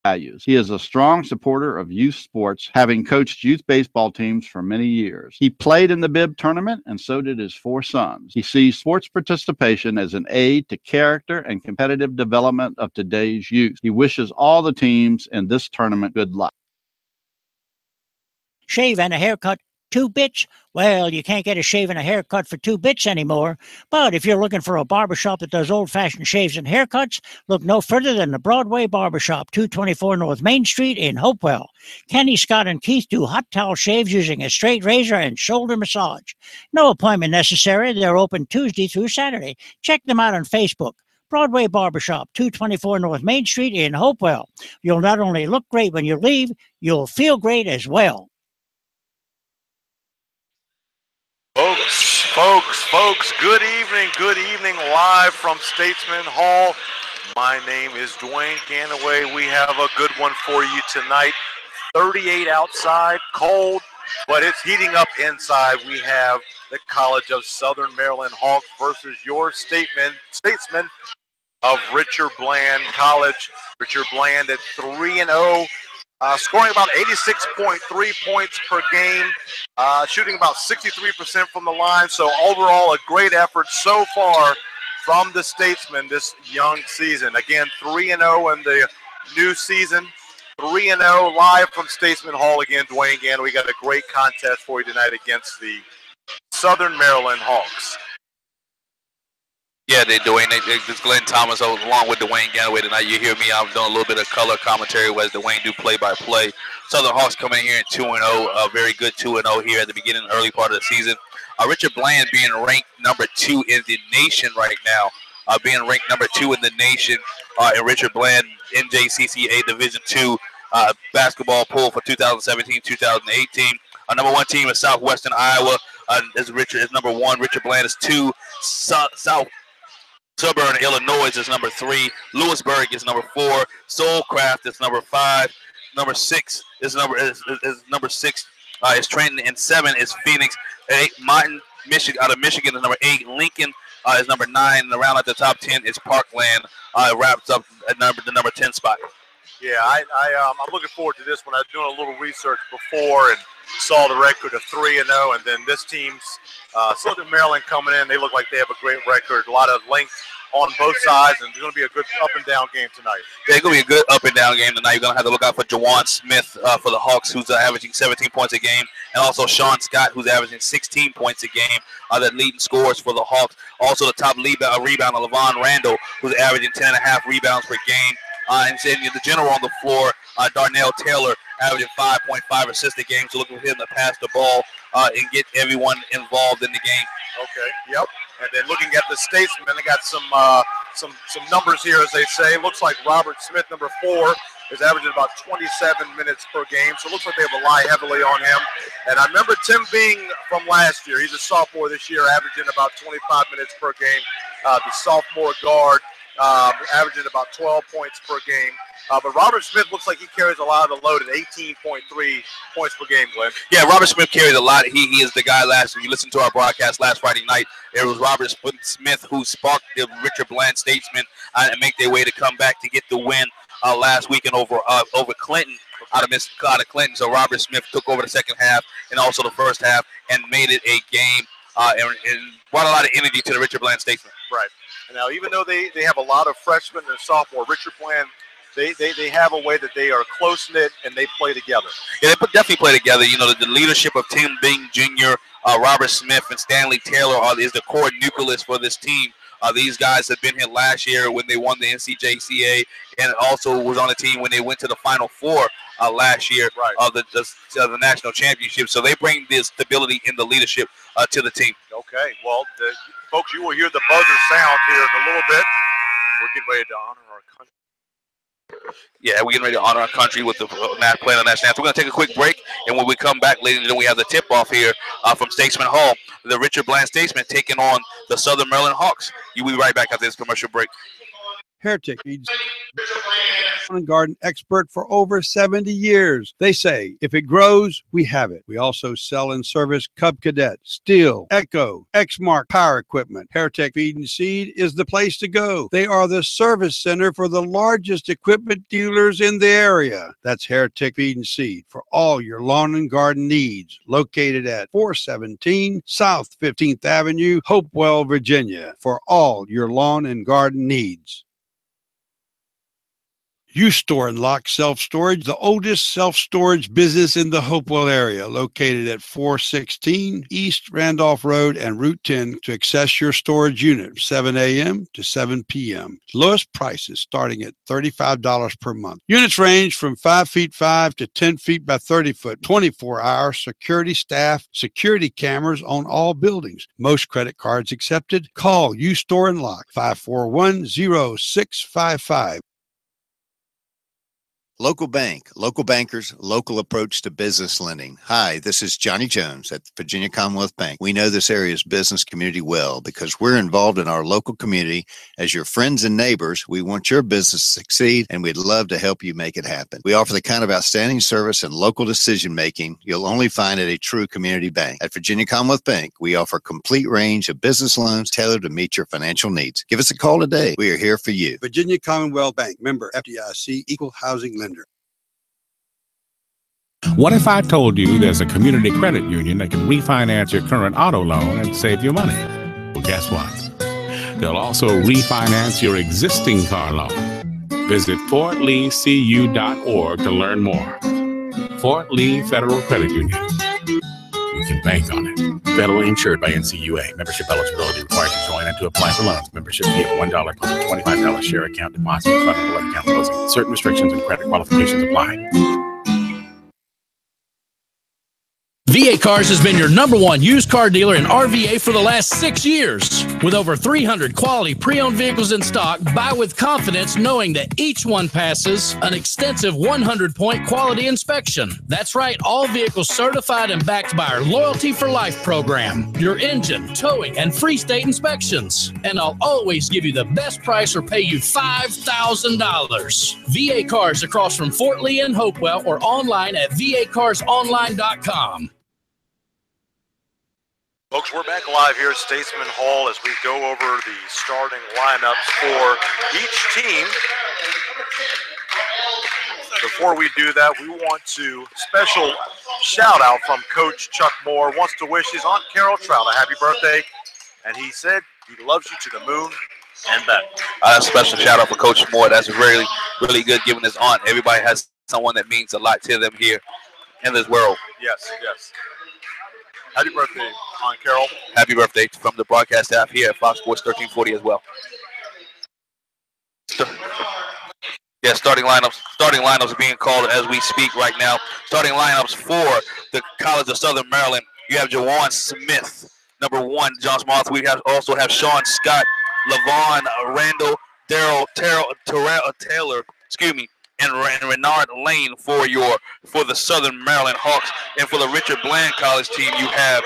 values. He is a strong supporter of youth sports, having coached youth baseball teams for many years. He played in the Bib tournament, and so did his 4 sons. He sees sports participation as an aid to character and competitive development of today's youth. He wishes all the teams in this tournament good luck. Shave and a haircut, 2 bits? Well, you can't get a shave and a haircut for 2 bits anymore. But if you're looking for a barbershop that does old-fashioned shaves and haircuts, look no further than the Broadway Barbershop, 224 North Main Street in Hopewell. Kenny, Scott, and Keith do hot towel shaves using a straight razor and shoulder massage. No appointment necessary. They're open Tuesday through Saturday. Check them out on Facebook. Broadway Barbershop, 224 North Main Street in Hopewell. You'll not only look great when you leave, you'll feel great as well. Folks, good evening, live from Statesman Hall. My name is Dwayne Ganaway. We have a good one for you tonight. 38 outside, cold, but it's heating up inside. We have the College of Southern Maryland Hawks versus your Statesmen of Richard Bland College. Richard Bland at 3-0. Scoring about 86.3 points per game, shooting about 63% from the line. So overall, a great effort so far from the Statesmen this young season. Again, 3-0 in the new season. 3-0 live from Statesman Hall. Again, Dwayne Gann, we got a great contest for you tonight against the Southern Maryland Hawks. Yeah, they Dwayne. It's Glenn Thomas along with Dwayne Ganaway tonight. You hear me? I'm doing a little bit of color commentary as Dwayne do play-by-play. Southern Hawks coming in here at 2-0, a very good 2-0 here at the beginning, early part of the season. Richard Bland being ranked number 2 in the nation right now. Being ranked number 2 in the nation in Richard Bland NJCCA Division II basketball pool for 2017-2018. Our number 1 team is Southwestern Iowa. Is number 1. Richard Bland is 2. South Suburban Illinois is number 3. Lewisburg is number 4. Soulcraft is number 5. Number 6 is number 6 is Trenton, and 7 is Phoenix. 8 Martin, Michigan, out of Michigan is number 8. Lincoln is number 9. And around at the top 10 is Parkland. Wraps up at the number 10 spot. Yeah, I'm looking forward to this one. I was doing a little research before and saw the record of 3-0, and then this team's Southern Maryland coming in. They look like they have a great record, a lot of length on both sides, and it's going to be a good up-and-down game tonight. Yeah, it's going to be a good up-and-down game tonight. You're going to have to look out for Jawan Smith for the Hawks, who's averaging 17 points a game, and also Sean Scott, who's averaging 16 points a game, that leading scores for the Hawks. Also the top rebounder, Levon Randall, who's averaging 10.5 rebounds per game. And then the general on the floor, Darnell Taylor, averaging 5.5 assists a game. So looking for him to pass the ball and get everyone involved in the game. Okay, yep. And then looking at the Statesmen, they got some numbers here, as they say. Looks like Robert Smith, number 4, is averaging about 27 minutes per game. So it looks like they rely heavily on him. And I remember Tim Bing from last year. He's a sophomore this year, averaging about 25 minutes per game. The sophomore guard. Averaging about 12 points per game. But Robert Smith looks like he carries a lot of the load at 18.3 points per game, Glenn. Yeah, Robert Smith carries a lot. He is the guy last week. You listened to our broadcast last Friday night. It was Robert Smith who sparked the Richard Bland Statesmen and make their way to come back to get the win last weekend over Clinton out of Clinton. So Robert Smith took over the second half and also the first half and made it a game and brought a lot of energy to the Richard Bland Statesmen. Right. Now, even though they have a lot of freshmen and sophomore, Richard Bland, they have a way that they are close-knit and they play together. Yeah, they definitely play together. You know, the leadership of Tim Bing Jr., Robert Smith, and Stanley Taylor is the core nucleus for this team. These guys have been here last year when they won the NCJCA and also was on the team when they went to the Final Four last year of the national championship. So they bring this stability in the leadership to the team. Okay, well, folks, you will hear the buzzer sound here in a little bit. We're getting ready to honor our country. Yeah, we're getting ready to honor our country with the playing on national anthem. We're going to take a quick break, and when we come back later, then we have the tip-off here from Statesman Hall. The Richard Bland Statesmen taking on the Southern Maryland Hawks. You'll be right back after this commercial break. Heretic Feeds and garden expert for over 70 years. They say, if it grows, we have it. We also sell and service Cub Cadet, Steel, Echo, Exmark power equipment. Heretic Feed and Seed is the place to go. They are the service center for the largest equipment dealers in the area. That's Heretic Feed and Seed for all your lawn and garden needs. Located at 417 South 15th Avenue, Hopewell, Virginia, for all your lawn and garden needs. U-Store and Lock Self-Storage, the oldest self-storage business in the Hopewell area, located at 416 East Randolph Road and Route 10 to access your storage unit, 7 a.m. to 7 p.m. Lowest prices starting at $35 per month. Units range from 5 feet 5 to 10 feet by 30 foot, 24-hour security staff, security cameras on all buildings. Most credit cards accepted. Call U-Store and Lock, 541-0655. Local bank, local bankers, local approach to business lending. Hi, this is Johnny Jones at Virginia Commonwealth Bank. We know this area's business community well because we're involved in our local community. As your friends and neighbors, we want your business to succeed, and we'd love to help you make it happen. We offer the kind of outstanding service and local decision-making you'll only find at a true community bank. At Virginia Commonwealth Bank, we offer a complete range of business loans tailored to meet your financial needs. Give us a call today. We are here for you. Virginia Commonwealth Bank, member FDIC, equal housing lender. What if I told you there's a community credit union that can refinance your current auto loan and save you money? Well, guess what? They'll also refinance your existing car loan. Visit FortLeeCU.org to learn more. Fort Lee Federal Credit Union. You can bank on it. Federally insured by NCUA. Membership eligibility required to join and to apply for loans. Membership fee of $1 plus a $25 share account deposit. Fundable account closing. Certain restrictions and credit qualifications apply. VA Cars has been your #1 used car dealer in RVA for the last 6 years. With over 300 quality pre-owned vehicles in stock, buy with confidence knowing that each one passes an extensive 100-point quality inspection. That's right, all vehicles certified and backed by our Loyalty for Life program. Your engine, towing, and free state inspections. And I'll always give you the best price or pay you $5,000. VA Cars across from Fort Lee and Hopewell or online at vacarsonline.com. Folks, we're back live here at Statesman Hall as we go over the starting lineups for each team. Before we do that, we want to special shout out from Coach Chuck Moore. Wants to wish his Aunt Carol Trout a happy birthday, and he said he loves you to the moon and back. A special shout out for Coach Moore. That's really, really good giving his aunt. Everybody has someone that means a lot to them here in this world. Yes, yes. Happy birthday, Aunt Carol. Happy birthday from the broadcast staff here at Fox Sports 1340 as well. Yeah, starting lineups are being called as we speak right now. Starting lineups for the College of Southern Maryland. You have Jawan Smith, #1, John Smoth. We also have Sean Scott, Lavon Randall, Daryl Taylor, and Renard Lane for the Southern Maryland Hawks. And for the Richard Bland College team, you have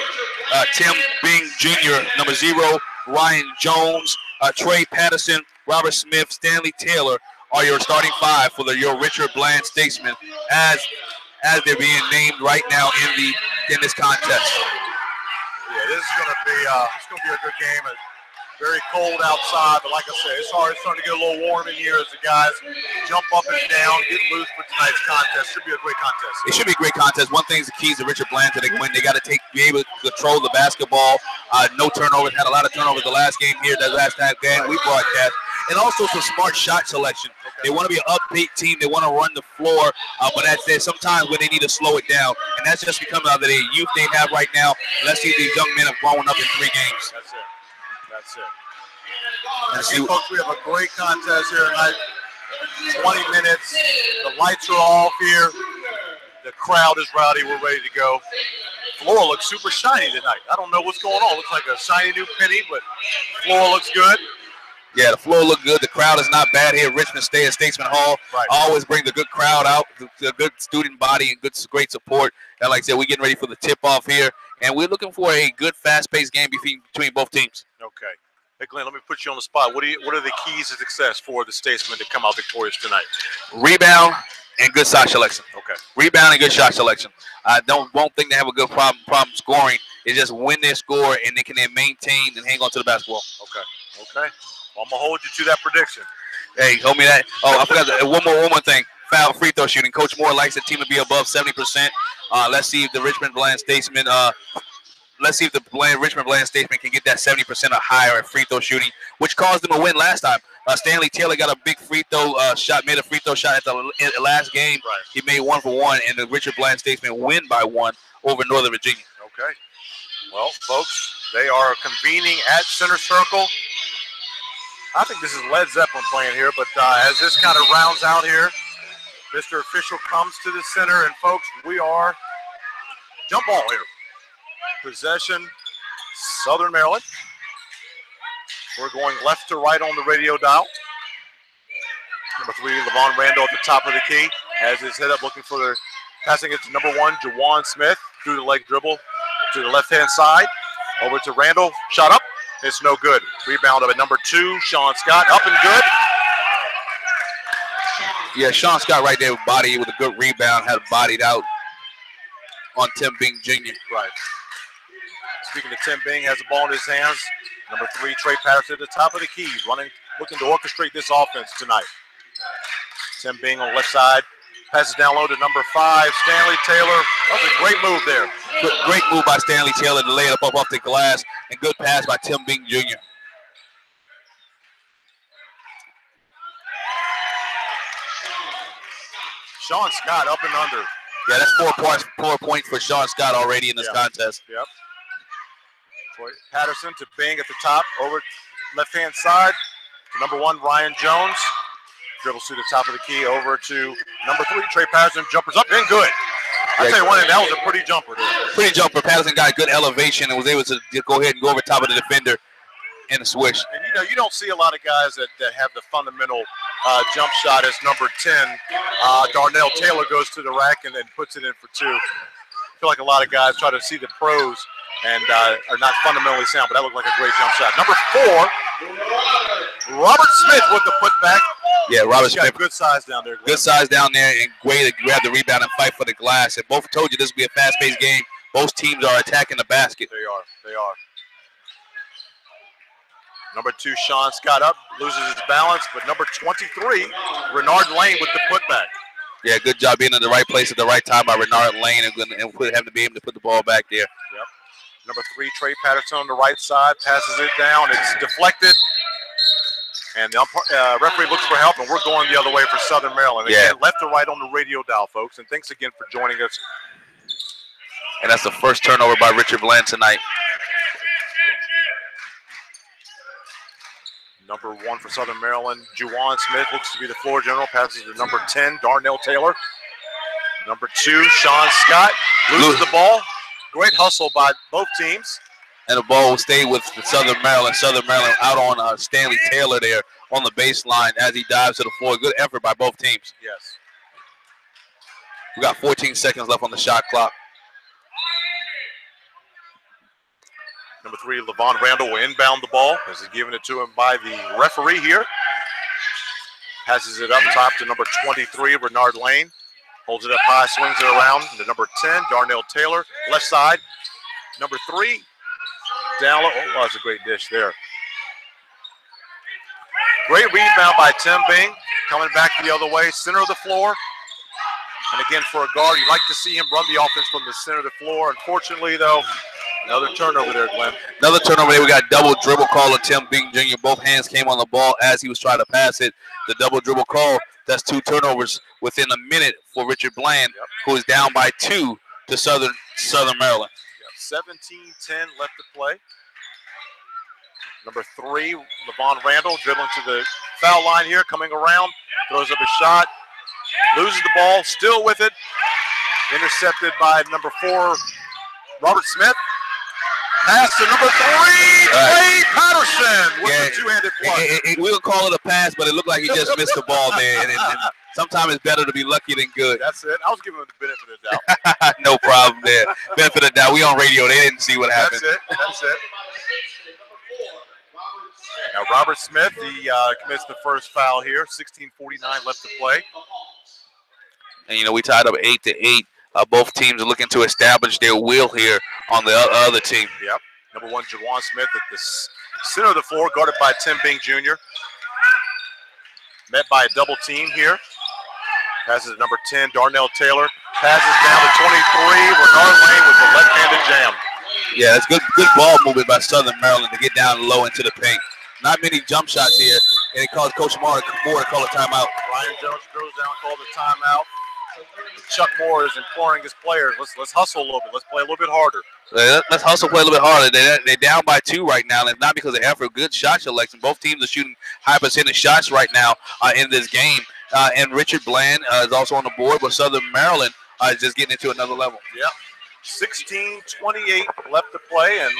Tim Bing Jr., #0, Ryan Jones, Trey Patterson, Robert Smith, Stanley Taylor are your starting 5 for your Richard Bland Statesmen as they're being named right now in this contest. Yeah, this is going to be a good game. Very cold outside, but like I said, it's starting to get a little warm in here as the guys jump up and down, get loose for tonight's contest. Should be a great contest. It should be a great contest. One thing's the keys to Richard Bland to win. They got to be able to control the basketball. No turnovers. Had a lot of turnovers the last game here. That last game we broadcast. And also some smart shot selection. They want to be an upbeat team. They want to run the floor. But that's it. Sometimes when they need to slow it down. And that's just because of the youth they have right now. Let's see if these young men have grown up in 3 games. That's it. That's it. And folks, we have a great contest here tonight. 20 minutes. The lights are off here. The crowd is rowdy. We're ready to go. Floor looks super shiny tonight. I don't know what's going on. Looks like a shiny new penny, but floor looks good. Yeah, the floor looks good. The crowd is not bad here at Richmond State at Statesman Hall. Right. Always bring the good crowd out, the good student body, and great support. And like I said, we're getting ready for the tip-off here. And we're looking for a good, fast-paced game between both teams. Okay. Hey, Glenn, let me put you on the spot. What are the keys to success for the Statesmen to come out victorious tonight? Rebound and good shot selection. Okay. Rebound and good shot selection. I won't think they have a good problem scoring. It's just when they score and they can then maintain and hang on to the basketball. Okay. Well, I'm gonna hold you to that prediction. Hey, hold me that. Oh, I forgot one more thing. Foul free throw shooting. Coach Moore likes the team to be above 70%. Let's see if the Richmond Bland Statesmen Richmond Bland Statesmen can get that 70% or higher at free throw shooting, which caused them a win last time. Stanley Taylor got a big free throw shot, made a free throw shot at the last game. Right. He made 1 for 1, and the Richmond Bland Statesmen win by 1 over Northern Virginia. Okay. Well, folks, they are convening at center circle. I think this is Led Zeppelin playing here, but as this kind of rounds out here, Mr. Official comes to the center, and folks, we are jump ball here. Possession, Southern Maryland. We're going left to right on the radio dial. Number 3, Levon Randall at the top of the key. Has his head up looking for the passing it to number 1, Jawan Smith. Through the leg dribble to the left-hand side. Over to Randall. Shot up. It's no good. Rebound of it. Number 2, Sean Scott. Up and good. Yeah, Sean Scott right there with body with a good rebound. Had bodied out on Tim Bing Jr. Right. Speaking of Tim Bing, has the ball in his hands. Number 3, Trey Patterson at the top of the key, looking to orchestrate this offense tonight. Tim Bing on the left side, passes down low to number 5, Stanley Taylor. That was a great move there. Great move by Stanley Taylor to lay it up off the glass, and good pass by Tim Bing Jr. Sean Scott up and under. Yeah, that's 4 points for Sean Scott already in this contest. Yep. Patterson to Bing at the top, over left-hand side to number 1, Ryan Jones. Dribbles to the top of the key, over to number 3, Trey Patterson. Jumpers up and good. I tell you one, that was a pretty jumper there. Pretty jumper. Patterson got good elevation and was able to go ahead and go over top of the defender in a swish. And you don't see a lot of guys that have the fundamental jump shot as number 10. Darnell Taylor goes to the rack and then puts it in for 2. I feel like a lot of guys try to see the pros and are not fundamentally sound, but that looked like a great jump shot. Number 4, Robert Smith with the putback. Yeah, Robert Smith. Good size down there. Glenn. Good size down there, and way to grab the rebound and fight for the glass. And both told you this will be a fast-paced game. Both teams are attacking the basket. They are. Number 2, Sean Scott up, loses his balance, but number 23, Renard Lane with the putback. Yeah, good job being in the right place at the right time by Renard Lane and having to be able to put the ball back there. Yep. Number 3, Trey Patterson on the right side, passes it down. It's deflected. And the referee looks for help, and we're going the other way for Southern Maryland. Again, left to right on the radio dial, folks. And thanks again for joining us. And that's the first turnover by Richard Bland tonight. Number 1 for Southern Maryland, Juwan Smith looks to be the floor general. Passes to number 10, Darnell Taylor. Number 2, Sean Scott loses the ball. Great hustle by both teams. And the ball will stay with Southern Maryland. Southern Maryland out on Stanley Taylor there on the baseline as he dives to the floor. Good effort by both teams. Yes. We got 14 seconds left on the shot clock. Number 3, Levon Randall will inbound the ball as he's given it to him by the referee here. Passes it up top to number 23, Renard Lane. Holds it up high, swings it around to number 10, Darnell Taylor. Left side, number 3, down low. Oh, that's a great dish there. Great rebound by Tim Bing. Coming back the other way, center of the floor. And again, for a guard, you'd like to see him run the offense from the center of the floor. Unfortunately, though, another turnover there, Glenn. Another turnover there. We got double dribble call of Tim Bing Jr. Both hands came on the ball as he was trying to pass it. The double dribble call, that's 2 turnovers within a minute for Richard Bland, who is down by 2 to Southern Maryland. 17-10 left to play. Number 3, Levon Randall dribbling to the foul line here, coming around, throws up a shot, loses the ball, still with it. Intercepted by number 4, Robert Smith. Pass to number 3, Trey Patterson with the two-handed flush. We'll call it a pass, but it looked like he just missed the ball there. And sometimes it's better to be lucky than good. That's it. I was giving him the benefit of the doubt. No problem there. Benefit of the doubt. We on radio. They didn't see what happened. That's it. Now Robert Smith, he commits the first foul here. 16:49 left to play. And, you know, we tied up 8-8. Both teams are looking to establish their will here on the other team. Yep. Number 1, Jawan Smith at the center of the floor, guarded by Tim Bing Jr. Met by a double team here. Passes to number 10, Darnell Taylor. Passes down to 23, Bernard Lane with the left-handed jam. Yeah, it's good ball movement by Southern Maryland to get down low into the paint. Not many jump shots here, and it caused Coach Moore to call a timeout. Ryan Jones goes down, called a timeout. Chuck Moore is imploring his players, let's hustle a little bit. Let's play a little bit harder. Let's hustle, play a little bit harder. They're down by 2 right now, and it's not because of effort. Good shot selection. Both teams are shooting high percentage shots right now in this game. And Richard Bland is also on the board, but Southern Maryland is just getting into another level. Yep. 16:28 left to play, and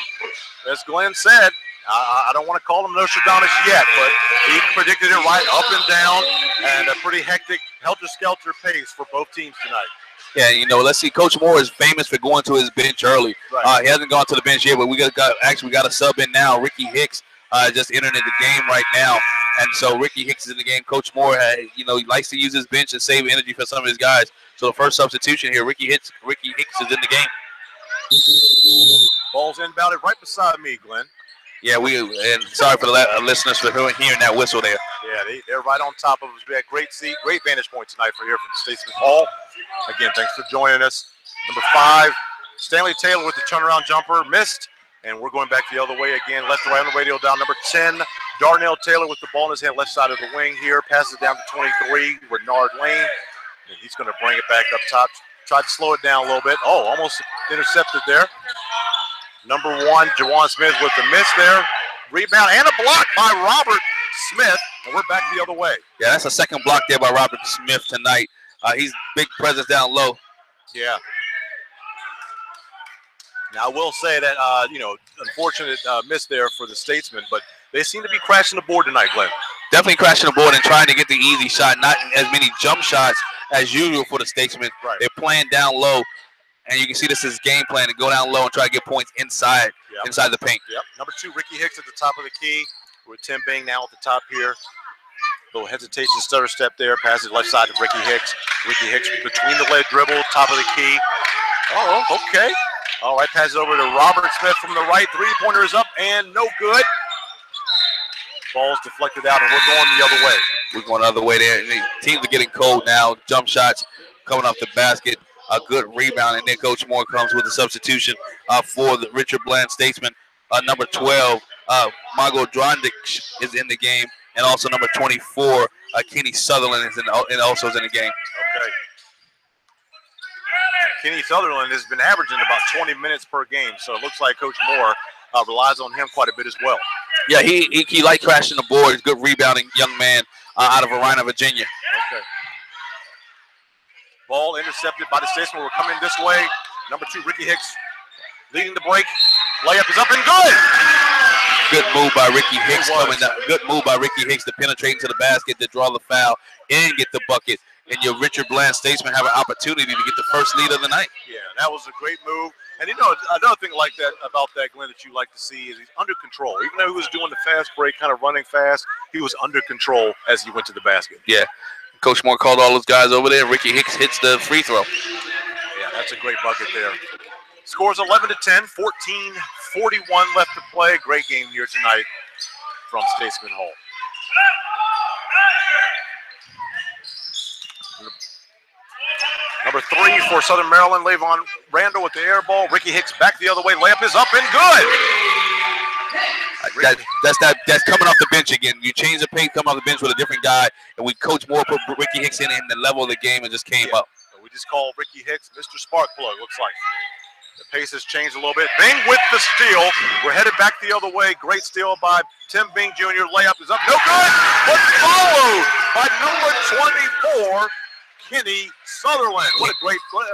as Glenn said, I don't want to call him Nostradamus yet, but he predicted it right up and down, and a pretty hectic helter-skelter pace for both teams tonight. Yeah, you know, let's see. Coach Moore is famous for going to his bench early. Right. He hasn't gone to the bench yet, but we got a sub in now. Ricky Hicks just entering the game right now, and so Ricky Hicks is in the game. Coach Moore, he likes to use his bench to save energy for some of his guys. So the first substitution here, Ricky Hicks is in the game. Ball's inbounded right beside me, Glenn. Yeah, and sorry for the listeners for hearing that whistle there. Yeah, they're right on top of us. We had great seat, great vantage point tonight for here from Statesman Hall. Again, thanks for joining us. Number 5, Stanley Taylor with the turnaround jumper, missed, and we're going back the other way again. Left to right on the radio down. Number 10, Darnell Taylor with the ball in his hand, left side of the wing here. Passes down to 23, Bernard Lane, and he's going to bring it back up top. Tried to slow it down a little bit. Oh, almost intercepted there. Number 1, Jawan Smith with the miss there. Rebound and a block by Robert Smith. And we're back the other way. Yeah, that's a second block there by Robert Smith tonight. He's big presence down low. Yeah. Now, I will say that, unfortunate miss there for the Statesmen, but they seem to be crashing the board tonight, Glenn. Definitely crashing the board and trying to get the easy shot. Not as many jump shots as usual for the Statesmen. Right. They're playing down low. And you can see this is game plan to go down low and try to get points inside the paint. Yep. Number 2, Ricky Hicks at the top of the key. With Tim Bing now at the top here. Little hesitation, stutter step there. Passes left side to Ricky Hicks. Ricky Hicks between the leg dribble, top of the key. Oh, okay. All right, passes over to Robert Smith from the right. 3-pointer is up and no good. Ball's deflected out, and we're going the other way. We're going the other way there. The teams are getting cold now. Jump shots coming off the basket. A good rebound, and then Coach Moore comes with a substitution for the Richard Bland Statesman. Number 12, Margot Drondick is in the game, and also number 24, Kenny Sutherland also is in the game. Okay. Kenny Sutherland has been averaging about 20 minutes per game, so it looks like Coach Moore relies on him quite a bit as well. Yeah, he likes crashing the board. He's a good rebounding young man out of Varina, Virginia. Okay. Ball intercepted by the Statesmen. We're coming this way. Number 2, Ricky Hicks leading the break. Layup is up and good. Good move by Ricky Hicks coming down. Good move by Ricky Hicks to penetrate into the basket to draw the foul and get the bucket. And your Richard Bland Statesmen have an opportunity to get the first lead of the night. Yeah, that was a great move. And another thing like that about that, Glenn, that you like to see is he's under control. Even though he was doing the fast break, kind of running fast, he was under control as he went to the basket. Yeah. Coach Moore called all those guys over there. Ricky Hicks hits the free throw. Yeah, that's a great bucket there. Scores 11-10, 14:41 left to play. Great game here tonight from Statesman Hall. Number 3 for Southern Maryland, Lavon Randall with the air ball. Ricky Hicks back the other way. Layup is up and good. That's coming off the bench again. You change the pace, come off the bench with a different guy, and we Coach Moore put Ricky Hicks in the level of the game and just came up. So we just call Ricky Hicks Mr. Sparkplug, looks like. The pace has changed a little bit. Bing with the steal. We're headed back the other way. Great steal by Tim Bing Jr. Layup is up. No good, but followed by number 24, Kenny Sutherland. What a great play.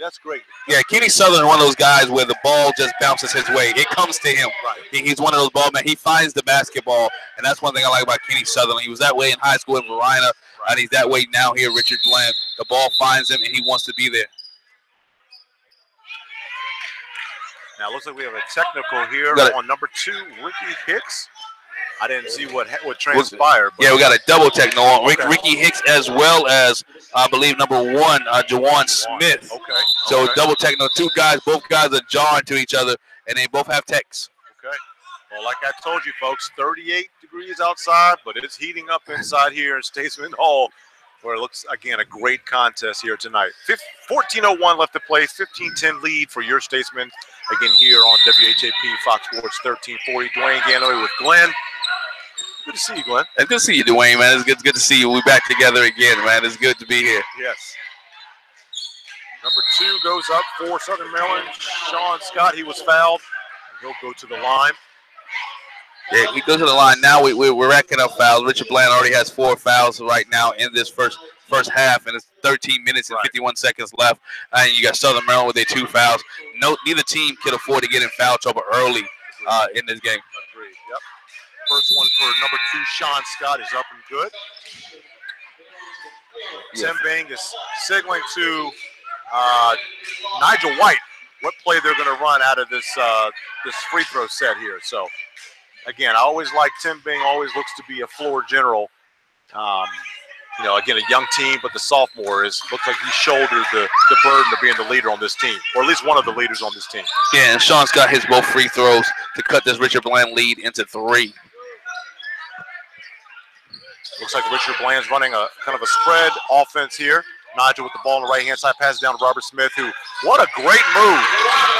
That's great. Yeah, Kenny Sutherland, one of those guys where the ball just bounces his way. It comes to him. Right. He's one of those ball men. He finds the basketball, and that's one thing I like about Kenny Sutherland. He was that way in high school in Varina, and he's that way now here at Richard Bland. The ball finds him, and he wants to be there. Now, it looks like we have a technical here on number 2, Ricky Hicks. I didn't see what transpired. Yeah, we got a double techno on Okay. Ricky Hicks as well as I believe number 1, Jawan Smith. Okay. So okay. double techno, both guys are jarring to each other, and they both have techs. Okay. Well, like I told you, folks, 38 degrees outside, but it's heating up inside here in Statesman Hall, where it looks, again, a great contest here tonight. 14:01 left to play, 15-10 lead for your Statesmen, again, here on WHAP Fox Sports 1340. Dwayne Ganaway with Glenn. Good to see you, Glenn. It's good to see you, Dwayne, man. It's good to see you. We're back together again, man. It's good to be here. Yes. Number 2 goes up for Southern Maryland. Sean Scott, he was fouled. He'll go to the line. Yeah, he goes to the line. Now we're racking up fouls. Richard Bland already has 4 fouls right now in this first half, and it's 13 minutes and 51 seconds left. And you got Southern Maryland with their 2 fouls. Neither team can afford to get in foul trouble early in this game. Agreed. Yep. First one for number 2, Sean Scott, is up and good. Tim Bing is signaling to Nigel White what play they're going to run out of this free throw set here. So, again, I always like Tim Bing, always looks to be a floor general. You know, again, a young team, but the sophomore looks like he shouldered the burden of being the leader on this team, or at least one of the leaders on this team. Yeah, and Sean Scott hits both free throws to cut this Richard Bland lead into 3. Looks like Richard Bland's running a kind of a spread offense here. Nigel with the ball on the right-hand side, passes down to Robert Smith, who, what a great move.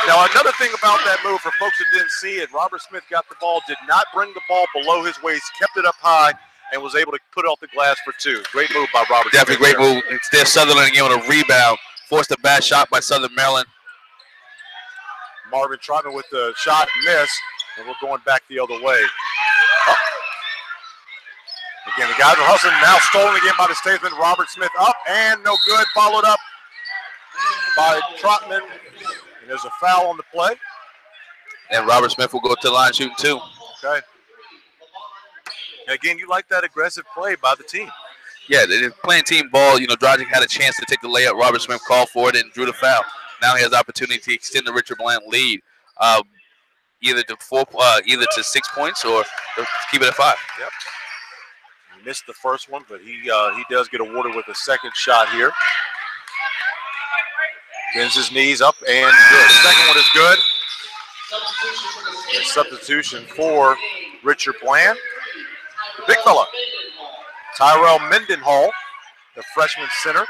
Now, another thing about that move, for folks who didn't see it, Robert Smith got the ball, did not bring the ball below his waist, kept it up high, and was able to put it off the glass for 2. Great move by Robert Smith. Definitely great move. Instead, Sutherland again with a rebound. Forced a bad shot by Southern Maryland. Marvin Trotman with the shot, missed, and we're going back the other way. Again, the guys are hustling, now stolen again by the Statesman. Robert Smith up and no good, followed up by Trotman. And there's a foul on the play. And Robert Smith will go to the line shooting 2. Okay. Again, you like that aggressive play by the team. Yeah, they're playing team ball. You know, Drogic had a chance to take the layup. Robert Smith called for it and drew the foul. Now he has the opportunity to extend the Richard Bland lead, either to 6 points or to keep it at 5. Yep. He missed the first one, but he does get awarded with a second shot here. Bends his knees up and good. Second one is good. A substitution for Richard Bland. The big fella, Tyrell Mendenhall, the freshman center,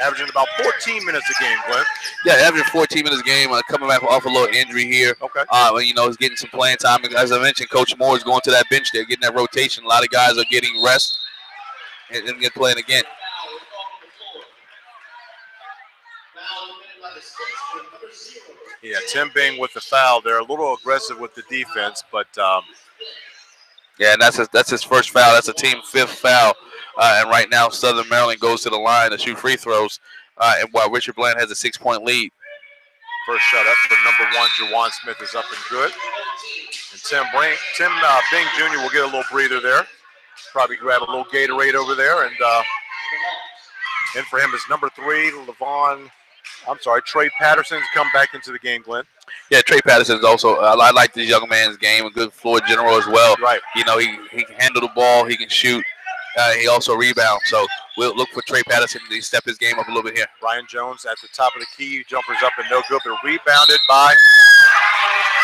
averaging about 14 minutes a game, Glenn. Yeah, averaging 14 minutes a game, coming back off a little injury here. Okay. You know, he's getting some playing time. As I mentioned, Coach Moore is going to that bench there, getting that rotation. A lot of guys are getting rest and get playing again. Yeah, Tim Bing with the foul. They're a little aggressive with the defense, but yeah, and that's his first foul. That's a team 5th foul. And right now, Southern Maryland goes to the line to shoot free throws, and while Richard Bland has a 6-point lead. First shot up for number 1, Jawan Smith, is up and good. And Tim Bing Jr. will get a little breather there. Probably grab a little Gatorade over there. And in for him is number 3, Trey Patterson's come back into the game, Glenn. Yeah, Trey Patterson's also, I like this young man's game, a good floor general as well. Right. You know, he can handle the ball, he can shoot, he also rebounds. So we'll look for Trey Patterson to step his game up a little bit here. Ryan Jones at the top of the key, jumpers up and no good, but rebounded by,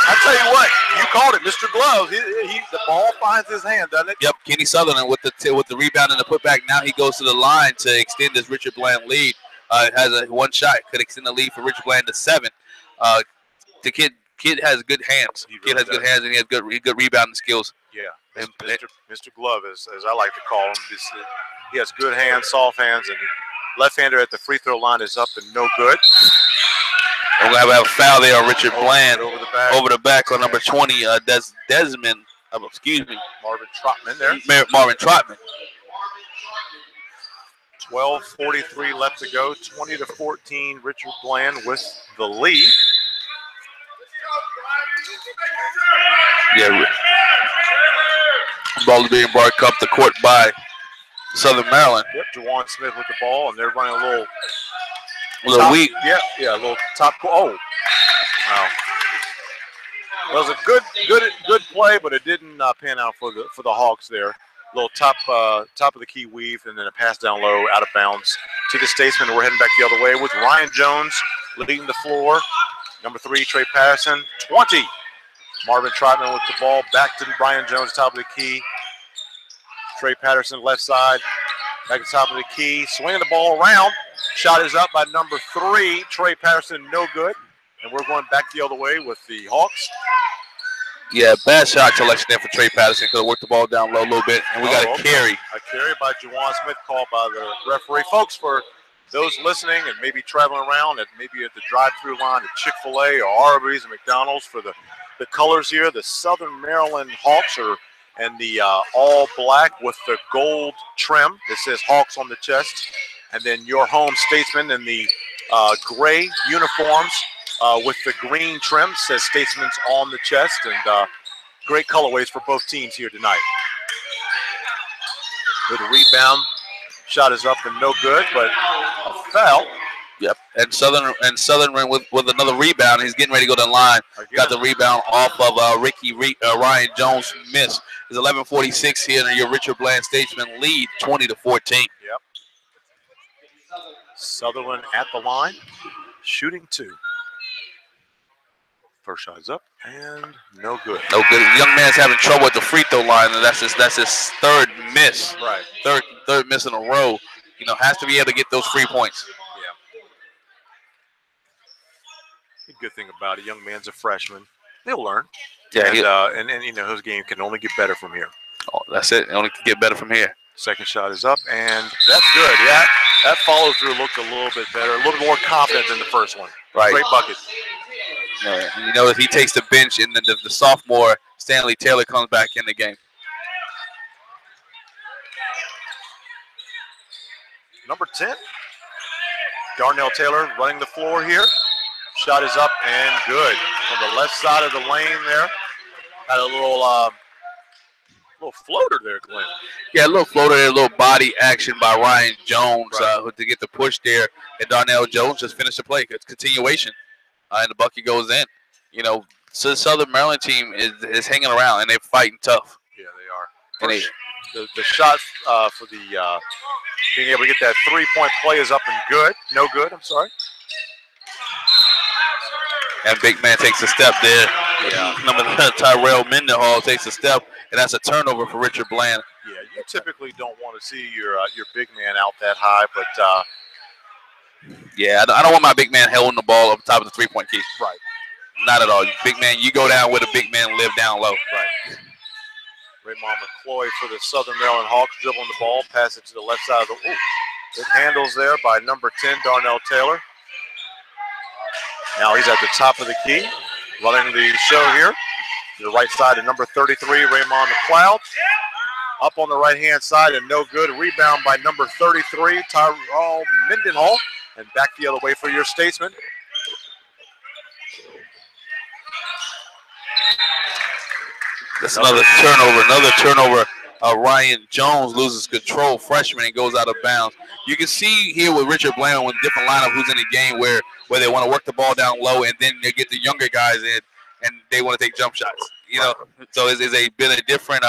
I tell you what, you called it, Mr. Gloves. The ball finds his hand, doesn't it? Yep, Kenny Sutherland with the rebound and the putback. Now he goes to the line to extend this Richard Bland lead. Has one shot, could extend the lead for Richard Bland to 7. The kid has good hands. Kid has good hands, and he has good rebounding skills. Yeah, Mr. Glove, as I like to call him. He has good hands, soft hands, and left-hander at the free throw line is up and no good. We're going to have a foul there on Richard Bland over the back on number 20, Desmond. Marvin Trotman there. Marvin Trotman. 12:43 left to go. 20-14. Richard Bland with the lead. Yeah. Ball is being brought up the court by Southern Maryland. Yep, Jawan Smith with the ball, and they're running a little weak. Yeah, a little top. Oh, wow. It was a good play, but it didn't pan out for the Hawks there. Little top of the key weave, and then a pass down low, out of bounds to the Statesmen. We're heading back the other way with Ryan Jones leading the floor. Number 3, Trey Patterson, 20. Marvin Trotman with the ball back to Ryan Jones, top of the key. Trey Patterson left side, back at the top of the key, swinging the ball around. Shot is up by number 3, Trey Patterson, no good. And we're going back the other way with the Hawks. Yeah, bad shot collection there for Trey Patterson. Could have worked the ball down low a little bit, and we got a carry. A carry by Juwan Smith called by the referee. Folks, for those listening and maybe traveling around, maybe at the drive-through line at Chick-fil-A or Arby's and McDonald's, for the colors here, the Southern Maryland Hawks are in the all black with the gold trim. It says Hawks on the chest. And then your home Statesmen in the gray uniforms. With the green trim, says Statesman's on the chest, and great colorways for both teams here tonight. With a rebound, shot is up and no good, but a foul. Yep, and Southern ran with another rebound. He's getting ready to go to the line. Got the rebound off of Ryan Jones' miss. It's 11:46 here, and your Richard Bland Statesman lead 20-14. Yep. Sutherland at the line, shooting 2. First shot is up and no good. No good. The young man's having trouble at the free throw line, and that's his third miss. Right. Third miss in a row. You know, has to be able to get those free points. Yeah. The good thing about a young man's a freshman. He'll learn. Yeah. And you know, his game can only get better from here. Oh, that's it. It only can get better from here. Second shot is up, and that's good. Yeah. That follow through looked a little bit better, a little bit more confident than the first one. Right. Great bucket. Yeah, and you know, if he takes the bench and then the sophomore Stanley Taylor comes back in the game. Number 10, Darnell Taylor running the floor here. Shot is up and good. On the left side of the lane there. Had a little floater there, Glenn. Yeah, a little floater there, a little body action by Ryan Jones to get the push there. And Darnell Jones just finished the play. It's continuation. And the bucket goes in. You know, so the Southern Maryland team is hanging around, and they're fighting tough. Yeah, they are. And the shot for the being able to get that three-point play is up and good. No good, I'm sorry. And big man takes a step there. Yeah. Number Tyrell Mendenhall takes a step, and that's a turnover for Richard Bland. Yeah, you typically don't want to see your big man out that high, but yeah, I don't want my big man holding the ball up top of the three-point key. Right. Not at all. Big man, you go down where the big man live down low. Right. Raymond McCloy for the Southern Maryland Hawks dribbling the ball, pass it to the left side of the – good handles there by number 10, Darnell Taylor. Now he's at the top of the key, running the show here. To the right side of number 33, Raymond McLeod. Up on the right-hand side and no good. Rebound by number 33, Tyrell Mendenhall. And back the other way for your Statesmen. That's another turnover. Ryan Jones loses control, freshman, and goes out of bounds. You can see here with Richard Bland with different lineup who's in the game where they want to work the ball down low, and then they get the younger guys in, and they want to take jump shots. You know, so it's been a different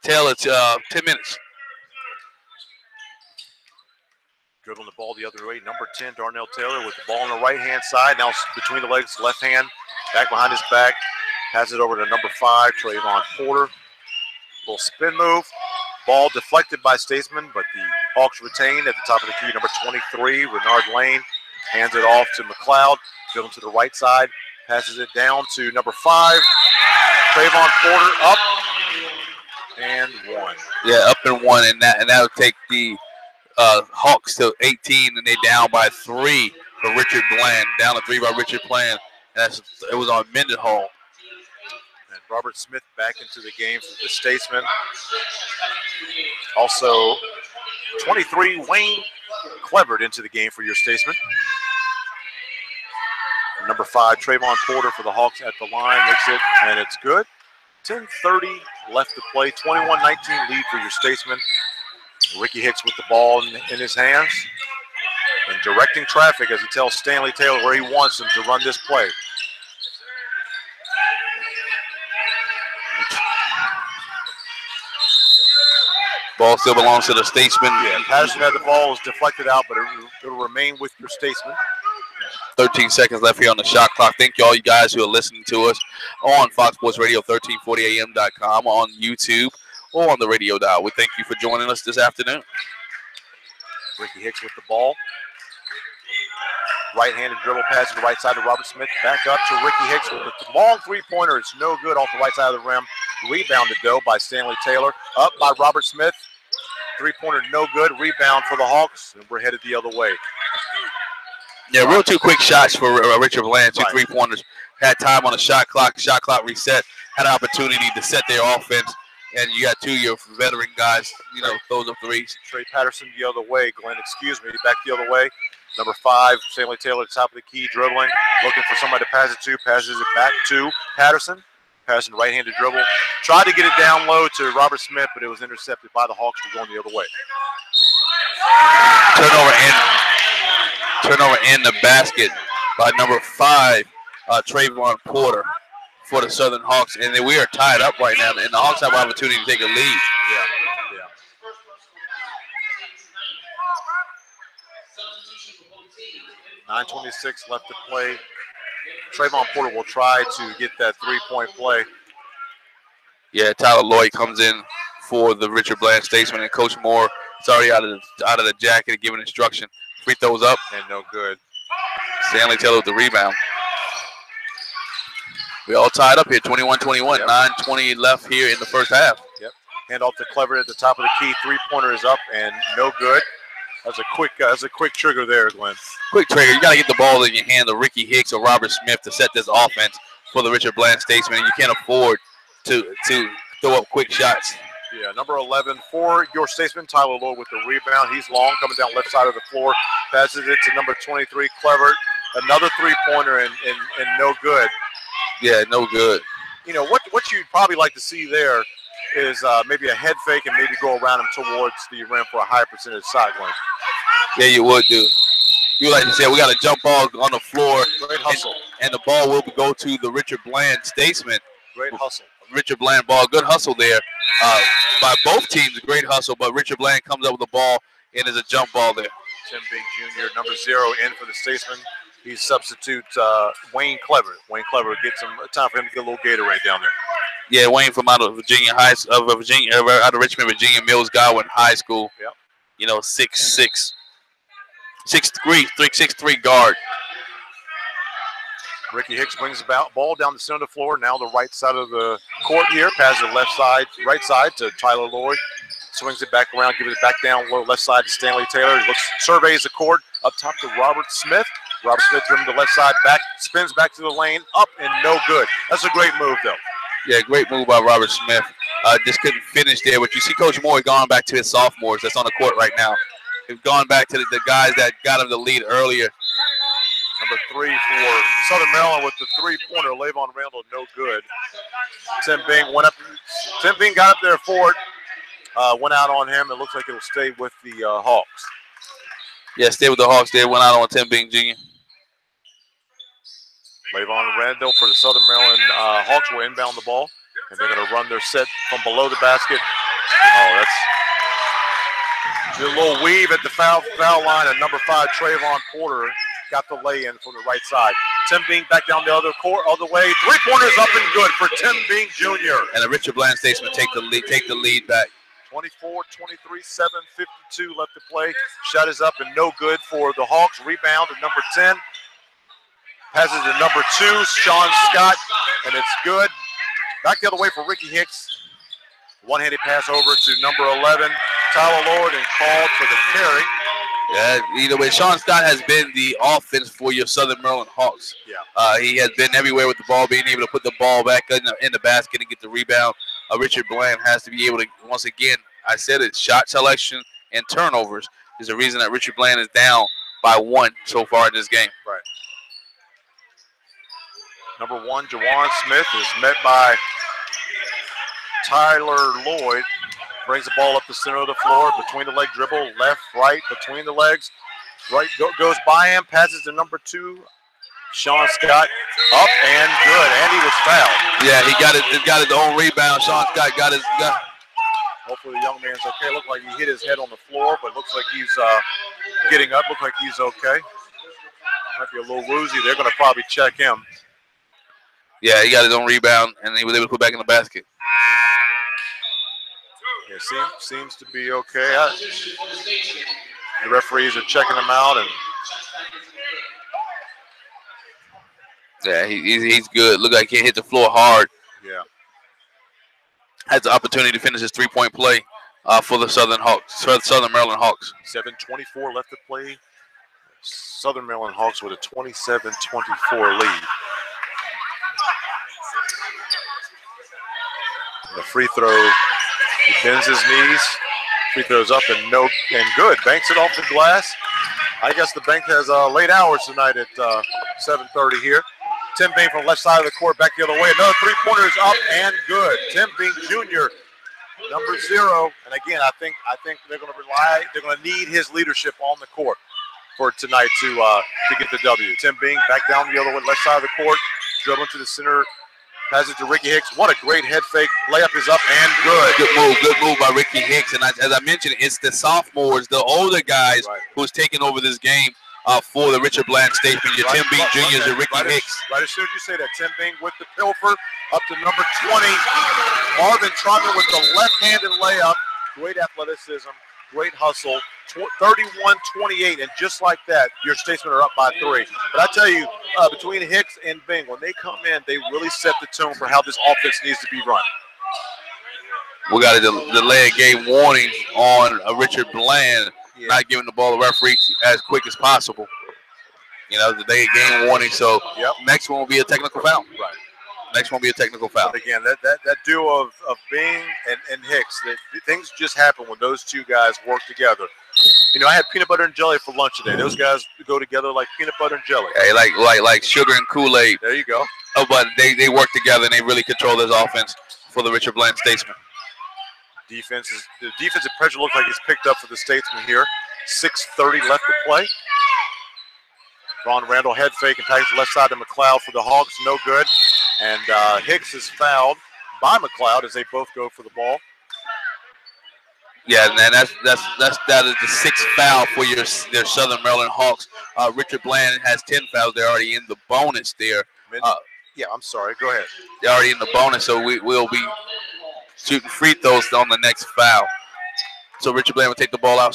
tale of 10 minutes. Dribbling the ball the other way, number 10, Darnell Taylor with the ball on the right-hand side. Now between the legs, left hand, back behind his back. Has it over to number 5, Trayvon Porter. Little spin move. Ball deflected by Statesman, but the Hawks retain at the top of the key. Number 23, Renard Lane, hands it off to McLeod. Dribbling to the right side. Passes it down to number 5, Trayvon Porter, up and 1. Yeah, up and 1, and that'll take the Hawks to 18, and they down by 3 for Richard Bland. Down to 3 by Richard Bland. And it was on Mendenhall. And Robert Smith back into the game for the Statesmen. Also, 23, Wayne Clevered into the game for your Statesmen. Number 5, Trayvon Porter for the Hawks at the line. Makes it, and it's good. 10:30 left to play. 21-19 lead for your Statesmen. Ricky Hicks with the ball in his hands and directing traffic as he tells Stanley Taylor where he wants him to run this play. Ball still belongs to the Statesmen. Yeah, Patterson had the ball, was deflected out, but it'll remain with your Statesmen. 13 seconds left here on the shot clock. Thank you all you guys who are listening to us on Fox Sports Radio, 1340am.com, on YouTube, or on the radio dial. We thank you for joining us this afternoon. Ricky Hicks with the ball. Right-handed dribble pass to the right side to Robert Smith. Back up to Ricky Hicks with the long three-pointer. It's no good off the right side of the rim. Rebounded, though, by Stanley Taylor. Up by Robert Smith. Three-pointer no good. Rebound for the Hawks, and we're headed the other way. Yeah, real two quick shots for Richard Bland. Two three-pointers. Had time on the shot clock. Shot clock reset. Had an opportunity to set their offense. And you got two of your veteran guys, those up threes. Trey Patterson the other way. Glenn, excuse me, back the other way. Number 5, Stanley Taylor at the top of the key, dribbling. Looking for somebody to pass it to. Passes it back to Patterson. Patterson, right-handed dribble. Tried to get it down low to Robert Smith, but it was intercepted by the Hawks. We're going the other way. Turnover in the basket by number 5, Trayvon Porter for the Southern Hawks. And we are tied up right now, and the Hawks have an opportunity to take a lead. Yeah. 9:26 left to play. Trayvon Porter will try to get that three-point play. Yeah, Tyler Lloyd comes in for the Richard Bland Statesman, and Coach Moore is already out of the jacket and giving instruction. Free throws up. And no good. Stanley Taylor with the rebound. We all tied up here, 21-21. Yep. 9:20 left here in the first half. Yep. Hand off to Clever at the top of the key. Three-pointer is up and no good. That's a quick trigger there, Glenn. Quick trigger. You got to get the ball in your hand to Ricky Hicks or Robert Smith to set this offense for the Richard Bland Statesman. You can't afford to throw up quick shots. Yeah, number 11 for your Statesman, Tyler Lloyd with the rebound. He's long, coming down left side of the floor. Passes it to number 23, Clever. Another three-pointer and no good. Yeah, no good. What you'd probably like to see there is maybe a head fake and maybe go around him towards the rim for a higher percentage shot, Glenn. Yeah, you would do. You like to say, we got a jump ball on the floor. Great hustle. And the ball will go to the Richard Bland Statesman. Great hustle. Richard Bland ball. Good hustle there by both teams. Great hustle, but Richard Bland comes up with the ball and is a jump ball there. Tim Bing Jr., number 0, in for the Statesman. He substitutes Wayne Clever. Wayne Clever gets some time for him to get a little Gatorade down there. Yeah, Wayne from out of out of Richmond, Virginia, Mills Godwin High School. Yep. 6'6", 6'3" guard. Ricky Hicks brings the ball down the center of the floor. Now the right side of the court here. Passes it right side to Tyler Lloyd. Swings it back around, gives it back down low left side to Stanley Taylor. Surveys the court up top to Robert Smith. Robert Smith from the left side, spins back to the lane, up and no good. That's a great move, though. Yeah, great move by Robert Smith. Just couldn't finish there. But you see Coach Moore gone back to his sophomores that's on the court right now. He's gone back to the guys that got him the lead earlier. Number 3 for Southern Maryland with the three-pointer. Lavon Randall, no good. Tim Bing got up there for it. Went out on him. It looks like it'll stay with the Hawks. Yeah, stay with the Hawks there. Went out on Tim Bing Jr. Lavon Randall for the Southern Maryland Hawks will inbound the ball. And they're going to run their set from below the basket. Oh, that's a little weave at the foul line. And number 5, Trayvon Porter, got the lay-in from the right side. Tim Bing back down the other way. Three-pointers up and good for Tim Bing Jr. And the Richard Bland Statesman take the lead back. 24-23, 7:52 left to play. Shot is up and no good for the Hawks. Rebound to number 10. Passes to number 2, Sean Scott, and it's good. Back the other way for Ricky Hicks. One-handed pass over to number 11, Tyler Lloyd, and called for the carry. Yeah, either way, Sean Scott has been the offense for your Southern Maryland Hawks. Yeah. He has been everywhere with the ball, being able to put the ball back in the basket and get the rebound. Richard Bland has to be able to, once again, I said it, shot selection and turnovers is the reason that Richard Bland is down by 1 so far in this game. Right. Number 1, Jawan Smith, is met by Tyler Lloyd. Brings the ball up the center of the floor, between the leg dribble, left, right, between the legs. Right goes by him, passes to number 2, Sean Scott, up and good. And he was fouled. Yeah, he got his own rebound. Sean Scott got his. Hopefully the young man's okay. Looked like he hit his head on the floor, but looks like he's getting up. Looks like he's okay. Might be a little woozy. They're going to probably check him. Yeah, he got his own rebound, and he was able to put back in the basket. Yeah, seems to be okay. The referees are checking him out, and yeah, he's good. Look like he hit the floor hard. Yeah. Has the opportunity to finish his three-point play for the Southern Maryland Hawks. 7:24 left to play. Southern Maryland Hawks with a 27-24 lead. The free throw, he bends his knees. Free throws up and good. Banks it off the glass. I guess the bank has late hours tonight at 7:30 here. Tim Bing from the left side of the court, back the other way. Another three-pointer is up and good. Tim Bing Jr., number 0. And again, I think they're going to need his leadership on the court for tonight to get the W. Tim Bing back down the other way, left side of the court, dribbling to the center, passes it to Ricky Hicks. What a great head fake. Layup is up and good. Good move by Ricky Hicks. And as I mentioned, it's the sophomores, the older guys who's taking over this game for the Richard Bland Statesmen. Your Tim Bing Jr.'s and Ricky Hicks. Right as soon as you say that, Tim Bing with the pilfer up to number 20. Marvin Trotman with the left-handed layup. Great athleticism, great hustle. 31-28, and just like that, your Statesmen are up by 3. But I tell you, between Hicks and Bing, when they come in, they really set the tone for how this offense needs to be run. We got a delay game warning on Richard Bland, not giving the ball to referee as quick as possible. You know, the delay game warning, so next one will be a technical foul. Right. Next one will be a technical foul. But again, that duo of Bing and Hicks, things just happen when those two guys work together. You know, I had peanut butter and jelly for lunch today. Those guys go together like peanut butter and jelly. Hey, like sugar and Kool-Aid. There you go. Oh, but they work together and they really control this offense for the Richard Bland Statesmen. The defensive pressure looks like it's picked up for the Statesmen here. 6:30 left to play. Ron Randall head fake and passes left side to McLeod for the Hawks. No good. And Hicks is fouled by McLeod as they both go for the ball. Yeah, and that is the 6th foul for their Southern Maryland Hawks. Richard Bland has 10 fouls. They're already in the bonus there. Yeah, I'm sorry. Go ahead. They're already in the bonus, so we'll be shooting free throws on the next foul. So Richard Bland will take the ball out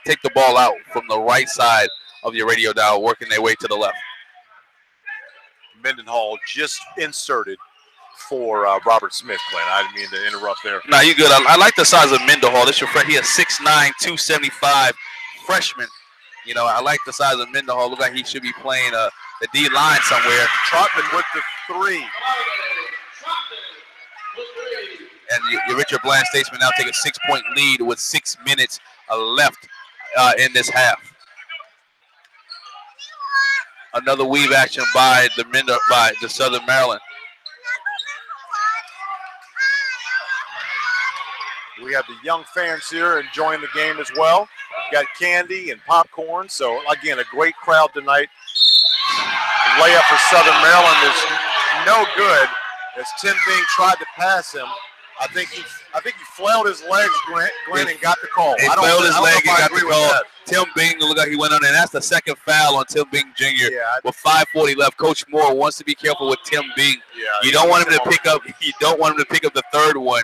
take the ball out from the right side of your radio dial, working their way to the left. Mendenhall just inserted for Robert Smith, Glenn. I didn't mean to interrupt there. No, you're good. I like the size of Mendenhall. This your friend. He is 6'9", 275 freshman. You know, I like the size of Mendenhall. Look like he should be playing the D line somewhere. Trotman with the 3. And your Richard Bland Statesmen now take a 6-point lead with 6 minutes left in this half. Another weave action by the Southern Maryland. We have the young fans here enjoying the game as well. Got candy and popcorn. So again, a great crowd tonight. The layup for Southern Maryland is no good as Tim Bing tried to pass him. I think he flailed his legs, Glenn, and got the call. He flailed his leg and got the call. Tim Bing looked like he went under, and that's the 2nd foul on Tim Bing Jr. With 5:40 left. Coach Moore wants to be careful with Tim Bing. Yeah, you don't want him to pick up. You don't want him to pick up the 3rd one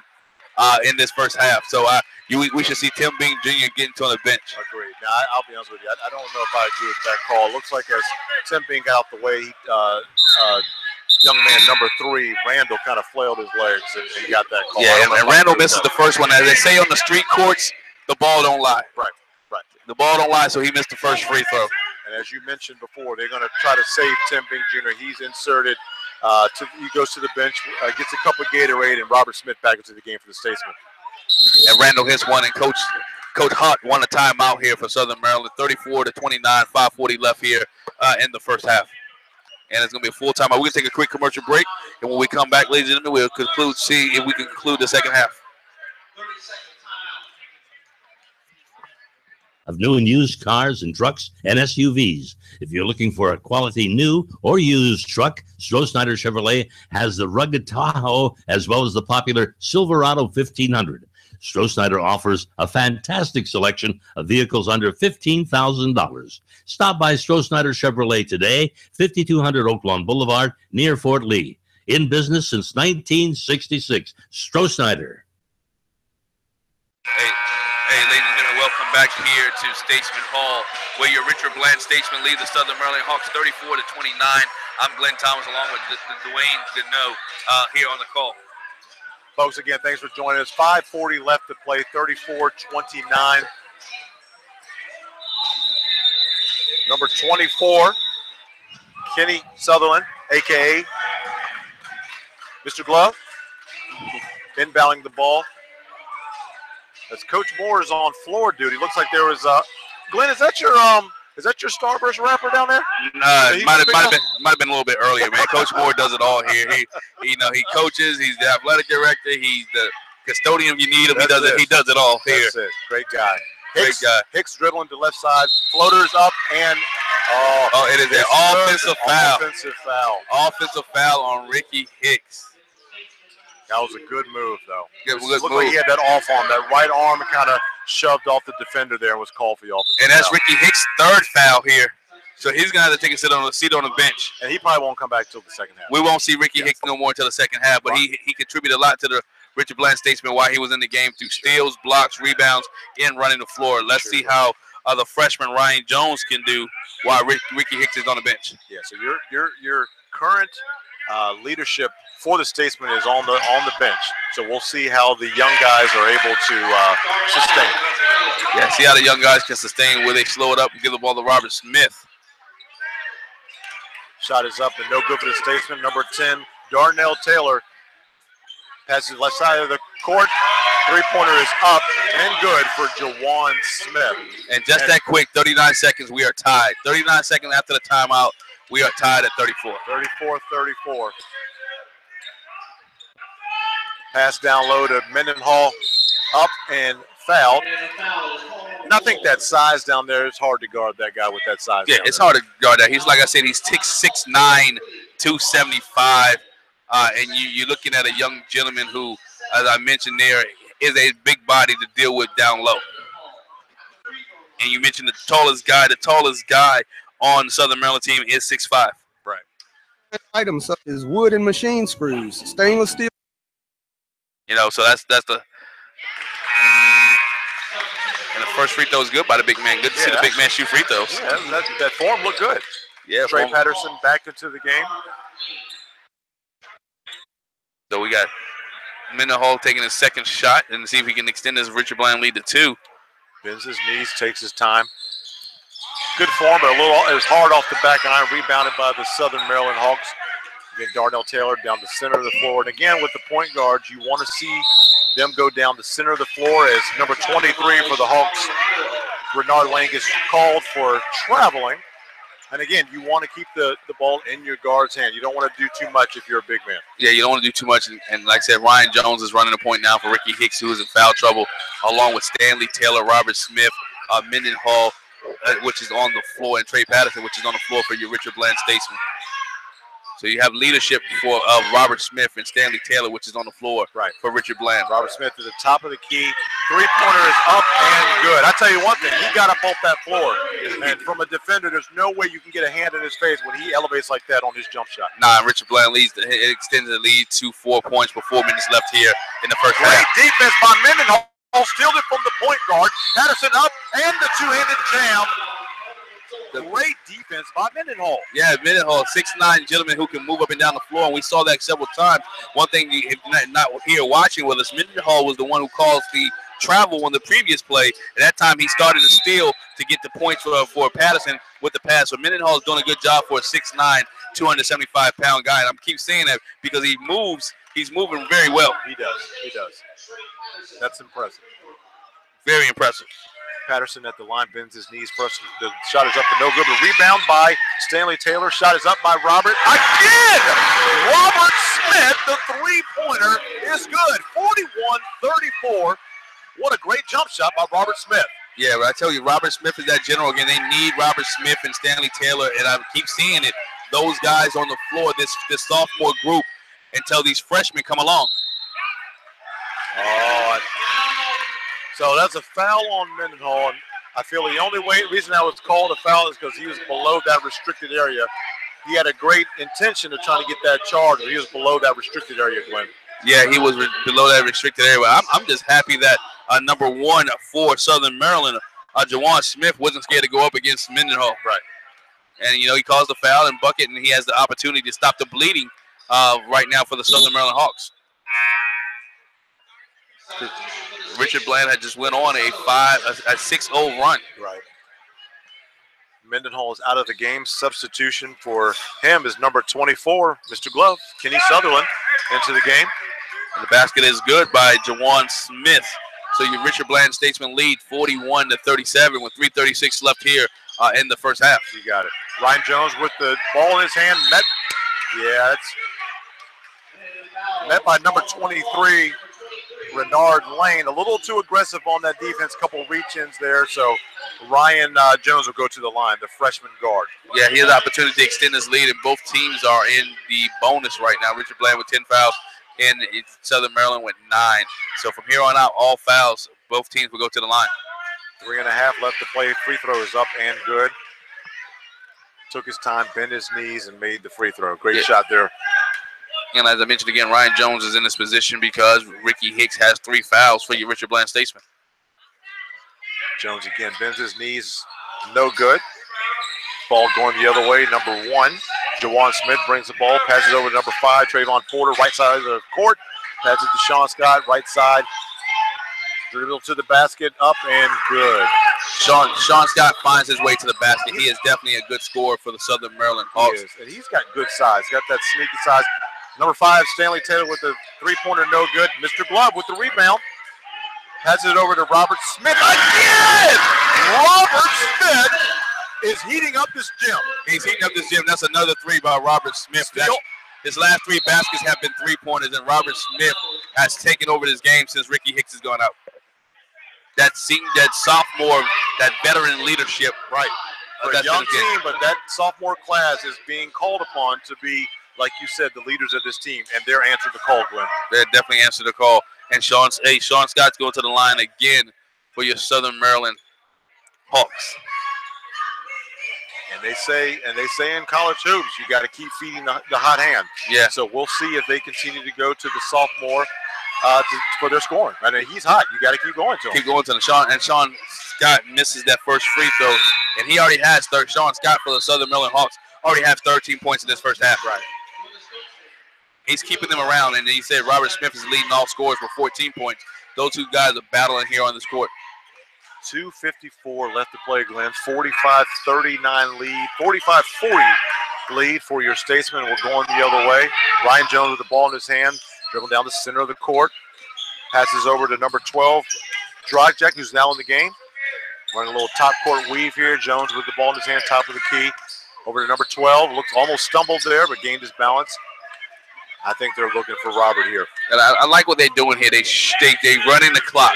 in this first half. So we should see Tim Bing Jr. getting to on the bench. Agreed. Now I'll be honest with you. I don't know if I agree with that call. It looks like as Tim Bing got out the way, young man number 3, Randall, kind of flailed his legs and got that call. Yeah, and Randall misses the first one. As they say on the street courts, the ball don't lie. Right. The ball don't lie, so he missed the first free throw. And as you mentioned before, they're going to try to save Tim Bing Jr. He's inserted. He goes to the bench, gets a cup of Gatorade, and Robert Smith back into the game for the Statesmen. And Randall hits one, and Coach Hunt won a timeout here for Southern Maryland. 34-29, 5:40 left here in the first half. And it's going to be a full timeout. We're going to take a quick commercial break, and when we come back, ladies and gentlemen, we'll see if we can conclude the second half. of new and used cars and trucks and SUVs. If you're looking for a quality new or used truck, Stroh-Snyder Chevrolet has the rugged Tahoe as well as the popular Silverado 1500. Stroh-Snyder offers a fantastic selection of vehicles under $15,000. Stop by Stroh-Snyder Chevrolet today, 5200 Oaklawn Boulevard near Fort Lee. In business since 1966. Stroh-Snyder. Hey, ladies and gentlemen, welcome back here to Statesman Hall, where your Richard Bland Statesmen lead the Southern Maryland Hawks 34-29. I'm Glenn Thomas along with Dwayne Gano here on the call. Folks, again, thanks for joining us. 5:40 left to play, 34-29. Number 24, Kenny Sutherland, a.k.a. Mr. Glove, inbounding the ball. As Coach Moore is on floor duty, looks like there was Glenn, is that your Starburst wrapper down there? It might have been a little bit earlier, man. Coach Moore does it all here. He coaches. He's the athletic director. He's the custodian. You need him. He does it all here. That's it. Great guy. Hicks dribbling to left side. Floaters up and it is an offensive foul. Offensive foul on Ricky Hicks. That was a good move, though. It looked like he had that off arm. That right arm kind of shoved off the defender there and was called for the offensive foul. And that's Ricky Hicks' third foul here. So he's going to have to take a seat on the bench. And he probably won't come back until the second half. We won't see Ricky Hicks no more until the second half, but he contributed a lot to the Richard Bland Statesman while he was in the game through steals, blocks, rebounds, and running the floor. Let's see how the freshman Ryan Jones can do while Ricky Hicks is on the bench. Yeah, so your current leadership for the Statesmen is on the bench. So we'll see how the young guys are able to sustain. Yeah, see how the young guys can sustain where they slow it up and give the ball to Robert Smith. Shot is up and no good for the Statesmen. Number 10, Darnell Taylor passes left side of the court. Three-pointer is up and good for Jawan Smith. And just that quick, 39 seconds, we are tied. 39 seconds after the timeout, we are tied at 34. 34-34. Pass down low to Mendenhall, up and fouled. And I think that size down there, it's hard to guard that guy with that size. Yeah, it's hard to guard that. He's, like I said, he's 6'9", 275. And you're looking at a young gentleman who, as I mentioned there, is a big body to deal with down low. And you mentioned the tallest guy on the Southern Maryland team is 6'5". Right. Items such as wood and machine screws, stainless steel. You know, so that's the and the first free throw is good by the big man. Good to see the big man shoot free throws. Yeah, that form looked good. Yeah, Trey Patterson back into the game. So we got Mendenhall taking his second shot and see if he can extend his Richard Bland lead to 2. Bends his knees, takes his time. Good form, but it was hard off the back iron, rebounded by the Southern Maryland Hawks. Again, Darnell Taylor down the center of the floor. And again, with the point guards, you want to see them go down the center of the floor as number 23 for the Hawks, Bernard Lang, is called for traveling. And again, you want to keep the ball in your guard's hand. You don't want to do too much if you're a big man. Yeah, you don't want to do too much. And like I said, Ryan Jones is running the point now for Ricky Hicks, who is in foul trouble, along with Stanley Taylor, Robert Smith, Mendenhall, which is on the floor, and Trey Patterson, which is on the floor for your Richard Bland Statesman. So you have leadership of Robert Smith and Stanley Taylor, which is on the floor for Richard Bland. Robert Smith at the top of the key. Three-pointer is up and good. I tell you one thing, he got up off that floor. And from a defender, there's no way you can get a hand in his face when he elevates like that on his jump shot. Nah, Richard Bland extends the lead to 4 points with 4 minutes left here in the first half. Great defense by Mendenhall. Stealed it from the point guard. Patterson up and the two-handed jam. Great defense by Mendenhall. Yeah, Mendenhall, 6'9" gentleman who can move up and down the floor, and we saw that several times. One thing, if you're not here watching with us, Mendenhall was the one who caused the travel on the previous play. At that time, he started to steal to get the points for Patterson with the pass. So Mendenhall is doing a good job for a 6'9", 275-pound guy. And I keep saying that because he moves. He's moving very well. He does. That's impressive. Very impressive. Patterson at the line, bends his knees first. The shot is up and no good. The rebound by Stanley Taylor. Shot is up by Robert. Again! Robert Smith, the three-pointer is good. 41-34. What a great jump shot by Robert Smith. Yeah, but I tell you, Robert Smith is that general again. They need Robert Smith and Stanley Taylor, and I keep seeing it. Those guys on the floor, this sophomore group, until these freshmen come along. Oh, so that's a foul on Mendenhall. And I feel the only reason that was called a foul is because he was below that restricted area. He had a great intention of trying to get that charge, but he was below that restricted area, Glenn. Yeah, he was below that restricted area. I'm just happy that number 1 for Southern Maryland, Jawan Smith, wasn't scared to go up against Mendenhall. Right. And, you know, he caused the foul and bucket, and he has the opportunity to stop the bleeding right now for the Southern Maryland Hawks. Richard Bland had just went on a 6-0 run. Right. Mendenhall is out of the game. Substitution for him is number 24, Mr. Glove, Kenny Sutherland, into the game. And the basket is good by Jawan Smith. So your Richard Bland Statesman lead 41-37 with 3:36 left here in the first half. You got it. Ryan Jones with the ball in his hand. It's met by number 23, Renard Lane. A little too aggressive on that defense. Couple reach-ins there. So Ryan Jones will go to the line, the freshman guard. Yeah, he has the opportunity to extend his lead, and both teams are in the bonus right now. Richard Bland with 10 fouls, and Southern Maryland with 9. So from here on out, all fouls, both teams will go to the line. 3.5 left to play. Free throw is up and good. Took his time, bent his knees, and made the free throw. Great shot there. And as I mentioned again, Ryan Jones is in this position because Ricky Hicks has 3 fouls for your Richard Bland Statesman. Jones again bends his knees. No good. Ball going the other way. Number 1, Jawan Smith brings the ball, passes over to number 5, Trayvon Porter, right side of the court. Passes to Sean Scott, right side. Dribble to the basket, up and good. Sean Scott finds his way to the basket. He is definitely a good scorer for the Southern Maryland Hawks. He is, and he's got good size. Got that sneaky size. Number 5, Stanley Taylor with the three-pointer, no good. Mr. Glove with the rebound. Passes it over to Robert Smith again! Robert Smith is heating up this gym. He's heating up this gym. That's another 3 by Robert Smith. His last 3 baskets have been 3-pointers, and Robert Smith has taken over this game since Ricky Hicks has gone out. That sophomore, that veteran leadership, right? For a young team, but that sophomore class is being called upon to be, like you said, the leaders of this team, and they're answering the call, Glenn. They definitely answered the call. And Sean Scott's going to the line again for your Southern Maryland Hawks. And they say in college hoops, you got to keep feeding the hot hand. Yeah. So we'll see if they continue to go to the sophomore for their scoring. I mean, he's hot. You got to keep going to him. Keep going to Sean Scott misses that first free throw, and he already has Sean Scott for the Southern Maryland Hawks already has 13 points in this first half. Right. He's keeping them around, and he said Robert Smith is leading all scorers with 14 points. Those 2 guys are battling here on this court. 2:54 left to play, Glenn. 45-39 lead. 45-40 lead for your Statesmen. We're going the other way. Ryan Jones with the ball in his hand, dribbling down the center of the court. Passes over to number 12, Drajek, who's now in the game. Running a little top court weave here. Jones with the ball in his hand, top of the key. Over to number 12. Looks almost stumbled there, but gained his balance. I think they're looking for Robert here. And I like what they're doing here. They running the clock.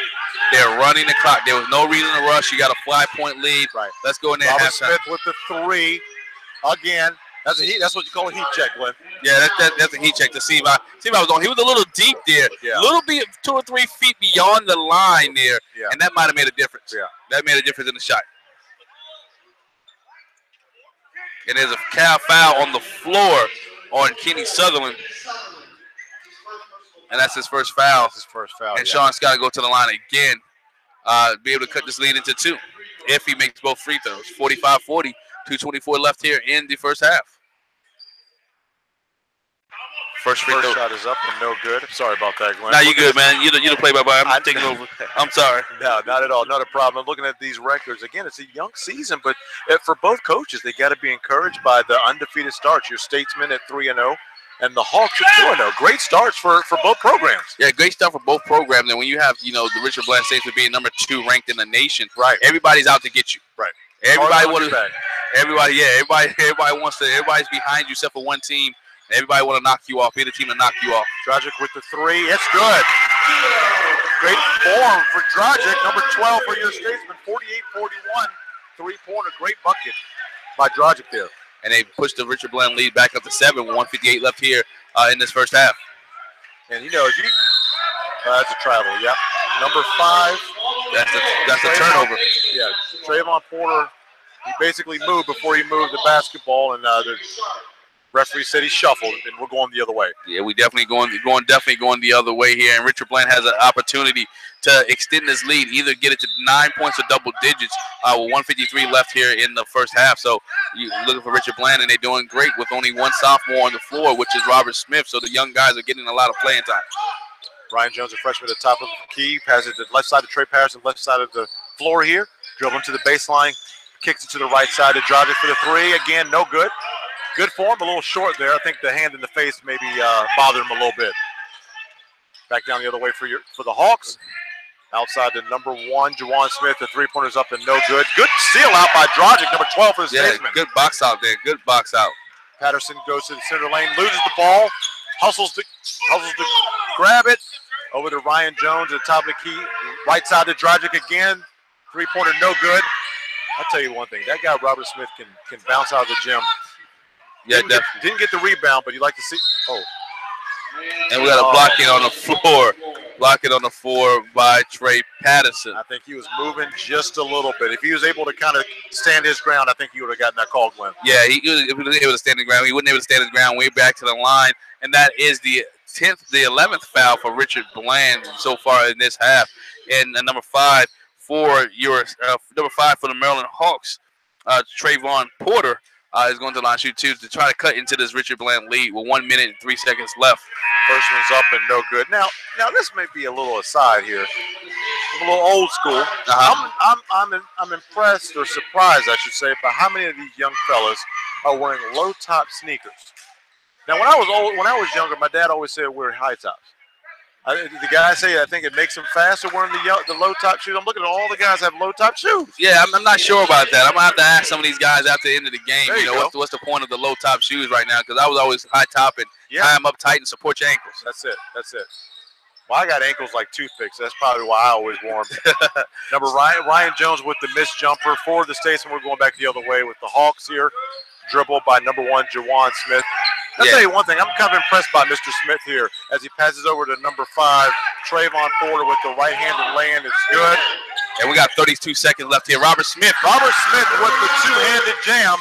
They're running the clock. There was no reason to rush. You got a 5-point lead. Right. Let's go in there. Robert Smith with the 3 again. That's what you call a heat check, Glenn. Yeah, that's a heat check to see if I was on. He was a little deep there. Yeah. A little bit 2 or 3 feet beyond the line there. Yeah. And that might have made a difference. Yeah. That made a difference in the shot. And there's a foul on the floor on Kenny Sutherland. And that's his first foul. That's his first foul. And Sean Scott go to the line again. Be able to cut this lead into 2 if he makes both free throws. 45-40, 2:24 left here in the first half. First shot is up and no good. Sorry about that, Glenn. No, you good, man. You the play-by-play. I'm taking over. I'm sorry. No, not at all. Not a problem. I'm looking at these records. Again, it's a young season, but for both coaches, they got to be encouraged by the undefeated starts. Your Statesmen at 3-0 and the Hawks at 2-0. Great starts for both programs. Yeah, great stuff for both programs. And when you have, the Richard Bland Statesmen being number 2 ranked in the nation, right? Everybody's out to get you. Right. Everybody wants to. Everybody's behind you except for one team. Everybody want to knock you off. Be the team to knock you off. Tragic with the 3. It's good. Great form for Dragic, number 12 for your Statesman, 48-41, three-pointer. Great bucket by Dragic there. And they pushed the Richard Bland lead back up to 7 with 1:58 left here in this first half. And you know, that's a travel, yep. Number 5. That's a turnover. Yeah, Trayvon Porter, he basically moved before he moved the basketball, and the referee said he shuffled, and we're going the other way. Yeah, we definitely going the other way here. And Richard Bland has an opportunity to extend his lead, either get it to 9 points or double digits with 1:53 left here in the first half. So you're looking for Richard Bland, and they're doing great with only one sophomore on the floor, which is Robert Smith. So the young guys are getting a lot of playing time. Ryan Jones, a freshman at the top of the key, passes to the left side to Trey Patterson, left side of the floor here. Dribbling to the baseline, kicks it to the right side to Dragic for the 3. Again, no good. Good form, a little short there. I think the hand in the face maybe bothered him a little bit. Back down the other way for the Hawks. Outside to number 1, Juwan Smith. The three-pointer's up and no good. Good steal out by Dragic, number 12 for the Statesman. Good box out there. Good box out. Patterson goes to the center lane, loses the ball, hustles to grab it. Over to Ryan Jones at the top of the key. Right side to Dragic again. Three-pointer, no good. I'll tell you one thing. That guy, Robert Smith, can bounce out of the gym. Yeah, didn't get the rebound, but you like to see. Oh. And we got a block it on the floor. Block it on the floor by Trey Patterson. I think he was moving just a little bit. If he was able to kind of stand his ground, I think he would have gotten that call, Glenn. Yeah, he was able to stand his ground. He wasn't able to stand his ground way back to the line. And that is the 11th foul for Richard Bland so far in this half. And number 5 for the Maryland Hawks, Trayvon Porter, is going to the line shoot 2 to try to cut into this Richard Bland lead with 1 minute and 3 seconds left. First one's up and no good. Now this may be a little aside here, a little old school. I'm impressed or surprised, I should say, by how many of these young fellas are wearing low top sneakers. Now when I was younger, my dad always said wear high tops. The guys say I think it makes them faster wearing the low top shoes. I'm looking at all the guys have low top shoes. Yeah, I'm not sure about that. I'm gonna have to ask some of these guys after the end of the game. What's the point of the low top shoes right now? Because I was always high top and tie them up tight and support your ankles. That's it. Well, I got ankles like toothpicks. That's probably why I always wore them. Number Ryan Jones with the missed jumper for the Statesmen. We're going back the other way with the Hawks here. Dribbled by number 1, Juwan Smith. I'll tell you one thing. I'm kind of impressed by Mr. Smith here as he passes over to number 5, Trayvon Porter with the right-handed land. It's good. And we got 32 seconds left here. Robert Smith with the two-handed jam.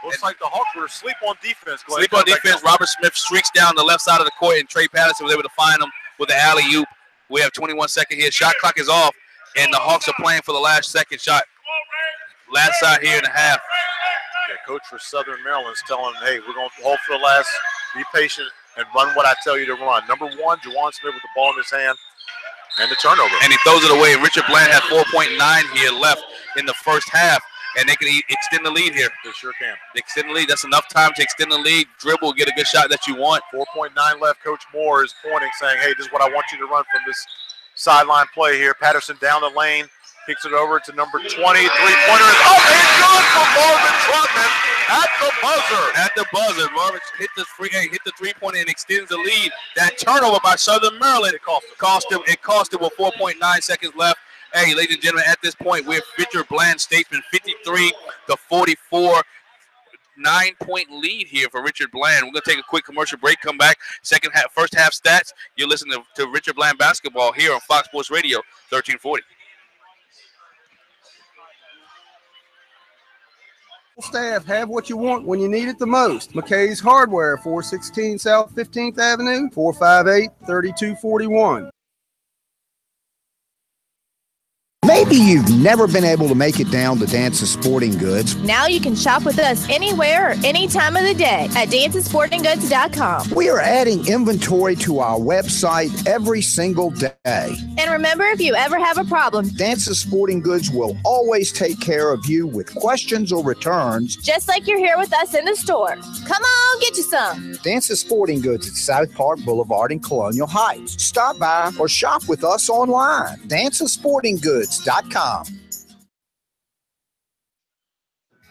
Looks like the Hawks were asleep on defense. Sleep on defense. Robert Smith streaks down the left side of the court, and Trey Patterson was able to find him with the alley-oop. We have 21 seconds here. Shot clock is off, and the Hawks are playing for the last second shot. Last shot here in the half. Yeah, coach for Southern Maryland is telling them, hey, we're going to hold for the last, be patient, and run what I tell you to run. Number 1, Juwan Smith with the ball in his hand, and the turnover. And he throws it away. Richard Bland had 4.9 here left in the first half, and they can extend the lead here. They sure can. They extend the lead. That's enough time to extend the lead, dribble, get a good shot that you want. 4.9 left. Coach Moore is pointing, saying, hey, this is what I want you to run from this sideline play here. Patterson down the lane. Kicks it over to number 20. Three-pointer is up and good for Marvin Trotman at the buzzer. At the buzzer. Marvin hit the three-pointer and extends the lead. That turnover by Southern Maryland It cost him with 4.9 seconds left. Hey, ladies and gentlemen, at this point, we're Richard Bland Statesman 53-44. 9-point lead here for Richard Bland. We're going to take a quick commercial break, come back. First half stats. You're listening to Richard Bland basketball here on Fox Sports Radio 1340. Staff, have what you want when you need it the most. McKay's Hardware, 416 South 15th Avenue, 458-3241. Maybe you've never been able to make it down to Dance's Sporting Goods. Now you can shop with us anywhere or any time of the day at dancesportinggoods.com. We are adding inventory to our website every single day. And remember, if you ever have a problem, Dance's Sporting Goods will always take care of you with questions or returns. Just like you're here with us in the store. Come on, get you some. Dance's Sporting Goods at South Park Boulevard in Colonial Heights. Stop by or shop with us online. dancesportinggoods.com.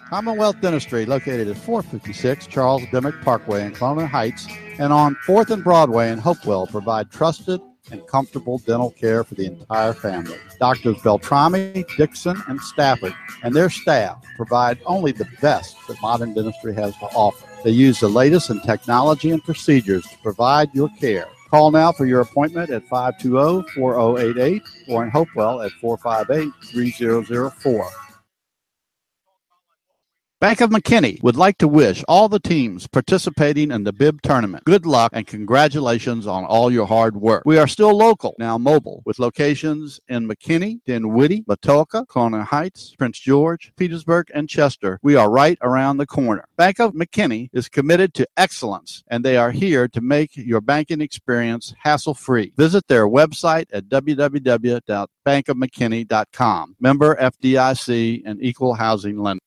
Commonwealth Dentistry, located at 456 Charles Dimmick Parkway in Colonial Heights and on 4th and Broadway in Hopewell, provide trusted, and comfortable dental care for the entire family. Doctors Beltrami, Dixon, and Stafford and their staff provide only the best that modern dentistry has to offer. They use the latest in technology and procedures to provide your care. Call now for your appointment at 520-4088 or in Hopewell at 458-3004. Bank of McKinney would like to wish all the teams participating in the BIB tournament good luck and congratulations on all your hard work. We are still local, now mobile, with locations in McKinney, Dinwiddie, Matoka, Colonial Heights, Prince George, Petersburg, and Chester. We are right around the corner. Bank of McKinney is committed to excellence, and they are here to make your banking experience hassle-free. Visit their website at www.bankofmckinney.com. Member FDIC and equal housing lender.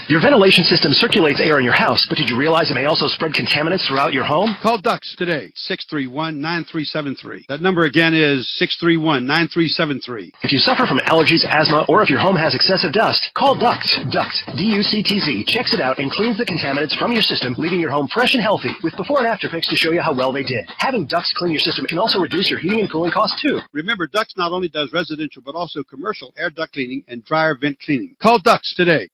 Your ventilation system circulates air in your house, but did you realize it may also spread contaminants throughout your home? Call Ducks today, 631-9373. That number again is 631-9373. If you suffer from allergies, asthma, or if your home has excessive dust, call Ducts. Ducts, D-U-C-T-Z, checks it out and cleans the contaminants from your system, leaving your home fresh and healthy, with before and after pics to show you how well they did. Having Ducts clean your system can also reduce your heating and cooling costs, too. Remember, Ducks not only does residential, but also commercial air duct cleaning and dryer vent cleaning. Call Ducks today.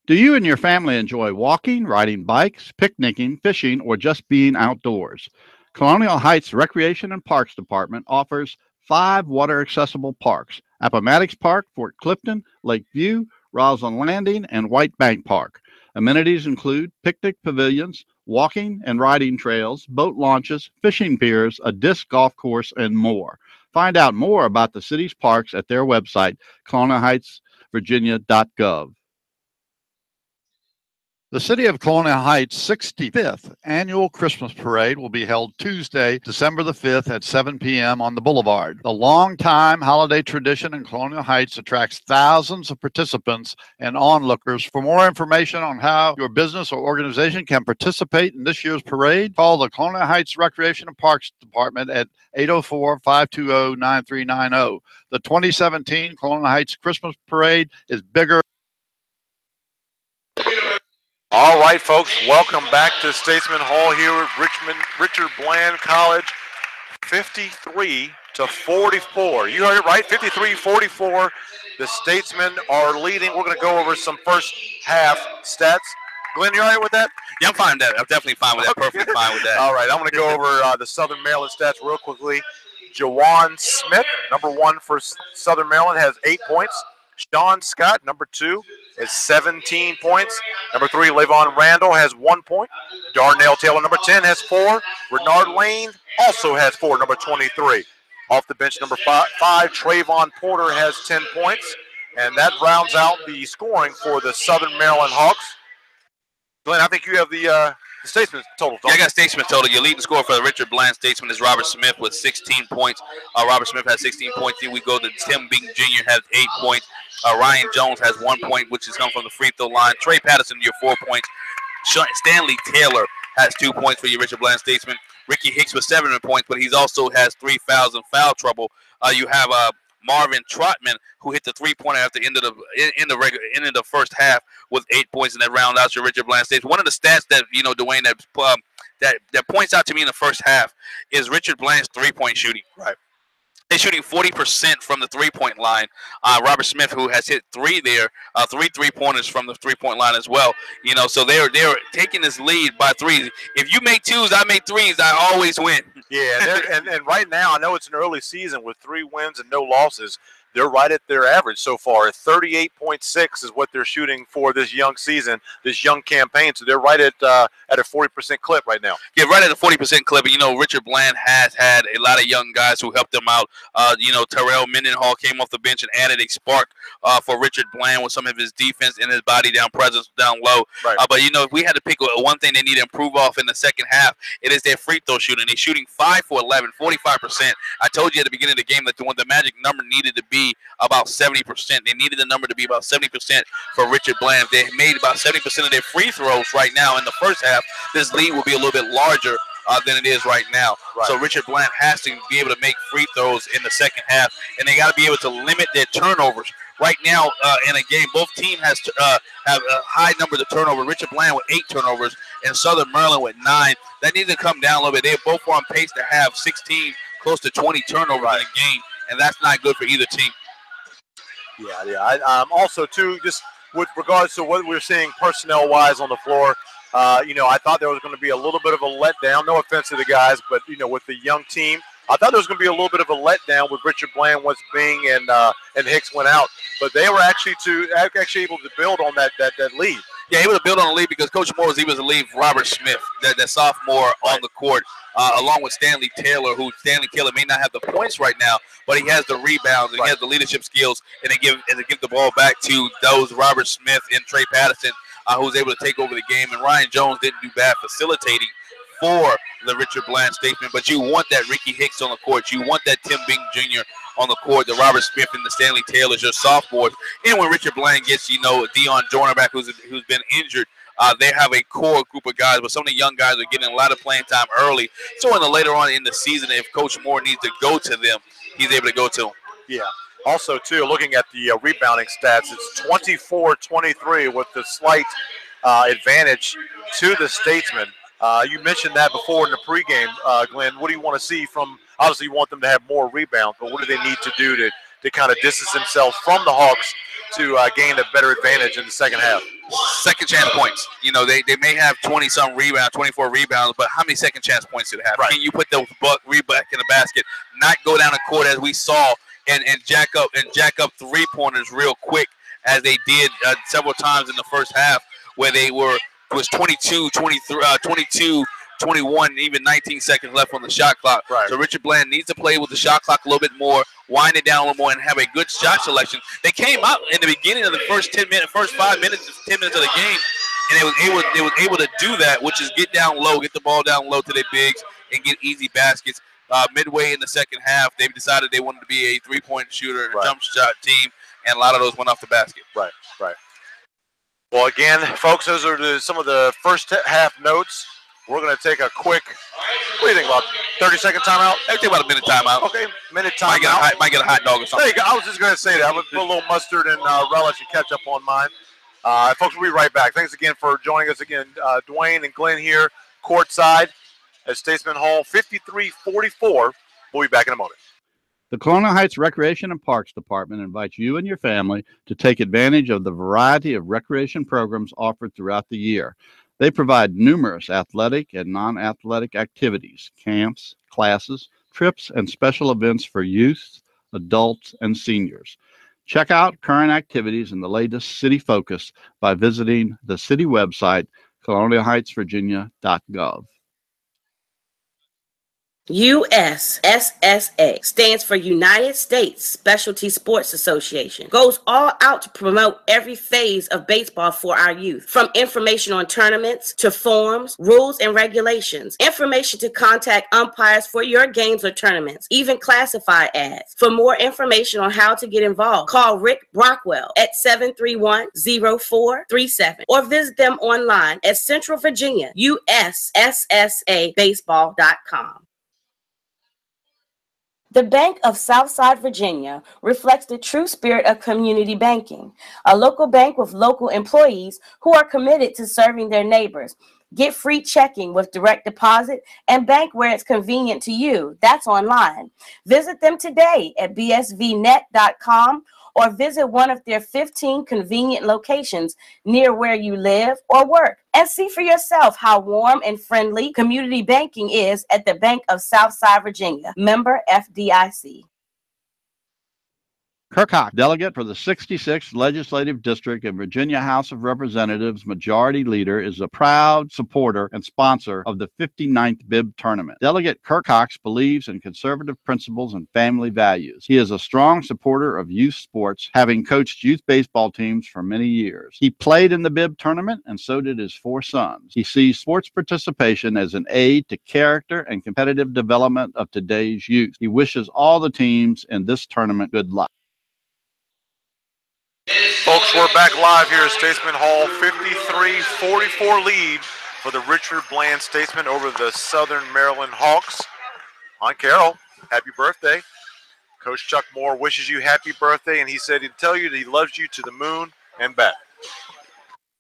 Do you and your family enjoy walking, riding bikes, picnicking, fishing, or just being outdoors? Colonial Heights Recreation and Parks Department offers 5 water-accessible parks: Appomattox Park, Fort Clifton, Lakeview, Roslyn Landing, and White Bank Park. Amenities include picnic pavilions, walking and riding trails, boat launches, fishing piers, a disc golf course, and more. Find out more about the city's parks at their website, colonialheightsvirginia.gov. The City of Colonial Heights' 65th Annual Christmas Parade will be held Tuesday, December the 5th at 7 p.m. on the Boulevard. The long-time holiday tradition in Colonial Heights attracts thousands of participants and onlookers. For more information on how your business or organization can participate in this year's parade, call the Colonial Heights Recreation and Parks Department at 804-520-9390. The 2017 Colonial Heights Christmas Parade is bigger. All right, folks, welcome back to Statesman Hall here at Richard Bland College, 53-44. You heard it right, 53-44. The Statesmen are leading. We're going to go over some first half stats. Glenn, you all right with that? Yeah, I'm fine with that. I'm definitely fine with that. Perfectly fine with that. All right, I'm going to go over the Southern Maryland stats real quickly. Jawan Smith, number 1 for Southern Maryland, has 8 points. Sean Scott, number 2, is 17 points. Number 3, Levon Randall has 1 point. Darnell Taylor, number 10, has 4. Renard Lane also has 4, number 23. Off the bench, number 5, Trayvon Porter has 10 points. And that rounds out the scoring for the Southern Maryland Hawks. Glenn, I think you have the Statesman total. Yeah, I got Statesman total. Your leading scorer for the Richard Bland Statesman is Robert Smith with 16 points. Robert Smith has 16 points. Then we go to Tim Beaton Jr. has 8 points. Ryan Jones has 1 point, which has come from the free throw line. Trey Patterson, your 4 points. Stanley Taylor has 2 points for your Richard Bland Statesman. Ricky Hicks with 7 points, but he also has 3 fouls and foul trouble. You have Marvin Trotman, who hit the 3-pointer at the end of the first half with 8 points, and that round out your Richard Bland Statesman. One of the stats that Dwayne that points out to me in the first half is Richard Bland's 3-point shooting. Right. They're shooting 40% from the 3-point line. Robert Smith, who has hit 3 there, 3 3-pointers from the 3-point line as well. So they're taking this lead by 3s. If you make 2s, I make 3s. I always win. Yeah, and right now, I know it's an early season with 3 wins and no losses. They're right at their average so far. 38.6 is what they're shooting for this young season, this young campaign. So they're right at a 40% clip right now. Yeah, right at a 40% clip. Richard Bland has had a lot of young guys who helped them out. Terrell Mendenhall came off the bench and added a spark for Richard Bland with some of his defense and his body down presence down low. Right. But if we had to pick one thing they need to improve off in the second half, it is their free throw shooting. They're shooting 5 for 11, 45%. I told you at the beginning of the game that the magic number needed to be about 70%. They needed the number to be about 70% for Richard Bland. They made about 70% of their free throws right now in the first half. This lead will be a little bit larger than it is right now. Right. So Richard Bland has to be able to make free throws in the second half, and they got to be able to limit their turnovers. right now in a game. Both teams have a high number of turnovers. Richard Bland with 8 turnovers and Southern Maryland with 9. That needs to come down a little bit. They're both on pace to have 16, close to 20 turnovers in a game, and that's not good for either team. Yeah. Also, too, just with regards to what we're seeing personnel-wise on the floor, I thought there was going to be a little bit of a letdown. No offense to the guys, but, with the young team, I thought there was going to be a little bit of a letdown with Richard Bland once Bing and Hicks went out. But they were actually able to build on that lead. Yeah, able to build on the lead because Coach Moore was able to leave Robert Smith, that sophomore, on the court, along with Stanley Taylor, who Stanley Taylor may not have the points right now, but he has the rebounds and he has the leadership skills, and they give the ball back to those Robert Smith and Trey Patterson, who's able to take over the game. And Ryan Jones didn't do bad facilitating for the Richard Bland Statesman, but you want that Ricky Hicks on the court. You want that Tim Bing Jr. on the court, the Robert Smith and the Stanley Taylors, your sophomores. And when Richard Bland gets, Dion Joyner back, who's been injured, they have a core group of guys, but some of the young guys are getting a lot of playing time early. So later on in the season, if Coach Moore needs to go to them, he's able to go to them. Yeah. Also, too, looking at the rebounding stats, it's 24-23 with the slight advantage to the Statesmen. You mentioned that before in the pregame, Glenn. What do you want to see from – obviously you want them to have more rebounds, but what do they need to do to kind of distance themselves from the Hawks to gain a better advantage in the second half? Second chance points. They may have 20-some rebounds, 24 rebounds, but how many second chance points do they have? Right. Can you put those back in the basket, not go down the court as we saw and jack up three-pointers real quick as they did several times in the first half where it was 22, 23, 22, 21, even 19 seconds left on the shot clock. Right. So Richard Bland needs to play with the shot clock a little bit more, wind it down a little more, and have a good shot selection. They came out in the beginning of the first 10 minutes of the game, and they was able to do that, which is get down low, get the ball down low to their bigs, and get easy baskets. Midway in the second half, they decided they wanted to be a three-point shooter, a jump shot team, and a lot of those went off the basket. Right. Well, again, folks, those are some of the first half notes. We're going to take a quick, what do you think, about 30-second timeout? I think about a minute timeout. Okay, minute timeout. Might get a hot dog or something. There you go. I was just going to say that. I'm going to put a little mustard and relish and ketchup on mine. Folks, we'll be right back. Thanks again for joining us again. Dwayne and Glenn here, courtside at Statesman Hall, 53-44. We'll be back in a moment. The Colonial Heights Recreation and Parks Department invites you and your family to take advantage of the variety of recreation programs offered throughout the year. They provide numerous athletic and non-athletic activities, camps, classes, trips, and special events for youth, adults, and seniors. Check out current activities and the latest city focus by visiting the city website, colonialheightsvirginia.gov. USSSA stands for United States Specialty Sports Association. Goes all out to promote every phase of baseball for our youth. From information on tournaments to forms, rules, and regulations. Information to contact umpires for your games or tournaments. Even classified ads. For more information on how to get involved, call Rick Brockwell at 731-0437 or visit them online at Central Virginia, USSSABaseball.com. The Bank of Southside Virginia reflects the true spirit of community banking, a local bank with local employees who are committed to serving their neighbors. Get free checking with direct deposit and bank where it's convenient to you. That's online. Visit them today at bsvnet.com or visit one of their 15 convenient locations near where you live or work and see for yourself how warm and friendly community banking is at the Bank of Southside Virginia. Member FDIC. Kirkhock, delegate for the 66th Legislative District and Virginia House of Representatives Majority Leader, is a proud supporter and sponsor of the 59th Bib Tournament. Delegate Kirkhock believes in conservative principles and family values. He is a strong supporter of youth sports, having coached youth baseball teams for many years. He played in the Bib Tournament, and so did his 4 sons. He sees sports participation as an aid to character and competitive development of today's youth. He wishes all the teams in this tournament good luck. Folks, we're back live here at Statesman Hall. 53-44 lead for the Richard Bland Statesmen over the Southern Maryland Hawks. Aunt Carol, happy birthday. Coach Chuck Moore wishes you happy birthday, and he said he'd tell you that he loves you to the moon and back.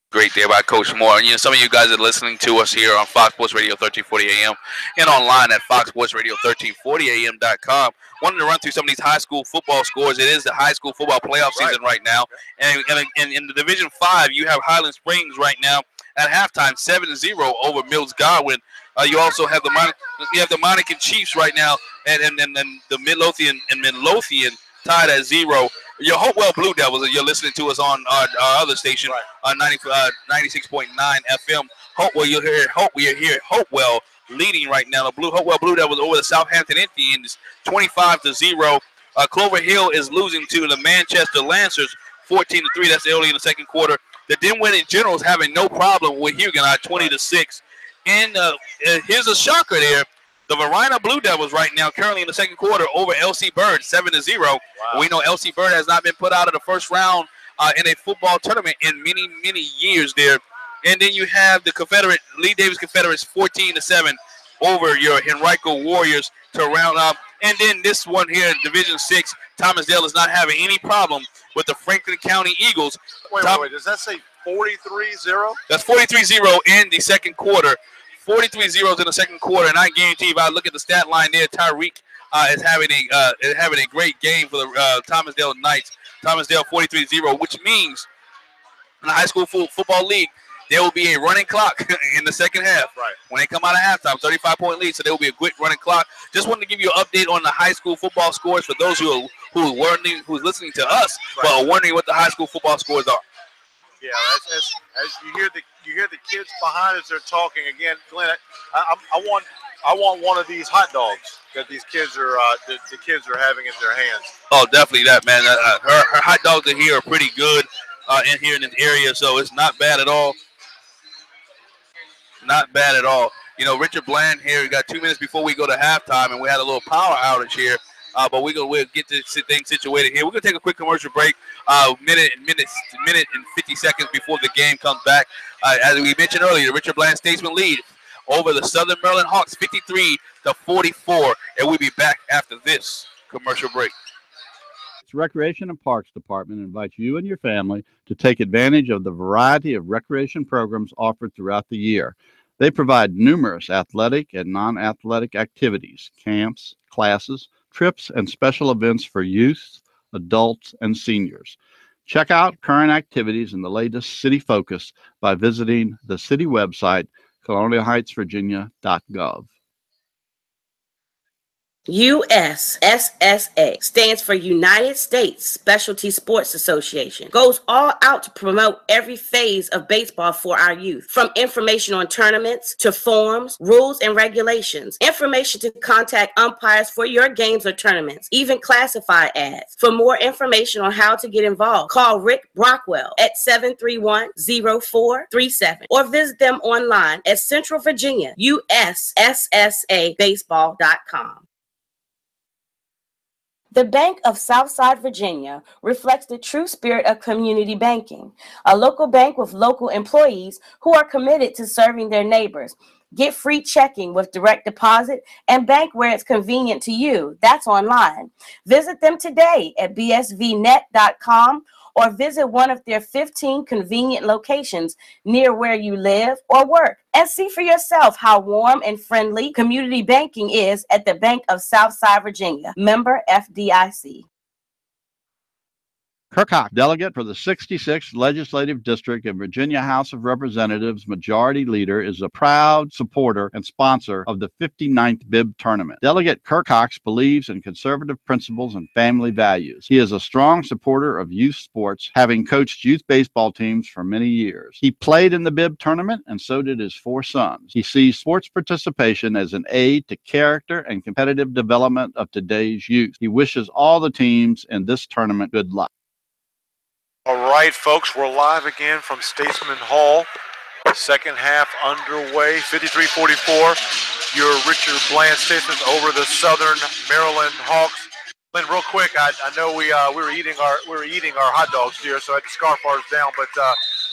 Great day by Coach Moore. You know, some of you guys are listening to us here on Fox Sports Radio 1340 AM and online at foxsportsradio1340am.com. Wanted to run through some of these high school football scores. It is the high school football playoff season right now. And in the Division 5, you have Highland Springs right now at halftime, 7-0 over Mills Godwin. You also have the Monacan Chiefs right now, and the Midlothian tied at 0. Your Hopewell Blue Devils, you're listening to us on our other station on 96.9 FM. Hopewell, you'll hear Hopewell leading right now. The Hopewell Blue Devils over the Southampton Indians, 25-0. Clover Hill is losing to the Manchester Lancers, 14-3. That's early in the second quarter. The Dinwiddie Generals having no problem with Huguenot, 20-6. And here's a shocker there. The Varina Blue Devils right now currently in the second quarter over LC Bird, 7-0. Wow. We know LC Bird has not been put out of the first round in a football tournament in many, many years there. And then you have the Lee Davis Confederates 14-7 over your Henrico Warriors to round up. And then this one here in Division 6, Thomasdale is not having any problem with the Franklin County Eagles. Wait, does that say 43-0? That's 43-0 in the second quarter. 43 zeros in the second quarter, and I guarantee if I look at the stat line there, Tyreek is having a great game for the Thomasdale Knights. Thomasdale 43-0, which means in the high school football league, there will be a running clock in the second half. Right. When they come out of halftime, 35-point lead, so there will be a quick running clock. Just wanted to give you an update on the high school football scores for those who's listening to us, but are wondering what the high school football scores are. Yeah, as you hear the kids behind us, they're talking again. Glenn, I want one of these hot dogs that these kids are the kids are having in their hands. Oh, definitely that, man. Her hot dogs in here are pretty good in here in this area, so it's not bad at all. Not bad at all. You know, Richard Bland here. We got 2 minutes before we go to halftime, and we had a little power outage here. But we'll get this thing situated here. We're gonna take a quick commercial break. Minute and 50 seconds before the game comes back. As we mentioned earlier, Richard Bland Statesman lead over the Southern Maryland Hawks, 53-44, and we'll be back after this commercial break. The Recreation and Parks Department invites you and your family to take advantage of the variety of recreation programs offered throughout the year. They provide numerous athletic and non-athletic activities, camps, classes, trips, and special events for youth, adults, and seniors. Check out current activities and the latest city focus by visiting the city website, colonialheightsvirginia.gov. USSSA stands for United States Specialty Sports Association. Goes all out to promote every phase of baseball for our youth. From information on tournaments to forms, rules, and regulations. Information to contact umpires for your games or tournaments. Even classified ads. For more information on how to get involved, call Rick Brockwell at 731-0437 or visit them online at Central Virginia, USSSABaseball.com. The Bank of Southside Virginia reflects the true spirit of community banking, a local bank with local employees who are committed to serving their neighbors. Get free checking with direct deposit and bank where it's convenient to you. That's online. Visit them today at bsvnet.com or visit one of their 15 convenient locations near where you live or work and see for yourself how warm and friendly community banking is at the Bank of Southside Virginia. Member FDIC. Kirkhock, delegate for the 66th Legislative District and Virginia House of Representatives Majority Leader, is a proud supporter and sponsor of the 59th Bib Tournament. Delegate Kirkhock believes in conservative principles and family values. He is a strong supporter of youth sports, having coached youth baseball teams for many years. He played in the Bib Tournament, and so did his 4 sons. He sees sports participation as an aid to character and competitive development of today's youth. He wishes all the teams in this tournament good luck. All right, folks, we're live again from Statesman Hall. Second half underway, 53-44. Your Richard Bland Statesmen over the Southern Maryland Hawks. Lynn, real quick, I know we were eating our hot dogs here, so I had to scarf ours down. But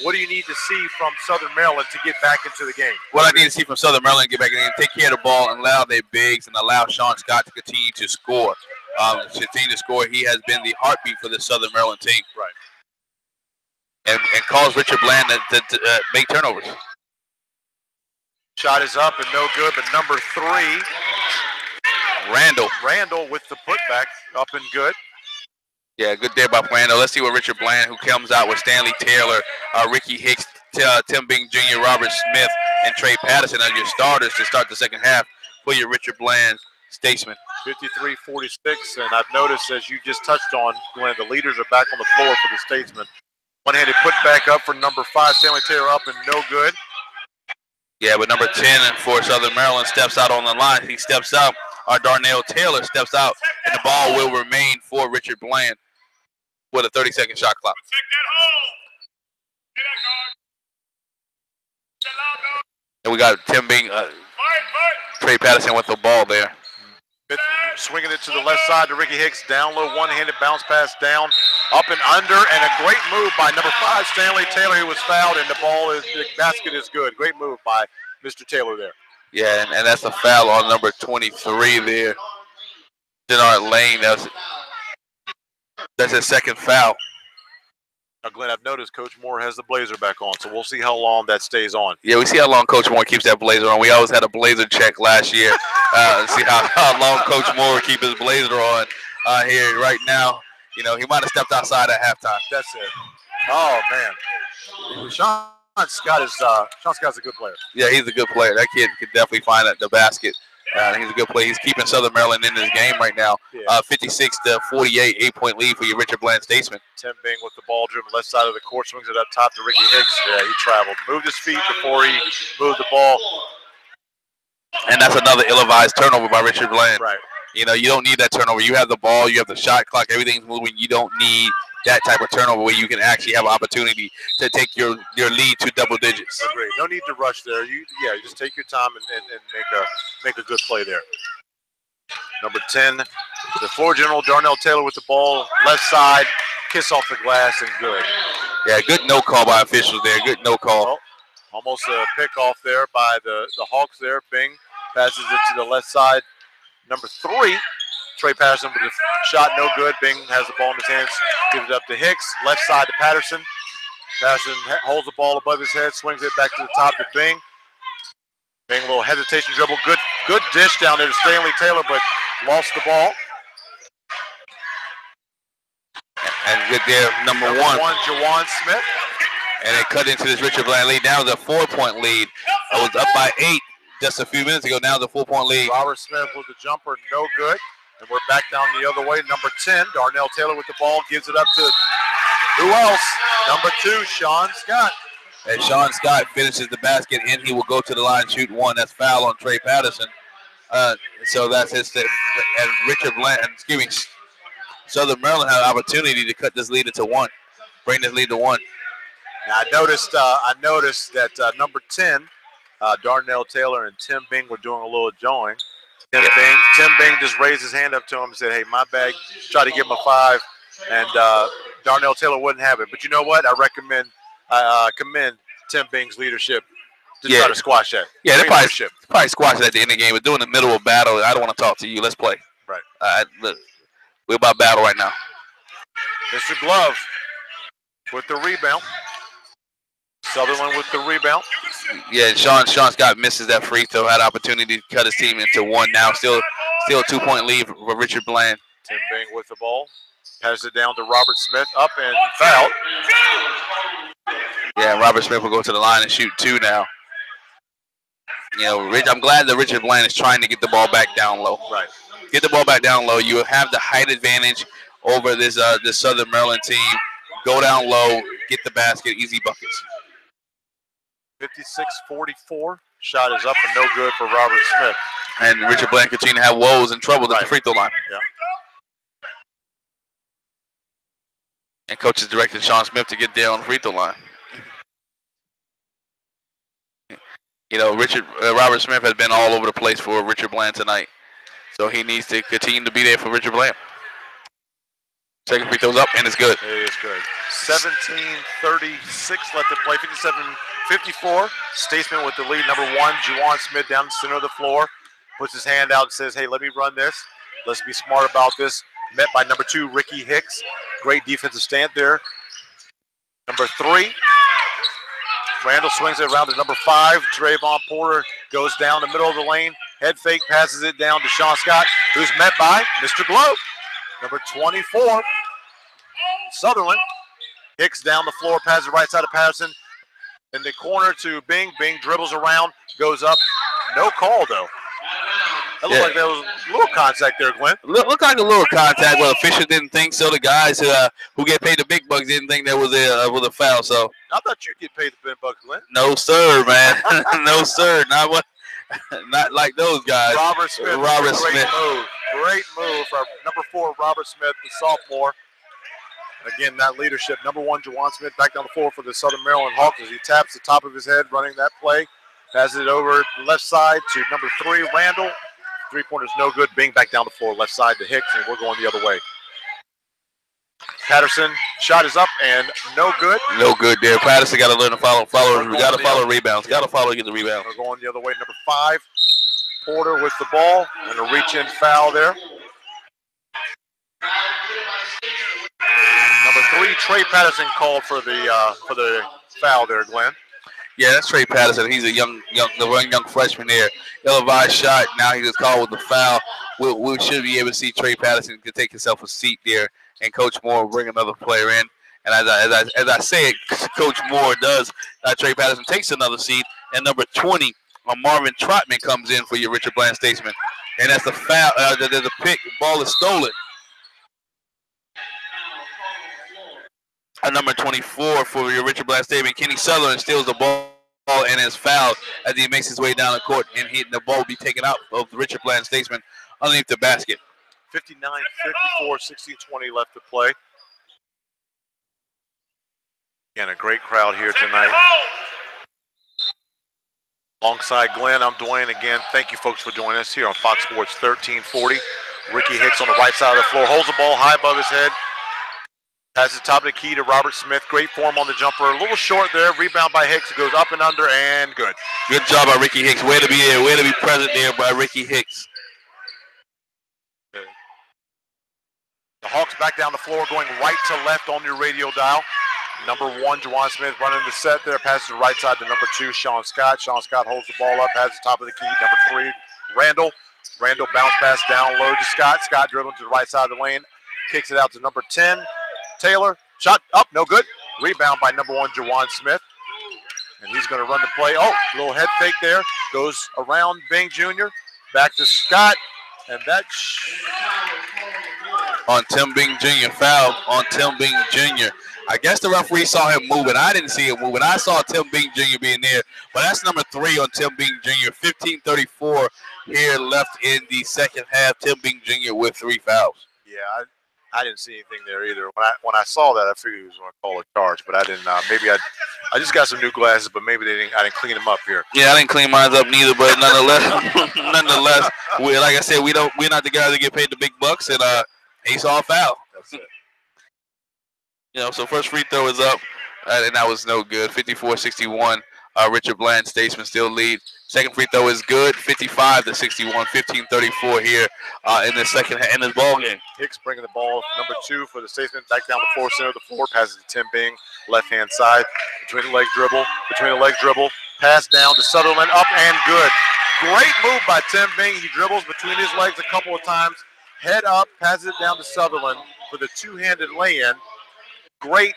what do you need to see from Southern Maryland to get back into the game? What I need to see from Southern Maryland to get back in the game, take care of the ball and allow their bigs and allow Sean Scott to continue to score. continue to score. He has been the heartbeat for the Southern Maryland team. Right. And caused Richard Bland to make turnovers. Shot is up and no good, but number 3, Randall with the putback, up and good. Yeah, good there by Randall. Let's see what Richard Bland, who comes out with Stanley Taylor, Ricky Hicks, Tim Bing Jr., Robert Smith, and Trey Patterson as your starters to start the second half for your Richard Bland Statesmen. 53-46, and I've noticed, as you just touched on, Glenn, the leaders are back on the floor for the Statesmen. One-handed putback up for number 5, Stanley Taylor, up and no good. Yeah, but number 10 for Southern Maryland steps out on the line. He steps out. Darnell Taylor steps out, and the ball will remain for Richard Bland with a 30-second shot clock. And we got Tim Bing, Trey Patterson with the ball there. Swinging it to the left side to Ricky Hicks. Down low, one-handed bounce pass down, up and under, and a great move by number 5, Stanley Taylor, who was fouled, and the basket is good. Great move by Mr. Taylor there. Yeah, and that's a foul on number 23 there. Denard Lane, that's his second foul. Now, Glenn, I've noticed Coach Moore has the blazer back on, so we'll see how long that stays on. Yeah, we see how long Coach Moore keeps that blazer on. We always had a blazer check last year. See how long Coach Moore keep his blazer on here right now. You know, he might have stepped outside at halftime. That's it. Oh, man. Sean Scott's a good player. Yeah, he's a good player. That kid could definitely find the basket. He's a good player. He's keeping Southern Maryland in this game right now. 56-48, 8-point lead for your Richard Bland Statesmen. Tim Bing with the ball driven left side of the court, swings it up top to Ricky Hicks. Yeah, he traveled. Moved his feet before he moved the ball. And that's another ill-advised turnover by Richard Bland. Right. You know, you don't need that turnover. You have the ball, you have the shot clock, everything's moving. You don't need that type of turnover where you can actually have an opportunity to take your lead to double digits. Agreed. No need to rush there. You just take your time and make a good play there. Number 10, the floor general, Darnell Taylor with the ball, left side, kiss off the glass and good. Yeah, good no call by officials there. Good no call. Well, almost a pick off there by the Hawks there. Bing passes it to the left side. Number 3, Trey Patterson with a shot, no good. Bing has the ball in his hands, gives it up to Hicks. Left side to Patterson. Patterson holds the ball above his head, swings it back to the top to Bing. Bing, a little hesitation dribble. Good dish down there to Stanley Taylor, but lost the ball. And good there, number 1. Jawan Smith. And it cut into this Richard Bland lead. Now it's a 4-point lead. It was up by 8 just a few minutes ago. Now it's a 4-point lead. Robert Smith with the jumper, no good. And we're back down the other way. Number 10, Darnell Taylor with the ball, gives it up to who else? Number 2, Sean Scott. And Sean Scott finishes the basket, and he will go to the line, shoot 1. That's foul on Trey Patterson. So that's his. And Richard Bland, Southern Maryland had an opportunity to cut this lead into 1, bring this lead to 1. Now I noticed that number 10, Darnell Taylor and Tim Bing were doing a little join. Tim Bing just raised his hand up to him and said, "Hey, my bag." Tried to give him a 5, and Darnell Taylor wouldn't have it. But you know what? I commend Tim Bing's leadership to try to squash that. Yeah, they probably squashed it at the end of the game. But during the middle of battle, I don't want to talk to you. Let's play. Right. Look, we're about battle right now. Mr. Glove with the rebound. Sutherland with the rebound. Yeah, Sean Scott misses that free throw. Had an opportunity to cut his team into 1 now. Still a 2-point lead for Richard Bland. Tim Bing with the ball. Passes it down to Robert Smith. Up and fouled. Yeah, Robert Smith will go to the line and shoot 2 now. You know, I'm glad that Richard Bland is trying to get the ball back down low. Right. Get the ball back down low. You have the height advantage over this Southern Maryland team. Go down low, get the basket, easy buckets. 56-44. Shot is up and no good for Robert Smith. And Richard Bland continue to have woes and trouble at the free throw line. Yeah. And coach is directing Sean Smith to get there on the free throw line. You know, Robert Smith has been all over the place for Richard Bland tonight. So he needs to continue to be there for Richard Bland. Second free throw's up, and it's good. It is good. 17:36 left to play. 57-54. Statesman with the lead. Number 1, Juwan Smith down the center of the floor. Puts his hand out and says, "Hey, let me run this." Let's be smart about this. Met by number 2, Ricky Hicks. Great defensive stand there. Number 3, Randall swings it around to number 5. Trayvon Porter goes down the middle of the lane. Head fake, passes it down to Sean Scott, who's met by Mr. Glow. Number 24, Sutherland. Hicks down the floor, passes right side of Patterson. In the corner to Bing. Bing dribbles around, goes up. No call, though. That looked like there was a little contact there, Glenn. Looked like a little contact. Well, the official didn't think so. The guys who get paid the big bucks didn't think there was a foul. So I thought you'd get paid the big bucks, Glenn. No, sir, man. No, sir. Not like those guys. Robert Smith. Great move for number 4, Robert Smith, the sophomore. Again, that leadership. Number 1, Juwan Smith back down the floor for the Southern Maryland Hawks as he taps the top of his head running that play. Passes it over to the left side to number 3, Randall. Three-pointer's no good. Bing back down the floor, left side to Hicks, and we're going the other way. Patterson, shot is up and no good. No good there. Patterson got to learn to follow. Got to follow rebounds. Got to follow to get the rebound. We're going the other way. Number 5, Porter with the ball and a reach-in foul there. Number 3, Trey Patterson called for the foul there, Glenn. Yeah, that's Trey Patterson. He's a young freshman there. Ill-advised shot. Now he just called with the foul. We should be able to see Trey Patterson can take himself a seat there, and Coach Moore will bring another player in. And as I say it, Coach Moore does. Trey Patterson takes another seat, and number 20, Marvin Trotman comes in for your Richard Bland Statesman. And that's the foul. There's a pick. The ball is stolen. Number 24 for your Richard Bland Statesman, Kenny Sutherland steals the ball and is fouled as he makes his way down the court, and the ball will be taken out of the Richard Bland Statesman underneath the basket. 59-54, 16-20 left to play. Again, a great crowd here tonight. Alongside Glenn, I'm Dwayne again. Thank you, folks, for joining us here on Fox Sports 1340. Ricky Hicks on the right side of the floor holds the ball high above his head. Passes the top of the key to Robert Smith. Great form on the jumper. A little short there. Rebound by Hicks. It goes up and under and good. Good job by Ricky Hicks. Way to be there. Way to be present there by Ricky Hicks. The Hawks back down the floor, going right to left on your radio dial. Number 1, Juwan Smith running the set there. Passes the right side to number 2, Sean Scott. Sean Scott holds the ball up. Has the top of the key. Number 3, Randall. Randall bounce pass down low to Scott. Scott dribbling to the right side of the lane. Kicks it out to number 10. Taylor, shot up, no good. Rebound by number 1, Juwan Smith. And he's going to run the play. Oh, little head fake there. Goes around Bing Jr. Back to Scott. And that on Tim Bing Jr. foul on Tim Bing Jr. I guess the referee saw him moving. I didn't see him moving. I saw Tim Bing Jr. being there. But that's number 3 on Tim Bing Jr. 15:34 here left in the second half. Tim Bing Jr. with 3 fouls. Yeah, I didn't see anything there either. When I saw that, I figured he was going to call a charge, but I didn't. Maybe I just got some new glasses, but maybe I didn't clean them up here. Yeah, I didn't clean mine up neither, but nonetheless, like I said, we're not the guys that get paid the big bucks, and he saw a foul. That's it. So first free throw is up, and that was no good. 54-61. Richard Bland Statesman still lead. Second free throw is good. 55-61. 15:34 here in the second in this ball game. Hicks bringing the ball, number 2 for the Statesman, back down the floor, center of the floor, passes to Tim Bing, left hand side, between the leg dribble, pass down to Sutherland, up and good. Great move by Tim Bing. He dribbles between his legs a couple of times, head up, passes it down to Sutherland for the two-handed lay-in. Great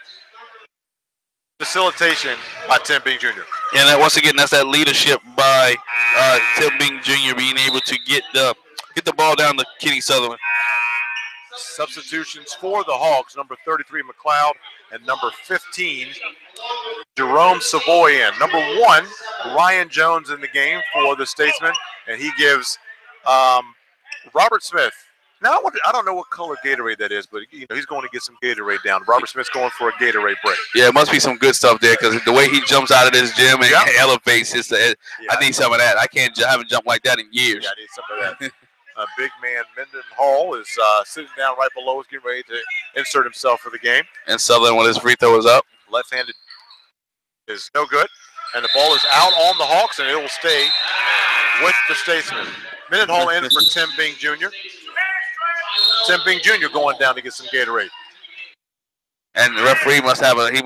facilitation by Tim Bing Jr. And once again, that's that leadership by Tim Bing Jr. being able to get the ball down to Kenny Sutherland. Substitutions for the Hawks, number 33, McLeod, and number 15, Jerome Savoy in. Number 1, Ryan Jones in the game for the Statesmen, and he gives Robert Smith. Now, I don't know what color Gatorade that is, but he's going to get some Gatorade down. Robert Smith's going for a Gatorade break. Yeah, it must be some good stuff there because the way he jumps out of this gym and elevates, I need some of that. I haven't jumped like that in years. Yeah, I need some of that. Big man Minden Hall is sitting down right below us, getting ready to insert himself for the game. And Sutherland, when his free throw is up. Left-handed is no good. And the ball is out on the Hawks, and it will stay with the Statesmen. Minden Hall in for Tim Bing Jr. Tim Bing Jr. going down to get some Gatorade. And the referee must have we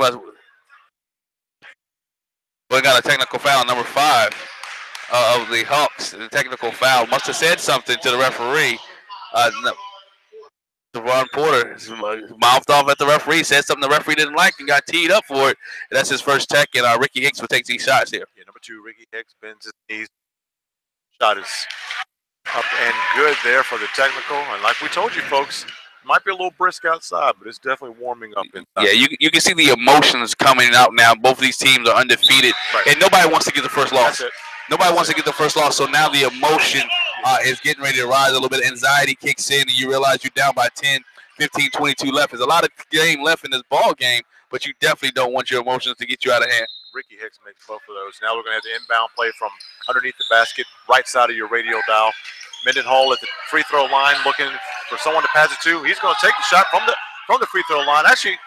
got a technical foul, number 5 of the Hawks. The technical foul must have said something to the referee. Devon Porter mouthed off at the referee, said something the referee didn't like and got teed up for it. And that's his first tech, and Ricky Hicks will take these shots here. Yeah, number 2, Ricky Hicks bends his knees. Shot is up and good there for the technical. And like we told you, folks, it might be a little brisk outside, but it's definitely warming up inside. Yeah, you can see the emotions coming out now. Both of these teams are undefeated, and nobody wants to get the first loss. That's it. Nobody wants to get the first loss, so now the emotion is getting ready to rise a little bit. Anxiety kicks in, and you realize you're down by 10, 15, 22 left. There's a lot of game left in this ball game, but you definitely don't want your emotions to get you out of hand. Ricky Hicks makes both of those. Now we're going to have the inbound play from underneath the basket, right side of your radio dial. Mendenhall at the free throw line looking for someone to pass it to. He's going to take the shot from the free throw line. Actually,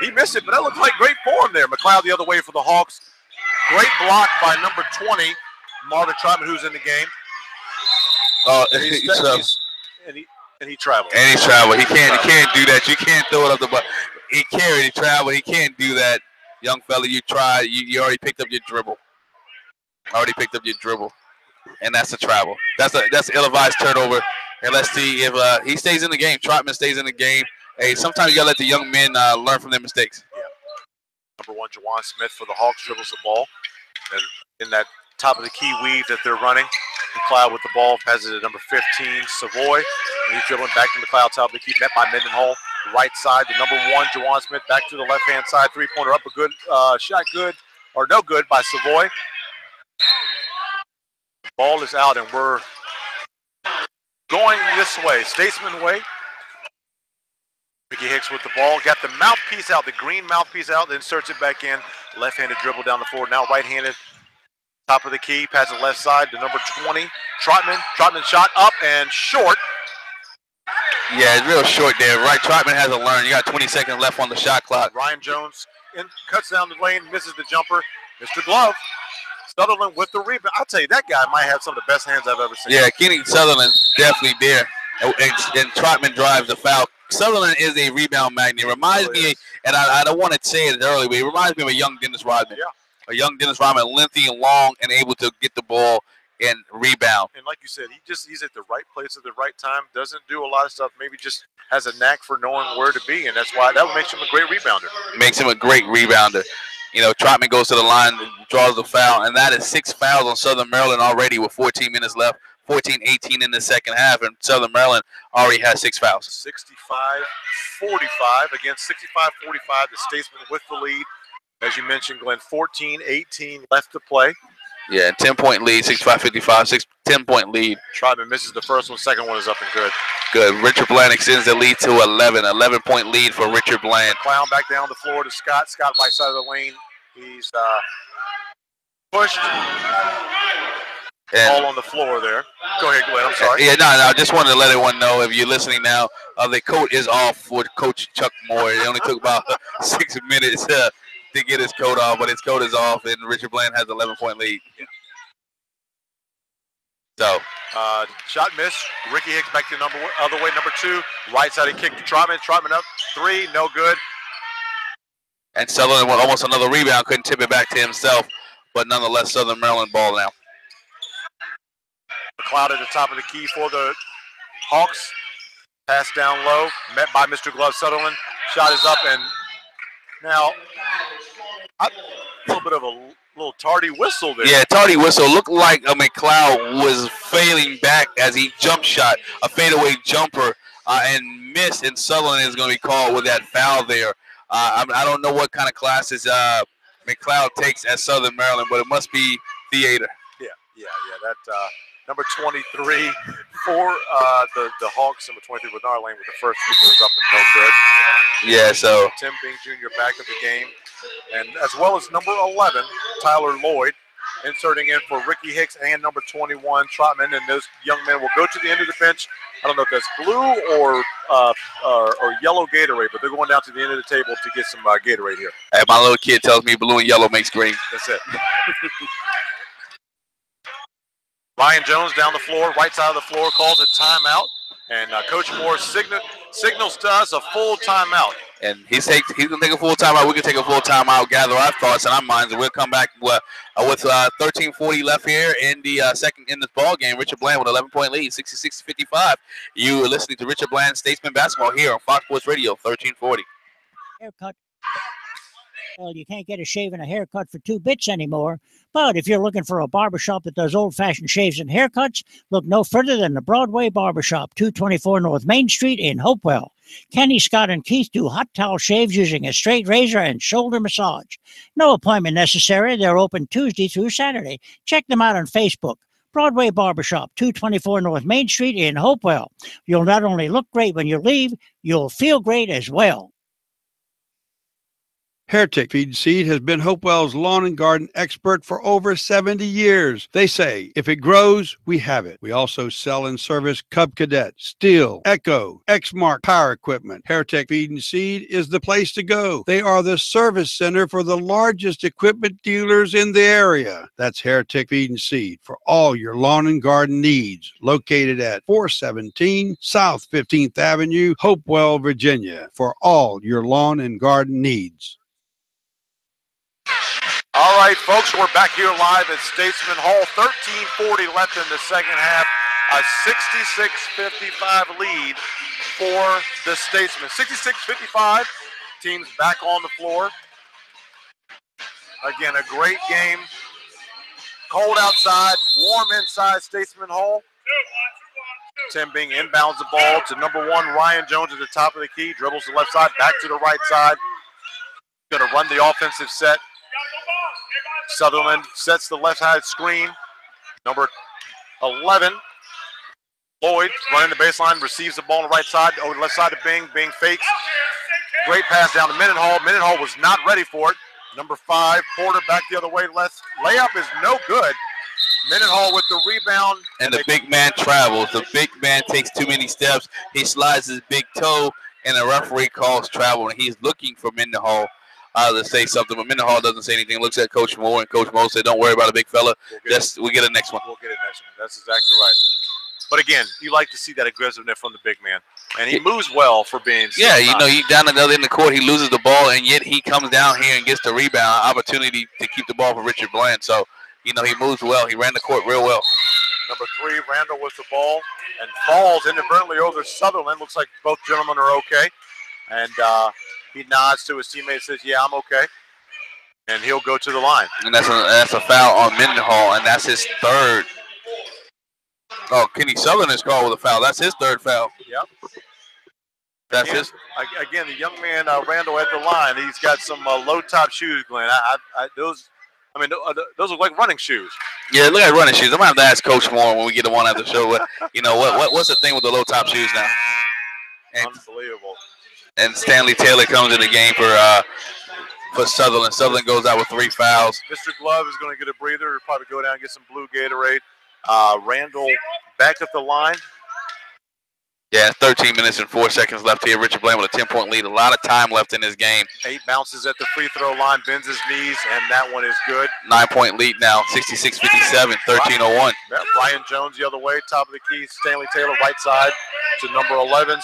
he missed it, but that looked like great form there. McLeod the other way for the Hawks. Great block by number 20, Marvin Trotman, who's in the game. He traveled. And he traveled. He can't do that. You can't throw it up the butt. He carried. He traveled. He can't do that. Young fella, you tried. You already picked up your dribble. And that's a travel. That's an ill-advised turnover. And let's see if he stays in the game. Trotman stays in the game. Hey, sometimes you got to let the young men learn from their mistakes. Yeah. Number 1, Jawan Smith for the Hawks dribbles the ball. And in that top of the key weave that they're running, McLeod with the ball passes it to number 15, Savoy. And he's dribbling back to McLeod, top of the key, met by Mendenhall. Right side, the number 1, Jawan Smith, back to the left-hand side. Three-pointer up, a good shot, good or no good by Savoy. Ball is out, and we're going this way, Statesman way. Ricky Hicks with the ball, got the mouthpiece out, the green mouthpiece out, then inserts it back in. Left-handed dribble down the floor, now right-handed. Top of the key, pass it left side to number 20, Trotman. Trotman shot up and short. Yeah, it's real short there. Right, Trotman has to learn. You got 20 seconds left on the shot clock. Ryan Jones cuts down the lane, misses the jumper. Mr. Glove. Sutherland with the rebound. I'll tell you, that guy might have some of the best hands I've ever seen. Yeah, Kenny Sutherland definitely there. And Trotman drives the foul. Sutherland is a rebound magnet. It reminds me, and I don't want to say it early, but it reminds me of a young Dennis Rodman. Yeah. A young Dennis Rodman, lengthy and long, and able to get the ball and rebound. And like you said, he's at the right place at the right time. Doesn't do a lot of stuff. Maybe just has a knack for knowing where to be, and that's why that makes him a great rebounder. Makes him a great rebounder. You know, Trotman goes to the line, draws the foul, and that is 6 fouls on Southern Maryland already with 14 minutes left. 14-18 in the second half, and Southern Maryland already has 6 fouls. 65-45 against 65-45. The Statesmen with the lead. As you mentioned, Glenn, 14-18 left to play. Yeah, 10-point lead, 65-55, 10-point lead. Trotman misses the first one, second one is up and good. Good. Richard Bland extends the lead to 11. 11-point lead for Richard Bland. Clown back down the floor to Scott. Scott right side of the lane. He's pushed. And all on the floor there. Go ahead, Glenn. I'm sorry. Yeah, no, I just wanted to let everyone know, if you're listening now, the coat is off for Coach Chuck Moore. It only took about 6 minutes to get his coat off, but his coat is off, and Richard Bland has 11-point lead. Yeah. So. Shot miss. Ricky Hicks back to other way, number 2. Right side, he kicked to Trotman. Trotman up. 3, no good. And Sutherland with almost another rebound. Couldn't tip it back to himself, but nonetheless, Southern Maryland ball now. McLeod at the top of the key for the Hawks. Pass down low, met by Mr. Glove Sutherland. Shot is up, and now a little bit of a little tardy whistle there. Yeah, tardy whistle. Looked like McLeod was failing back as he jump shot, a fadeaway jumper, and missed, and Sutherland is going to be called with that foul there. I don't know what kind of classes McLeod takes at Southern Maryland, but it must be theater. Yeah. That number 23 for the Hawks. Number 23 with Bernard Lane with the first free throws up and no good. Yeah, so Tim Bing Jr. back of the game, and as well as number 11 Tyler Lloyd inserting in for Ricky Hicks and number 21 Trotman, and those young men will go to the end of the bench. I don't know if that's blue or yellow Gatorade, but they're going down to the end of the table to get some Gatorade here. Hey, my little kid tells me blue and yellow makes green. That's it. Ryan Jones down the floor, right side of the floor, calls a timeout. And Coach Moore signals to us a full timeout. And he's going to take a full timeout. We can take a full timeout, gather our thoughts and our minds, and we'll come back with 13:40 left here in the second in this ball game. Richard Bland with 11-point lead, 66-55. You are listening to Richard Bland Statesman Basketball here on Fox Sports Radio, 1340. Haircut. Well, you can't get a shave and a haircut for 2 bits anymore. But if you're looking for a barbershop that does old-fashioned shaves and haircuts, look no further than the Broadway Barbershop, 224 North Main Street in Hopewell. Kenny, Scott, and Keith do hot towel shaves using a straight razor and shoulder massage. No appointment necessary. They're open Tuesday through Saturday. Check them out on Facebook. Broadway Barbershop, 224 North Main Street in Hopewell. You'll not only look great when you leave, you'll feel great as well. Heretic Feed and Seed has been Hopewell's lawn and garden expert for over 70 years. They say, if it grows, we have it. We also sell and service Cub Cadet, Steel, Echo, Exmark power equipment. Heretic Feed and Seed is the place to go. They are the service center for the largest equipment dealers in the area. That's Heretic Feed and Seed for all your lawn and garden needs. Located at 417 South 15th Avenue, Hopewell, Virginia, for all your lawn and garden needs. All right, folks, we're back here live at Statesman Hall. 13:40 left in the second half. A 66-55 lead for the Statesmen. 66-55. Teams back on the floor. Again, a great game. Cold outside, warm inside Statesman Hall. Tim Bing inbounds the ball to number 1, Ryan Jones at the top of the key. Dribbles the left side, back to the right side. Going to run the offensive set. Sutherland sets the left side screen. Number 11, Lloyd running the baseline, receives the ball on the right side, over the left side to Bing. Bing fakes. Great pass down to Mendenhall. Mendenhall was not ready for it. Number 5, Porter back the other way. Layup is no good. Mendenhall with the rebound. And the big man travels. The big man takes too many steps. He slides his big toe, and the referee calls travel, and he's looking for Mendenhall to say something, but Mendenhall doesn't say anything. Looks at Coach Moore, and Coach Moore said, "Don't worry about a big fella. We'll get a next one." We'll get a next one. That's exactly right. But again, you like to see that aggressiveness from the big man, and he moves well for being. Yeah, you know, he's down at the other end of the court. He loses the ball, and yet he comes down here and gets the rebound opportunity to keep the ball for Richard Bland. So, you know, he moves well. He ran the court real well. Number 3, Randall with the ball and falls inadvertently over Sutherland. Looks like both gentlemen are okay, and he nods to his teammate and says, "Yeah, I'm okay." And he'll go to the line. And that's a foul on Mendenhall, and that's his third. Oh, Kenny Sutherland is called with a foul. That's his third foul. Yep. That's again, Again, the young man, Randall, at the line. He's got some low-top shoes, Glenn. Those look like running shoes. Yeah, look like running shoes. I'm going to have to ask Coach Moore when we get the one after the show. What's the thing with the low-top shoes now? Unbelievable. And Stanley Taylor comes in the game for Sutherland. Sutherland goes out with 3 fouls. Mr. Glove is going to get a breather. He'll probably go down and get some blue Gatorade. Randall back at the line. Yeah, 13 minutes and 4 seconds left here. Richard Bland with a 10-point lead. A lot of time left in this game. 8 bounces at the free throw line, bends his knees, and that one is good. 9-point lead now, 66-57, 13:01. Ryan Jones the other way, top of the key. Stanley Taylor right side to number 11.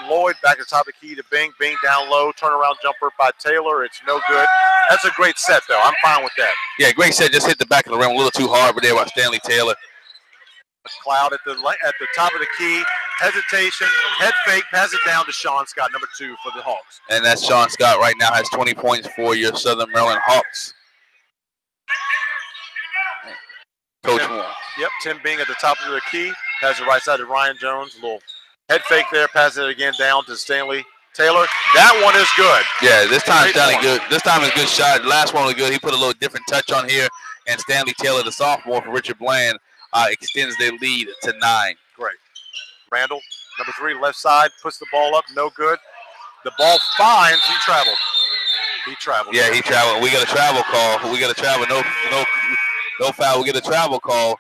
Lloyd back at the top of the key to Bing. Bing down low, turnaround jumper by Taylor. It's no good. That's a great set, though. I'm fine with that. Yeah, great set. Just hit the back of the rim a little too hard, but there by Stanley Taylor. McLeod at the top of the key. Hesitation, head fake, pass it down to Sean Scott, number 2 for the Hawks. And that's Sean Scott right now, has 20 points for your Southern Maryland Hawks. Coach Moore. Yep, Tim Bing at the top of the key. Pass it right side to Ryan Jones. A little head fake there. Pass it again down to Stanley Taylor. That one is good. Yeah, this time Stanley good. This time is a good shot. The last one was good. He put a little different touch on here. And Stanley Taylor, the sophomore for Richard Bland, extends their lead to 9. Great. Randall, number 3, left side, puts the ball up, no good. The ball finds, he traveled. Yeah, he traveled. We got a travel call. We got a travel, no foul. We get a travel call.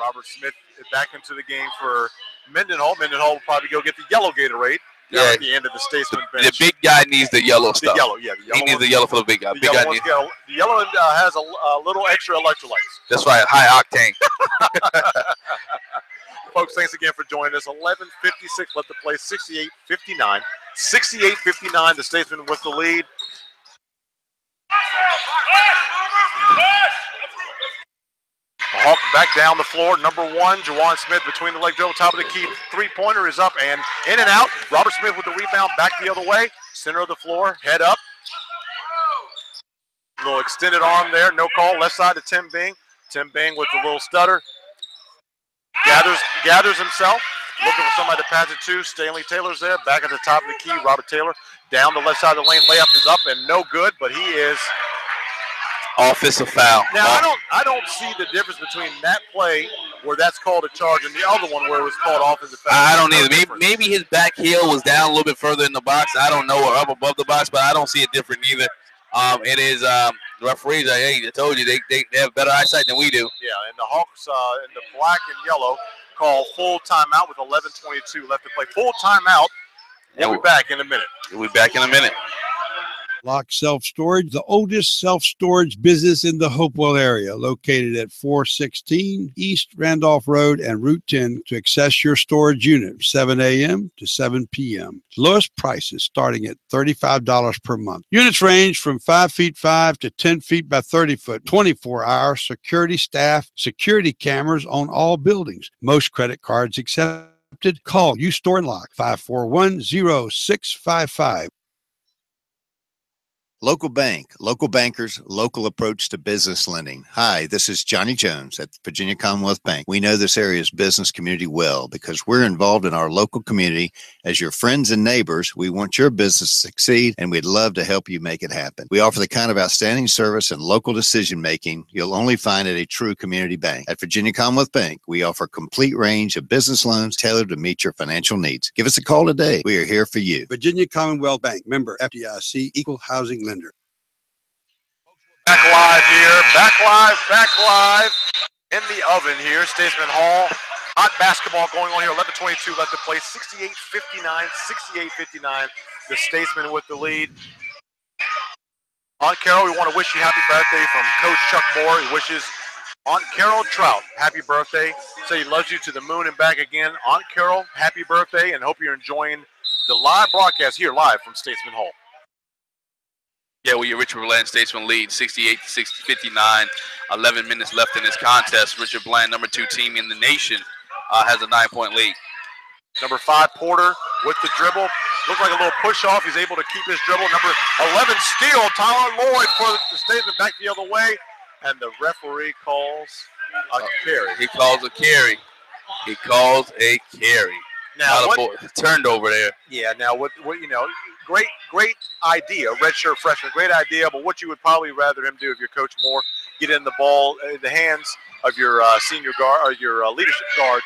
Robert Smith back into the game for Mendenhall. Mendenhall will probably go get the yellow Gatorade. down at the end of the Statesman bench. The big guy needs the yellow stuff. The yellow, yeah. The yellow he needs the yellow for the big guy. The yellow has a little extra electrolytes. That's right, high octane. Folks, thanks again for joining us. 11:56 left to play, 68-59. 68-59, the Statesmen with the lead. Hawk back down the floor. Number one, Juwan Smith between the leg dribble, top of the key. Three-pointer is up and in and out. Robert Smith with the rebound, back the other way. Center of the floor, head up. A little extended arm there, no call. Left side to Tim Bing. Tim Bing with the little stutter. Gathers himself. Looking for somebody to pass it to. Stanley Taylor's there, back at the top of the key. Robert Taylor down the left side of the lane. Layup is up and no good, but he is offensive foul. Now I don't see the difference between that play where that's called a charge and the other one where it was called offensive foul. I don't either. Maybe his back heel was down a little bit further in the box. I don't know, or up above the box, but I don't see it different either. It is the referees. I told you they have better eyesight than we do. Yeah, and the Hawks in the black and yellow call full timeout with 11:22 left to play. Full timeout. We'll be back in a minute. We'll be back in a minute. Lock Self-Storage, the oldest self-storage business in the Hopewell area, located at 416 East Randolph Road and Route 10 to access your storage unit, 7 a.m. to 7 p.m. Lowest prices starting at $35 per month. Units range from 5 feet 5 to 10 feet by 30 foot, 24-hour security staff, security cameras on all buildings. Most credit cards accepted. Call U Store and Lock, 541-0655. Local bank, local bankers, local approach to business lending. Hi, this is Johnny Jones at the Virginia Commonwealth Bank. We know this area's business community well because we're involved in our local community. As your friends and neighbors, we want your business to succeed and we'd love to help you make it happen. We offer the kind of outstanding service and local decision making you'll only find at a true community bank. At Virginia Commonwealth Bank, we offer a complete range of business loans tailored to meet your financial needs. Give us a call today. We are here for you. Virginia Commonwealth Bank, member FDIC, equal housing lender. Back live in the oven here, Statesman Hall. Hot basketball going on here, 11:22 left to play, 68-59, the Statesmen with the lead. Aunt Carol, we want to wish you happy birthday from Coach Chuck Moore. He wishes Aunt Carol Trout happy birthday. Say he loves you to the moon and back again. Aunt Carol, happy birthday, and hope you're enjoying the live broadcast here live from Statesman Hall. Yeah, well, your Richard Bland Statesman lead, 68-59, 11 minutes left in this contest. Richard Bland, number 2 team in the nation, has a 9-point lead. Number 5, Porter with the dribble. Looks like a little push-off. He's able to keep his dribble. Number 11, steal. Tyler Lloyd for the Statesman back the other way. And the referee calls a carry. He calls a carry. Now, turned over there. Yeah, now, what you know, great idea, redshirt freshman, great idea, but what you would probably rather him do if you're Coach Moore, get in the ball in the hands of your senior guard, or your leadership guard,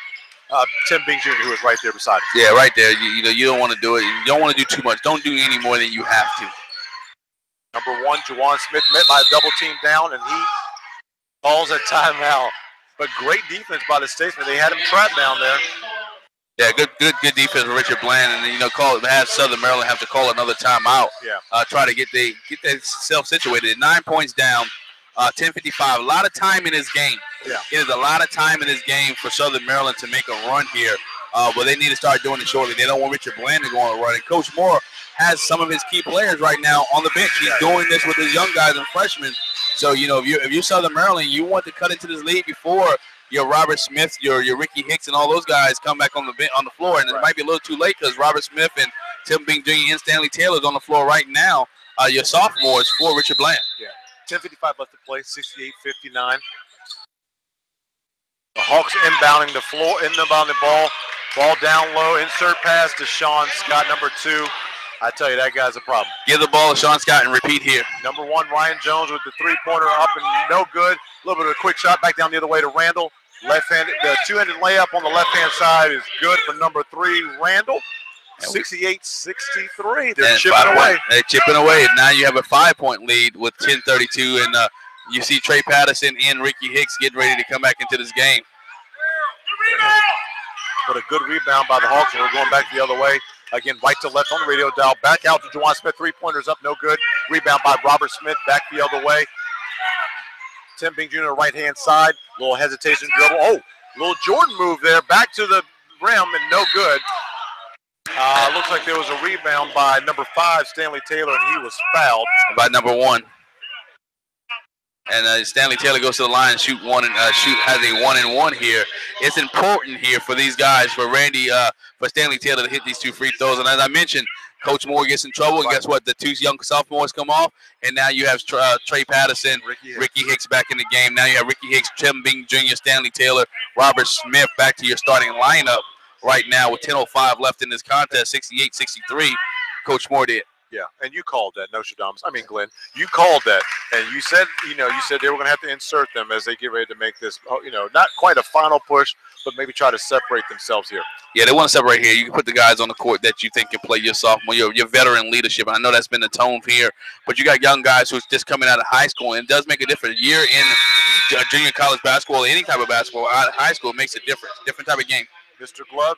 Tim Bing Jr., who is right there beside him. Yeah, right there. You don't want to do it. You don't want to do too much. Don't do any more than you have to. Number 1, Juwan Smith, met by a double team down, and he calls a timeout. But great defense by the Statesmen. They had him trapped down there. Yeah, good defense with Richard Bland, and then have Southern Maryland have to call another timeout. Yeah. Try to get themselves situated. 9 points down, 10:55. A lot of time in this game. Yeah. It is a lot of time in this game for Southern Maryland to make a run here, but they need to start doing it shortly. They don't want Richard Bland to go on a run. And Coach Moore has some of his key players right now on the bench. He's doing this with his young guys and freshmen. So if you're Southern Maryland, you want to cut into this lead before your Robert Smith, your Ricky Hicks, and all those guys come back on the floor, and it might be a little too late because Robert Smith and Tim Bing Jr. and Stanley Taylor's on the floor right now. Your sophomores for Richard Bland. Yeah, 10:55 left to play, 68-59. The Hawks inbounding the floor, inbounding the ball down low, insert pass to Sean Scott, number 2. I tell you, that guy's a problem. Give the ball to Sean Scott and repeat here. Number 1, Ryan Jones with the 3-pointer up and no good. A little bit of a quick shot back down the other way to Randall. Left-handed, the 2-handed layup on the left-hand side is good for number 3, Randall. 68-63. They're chipping away. They're chipping away. Now you have a 5-point lead with 10:32, and you see Trey Patterson and Ricky Hicks getting ready to come back into this game. But a good rebound by the Hawks, and we're going back the other way. Again, right to left on the radio dial. Back out to Juwan Smith. Three-pointers up, no good. Rebound by Robert Smith. Back the other way. Tim Bing Jr. right-hand side. Little hesitation dribble. Oh, little Jordan move there. Back to the rim and no good. Looks like there was a rebound by number 5, Stanley Taylor, and he was fouled. By number 1. And Stanley Taylor goes to the line and has a 1-and-1 here. It's important here for these guys, for Stanley Taylor to hit these 2 free throws. And as I mentioned, Coach Moore gets in trouble. And guess what? The 2 young sophomores come off. And now you have Trey Patterson, Ricky Hicks back in the game. Now you have Ricky Hicks, Tim Bing Jr., Stanley Taylor, Robert Smith back to your starting lineup right now with 10:05 left in this contest, 68-63. Coach Moore did. Yeah, and you called that, Glenn. You called that, and you said they were going to have to insert them as they get ready to make this, not quite a final push, but maybe try to separate themselves here. Yeah, they want to separate here. You can put the guys on the court that you think can play your sophomore, your veteran leadership. And I know that's been the tone here, but you got young guys who's just coming out of high school, and it does make a difference. Year in junior college basketball, any type of basketball out of high school makes a difference. Different type of game. Mr. Glove,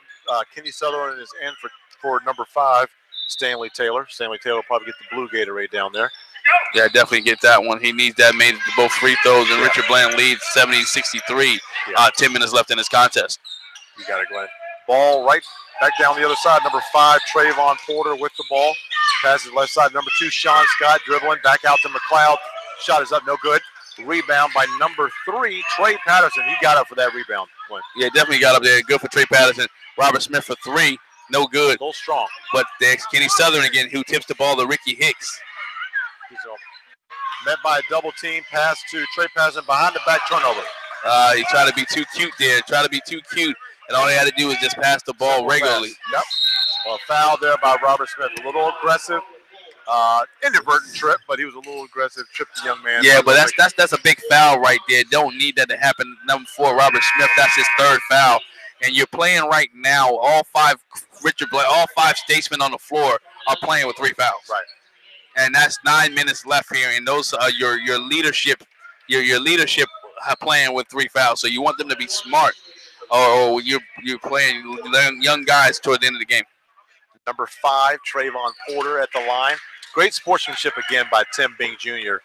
Kenny Sutherland is in for number 5. Stanley Taylor. Stanley Taylor will probably get the blue Gatorade down there. Yeah, definitely get that one. He needs that, made both free throws, and Richard Bland leads 70-63. 10 minutes left in this contest. You got it, Glenn. Ball right back down the other side. Number 5, Trayvon Porter with the ball. Passes left side. Number 2, Sean Scott dribbling. Back out to McLeod. Shot is up, no good. Rebound by number 3, Trey Patterson. He got up for that rebound, Glenn. Yeah, definitely got up there. Good for Trey Patterson. Robert Smith for 3. No good. A little strong. But there's Kenny Southern again, who tips the ball to Ricky Hicks. He's met by a double team. Pass to Trey Patterson behind the back turnover. He tried to be too cute there. And all they had to do was just pass the ball regularly. Yep. Well, foul there by Robert Smith. A little aggressive. Inadvertent trip, but he was a little aggressive. Tripped the young man. Yeah, but that's a big foul right there. Don't need that to happen. Number 4, Robert Smith. That's his 3rd foul. And you're playing right now. All 5 Statesmen on the floor are playing with 3 fouls. Right. And that's 9 minutes left here. And those are your leadership. Your leadership playing with 3 fouls. So you want them to be smart, or you're playing young guys toward the end of the game. Number 5, Trayvon Porter at the line. Great sportsmanship again by Tim Bing Jr.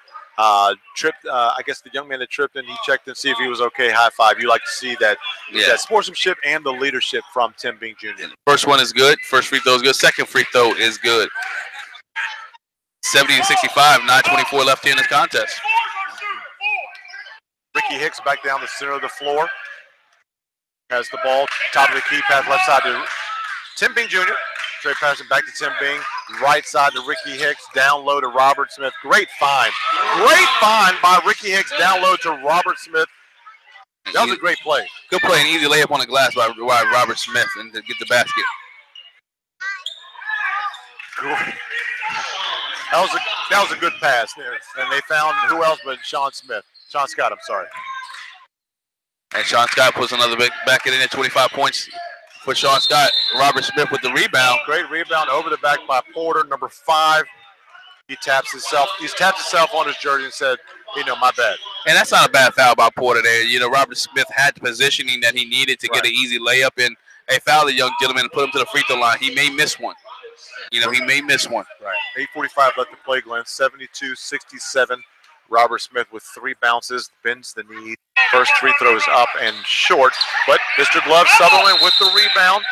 Tripped. I guess the young man that tripped in, he checked and see if he was okay. High five. You like to see that, that sportsmanship and the leadership from Tim Bing Jr. First one is good. First free throw is good. Second free throw is good. 70-65. 9:24 left here in this contest. Ricky Hicks back down the center of the floor. Has the ball. Top of the key pass left side to Tim Bing Jr. Trey Patterson back to Tim Bing. Right side to Ricky Hicks. Down low to Robert Smith. Great find. Great find by Ricky Hicks. Down low to Robert Smith. That was a great play. Good play. An easy layup on the glass by Robert Smith and to get the basket. That was a good pass there. And they found who else but Sean Scott, I'm sorry. And Sean Scott puts another back in there, 25 points for Sean Scott. Robert Smith with the rebound. Great rebound over the back by Porter, number 5. He's tapped himself on his jersey and said, my bad. And that's not a bad foul by Porter there. Robert Smith had the positioning that he needed to get an easy layup, and they fouled the young gentleman and put him to the free throw line. He may miss one. He may miss one. Right. 8:45 left to play, Glenn. 72-67. Robert Smith with 3 bounces, bends the knee. First free throw is up and short, but Mr. Glove Sutherland with the rebound.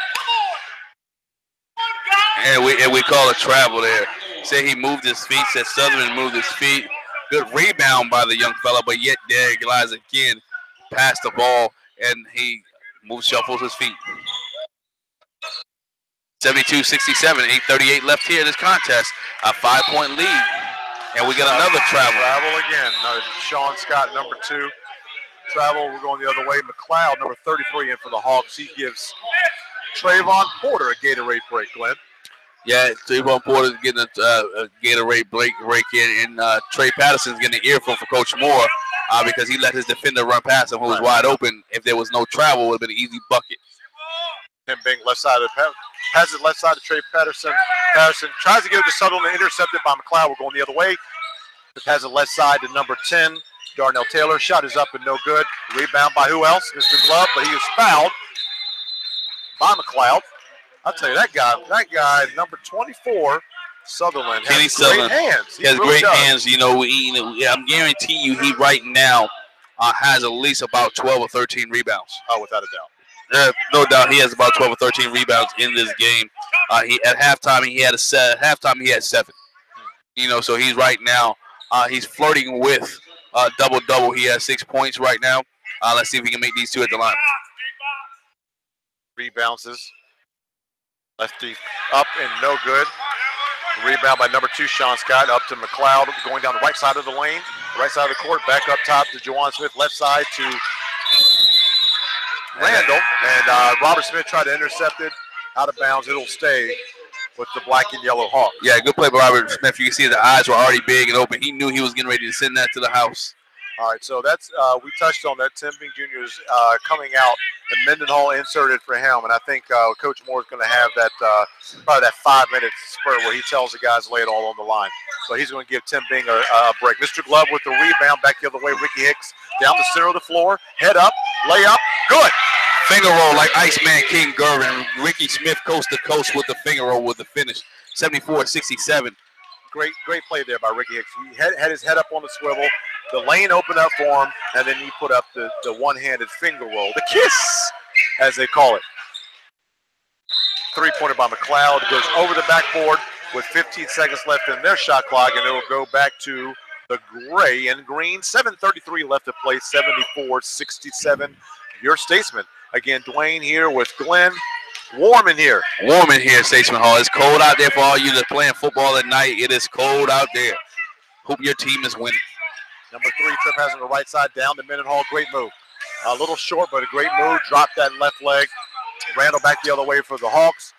And we call a travel there. Say he moved his feet, said Sutherland moved his feet. Good rebound by the young fella, but yet there he lies again, past the ball, and he shuffles his feet. 72-67, 8:38 left here in this contest. A 5-point lead. And we got another travel. Travel again. Sean Scott, number 2. Travel, we're going the other way. McLeod, number 33, in for the Hawks. He gives Trayvon Porter a Gatorade break, Glenn. Yeah, Trayvon Porter's getting a Gatorade break in, and Trey Patterson's getting an earful for Coach Moore because he let his defender run past him, who was wide open. If there was no travel, it would have been an easy bucket. Tim Bing, left side of the passes left side to Trey Patterson. Patterson tries to give it to Sutherland, intercepted by McLeod. We're going the other way. The pass left side to number 10, Darnell Taylor. Shot is up and no good. Rebound by who else? Mr. Glove, but he is fouled by McLeod. I'll tell you, that guy, number 24, Sutherland, Kenny has Sutherland great hands. He has really great does. hands. You know, I'm guarantee you, he right now has at least about 12 or 13 rebounds. Oh, without a doubt. No doubt, he has about 12 or 13 rebounds in this game. At halftime, he had 7. You know, so he's right now, he's flirting with double-double. He has 6 points right now. Let's see if we can make these two at the line. Rebounces. Lefty up and no good. Rebound by number 2, Sean Scott, up to McLeod, going down the right side of the lane, right side of the court, back up top to Juwan Smith, left side to Randall, and Robert Smith tried to intercept it, out of bounds. It'll stay with the black and yellow Hawks. Yeah, good play by Robert Smith. You can see the eyes were already big and open. He knew he was getting ready to send that to the house. All right, so that's we touched on that. Tim Bing Jr. is coming out, and Mendenhall inserted for him, and I think Coach Moore is going to have that probably that 5-minute spurt where he tells the guys to lay it all on the line. So he's going to give Tim Bing a break. Mr. Glove with the rebound back the other way. Ricky Hicks down the center of the floor, head up, lay up, good. Finger roll like Iceman King Gervin. Ricky Smith coast to coast with the finger roll with the finish. 74-67. Great play there by Ricky Hicks. He had his head up on the swivel. The lane opened up for him, and then he put up the one-handed finger roll, the kiss, as they call it. Three-pointer by McLeod goes over the backboard with 15 seconds left in their shot clock, and it will go back to the gray and green. 7:33 left to play, 74-67. Your Statesman. Again, Dwayne here with Glenn. Warm in here. Warm in here, Statesman Hall. It's cold out there for all you that playing football at night. It is cold out there. Hope your team is winning. Number 3, Trip has on the right side, down to Mendenhall. Great move. A little short, but a great move. Drop that left leg. Randall back the other way for the Hawks.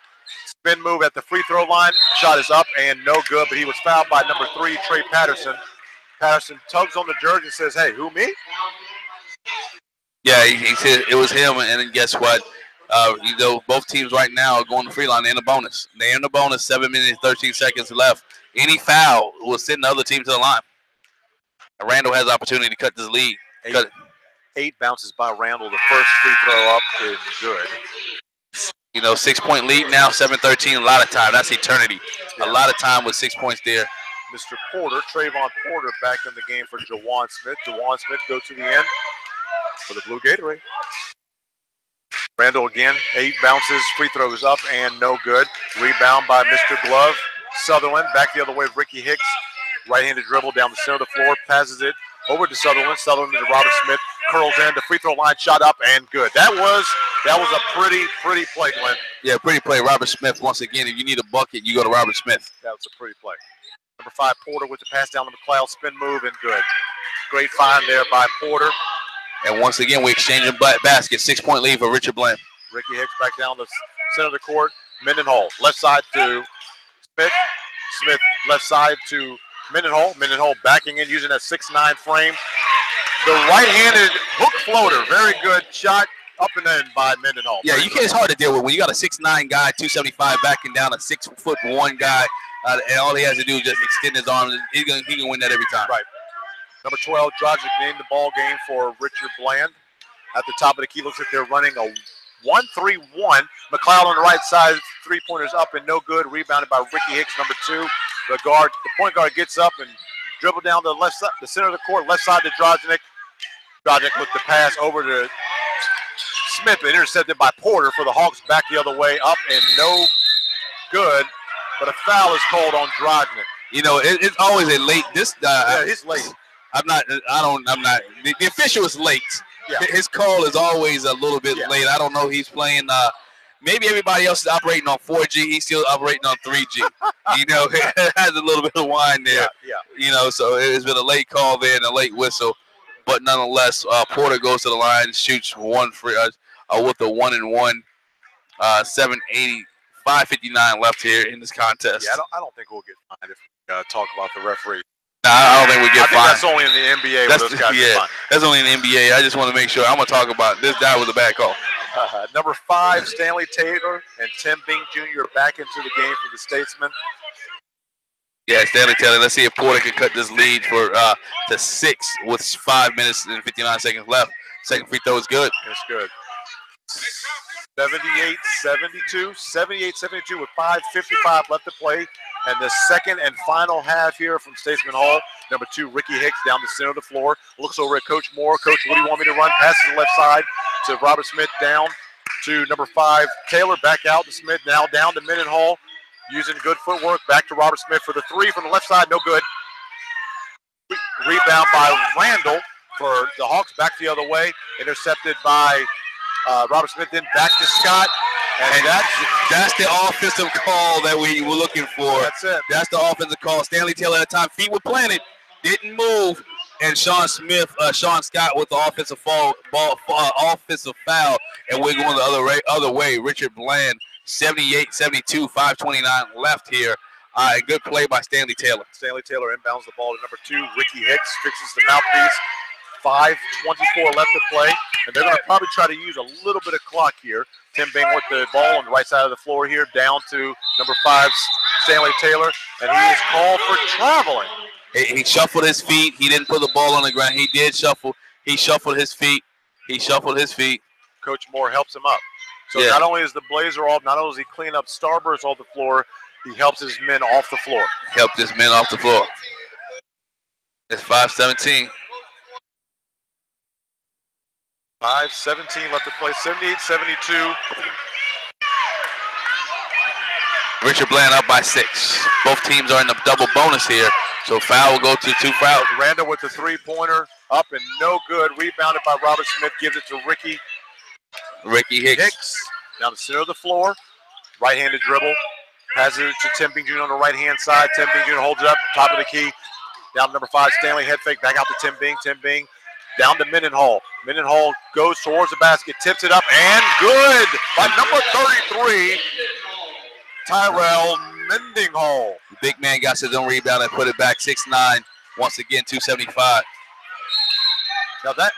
Spin move at the free throw line. Shot is up and no good, but he was fouled by number 3, Trey Patterson. Patterson tugs on the jersey and says, hey, who, me? Yeah, he said it was him, and then guess what? You know, both teams right now are going to free line. They're in the bonus. They're in the bonus, 7 minutes, 13 seconds left. Any foul will send the other team to the line. And Randall has the opportunity to cut this lead. 8 bounces by Randall. The first free throw up is good. You know, 6-point lead now, 7-13, a lot of time. That's eternity. Yeah. A lot of time with 6 points there. Mr. Porter, Trayvon Porter, back in the game for Juwan Smith. Juwan Smith go to the end for the Blue Gatorade. Randall again, 8 bounces, free throws up and no good. Rebound by Mr. Glove. Sutherland back the other way with Ricky Hicks. Right-handed dribble down the center of the floor, passes it over to Sutherland. Sutherland to Robert Smith, curls in, the free throw line, shot up and good. That was a pretty play, Glenn. Yeah, pretty play. Robert Smith, once again, if you need a bucket, you go to Robert Smith. That was a pretty play. Number 5, Porter with the pass down to McLeod, spin move and good. Great find there by Porter. And once again, we're exchanging basket. 6-point lead for Richard Bland. Ricky Hicks back down the center of the court. Mendenhall, left side to Smith. Smith, left side to Mendenhall. Mendenhall backing in using that 6'9" frame. The right-handed hook floater. Very good shot up and in by Mendenhall. Yeah, it's hard to deal with when you got a 6'9" guy, 275 backing down a 6'1" guy, and all he has to do is just extend his arms. He can win that every time. Right. Number 12, Drogic named the ball game for Richard Bland. At the top of the key, looks like they're running a 1-3-1. McLeod on the right side, 3-pointers up and no good. Rebounded by Ricky Hicks, number 2. The point guard gets up and dribble down the left side, the center of the court, left side to Drogic. Drogic with the pass over to Smith, and intercepted by Porter for the Hawks back the other way, up and no good. But a foul is called on Drogic. You know, it's always a late. Yeah, he's late. The official is late. Yeah. His call is always a little bit late. I don't know. He's playing. Maybe everybody else is operating on 4G. He's still operating on 3G. You know, it has a little bit of wine there. Yeah. You know, so it's been a late call there and a late whistle. But nonetheless, Porter goes to the line, shoots one free with a 1-and-1. 7:80, 5:59 left here in this contest. Yeah, I don't think we'll get fined if we talk about the referee. No, I don't think we get fined. That's only in the NBA. That's only in the NBA. I just want to make sure. I'm going to talk about this guy was a bad call. Number 5, Stanley Taylor and Tim Bing Jr. back into the game for the Statesmen. Yeah, Stanley Taylor. Let's see if Porter can cut this lead to 6 with 5 minutes and 59 seconds left. Second free throw is good. It's good. 78-72 with 5:55 left to play. And the second and final half here from Statesman Hall. Number 2, Ricky Hicks down the center of the floor. Looks over at Coach Moore. Coach, what do you want me to run? Passes the left side to Robert Smith, down to number 5, Taylor. Back out to Smith. Now down to Mendenhall. Using good footwork. Back to Robert Smith for the 3 from the left side. No good. Rebound by Randall for the Hawks. Back the other way. Intercepted by Robert Smith. Then back to Scott. And that's the offensive call that we were looking for. That's it. That's the offensive call. Stanley Taylor at the time, feet were planted, didn't move, and Sean Scott with the offensive foul, and we're going the other way. Richard Bland, 78-72, 5:29 left here. Good play by Stanley Taylor. Stanley Taylor inbounds the ball to number 2, Ricky Hicks, fixes the mouthpiece. 5:24 left to play, and they're going to probably try to use a little bit of clock here. Tim Bing with the ball on the right side of the floor here, down to number 5, Stanley Taylor, and he is called for traveling. He shuffled his feet. He didn't put the ball on the ground. He did shuffle. He shuffled his feet. Coach Moore helps him up. So not only is the blazer off, not only does he clean up starbursts off the floor, he helps his men off the floor. It's 5:17. 5:17 left to play, 78-72. Richard Bland up by 6. Both teams are in the double bonus here, so foul will go to 2 fouls. Randall with the 3-pointer, up and no good. Rebounded by Robert Smith, gives it to Ricky Hicks. Down the center of the floor, right-handed dribble. Passes it to Tim Bing Jr. on the right-hand side. Tim Bing Jr. holds it up, top of the key. Down to number 5, Stanley, head fake, back out to Tim Bing. Tim Bing down to Mendenhall. Mendenhall goes towards the basket, tips it up, and good by number 33, Tyrell Mendenhall. The big man got his own rebound and put it back, 6'9", once again, 275. Now that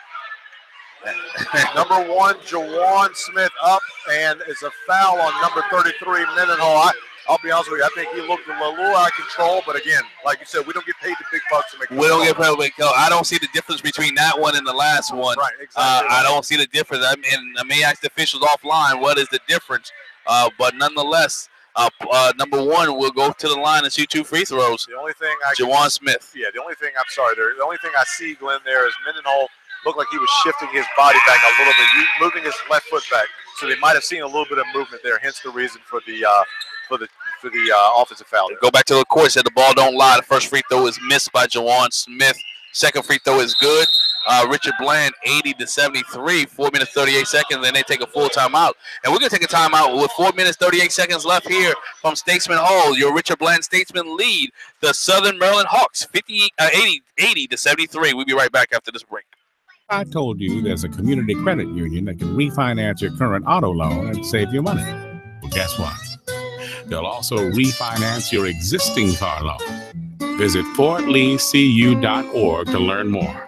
number 1, Jawan Smith up, and it's a foul on number 33, Mendenhall. I'll be honest with you, I think he looked a little out of control, but again, like you said, we don't get paid the big bucks to make it. We don't get paid the big bucks. I don't see the difference between that one and the last one. Right, exactly. I don't see the difference. I may ask the officials offline what is the difference, but nonetheless, number 1 will go to the line and shoot 2 free throws. The only thing Jawan Smith. Yeah, the only thing I see, Glenn, there is Mendenhall looked like he was shifting his body back a little bit, moving his left foot back. So they might have seen a little bit of movement there, hence the reason for the offensive foul. Go back to the court. Said the ball don't lie. The first free throw is missed by Jawan Smith. Second free throw is good. Richard Bland, 80-73, 4 minutes 38 seconds, and they take a full timeout. And we're gonna take a timeout with 4 minutes 38 seconds left here from Statesman Hall. Your Richard Bland Statesmen lead the Southern Maryland Hawks, 80-73. We'll be right back after this break. I told you there's a community credit union that can refinance your current auto loan and save you money. Well, guess what? They'll also refinance your existing car loan. Visit fortleecu.org to learn more.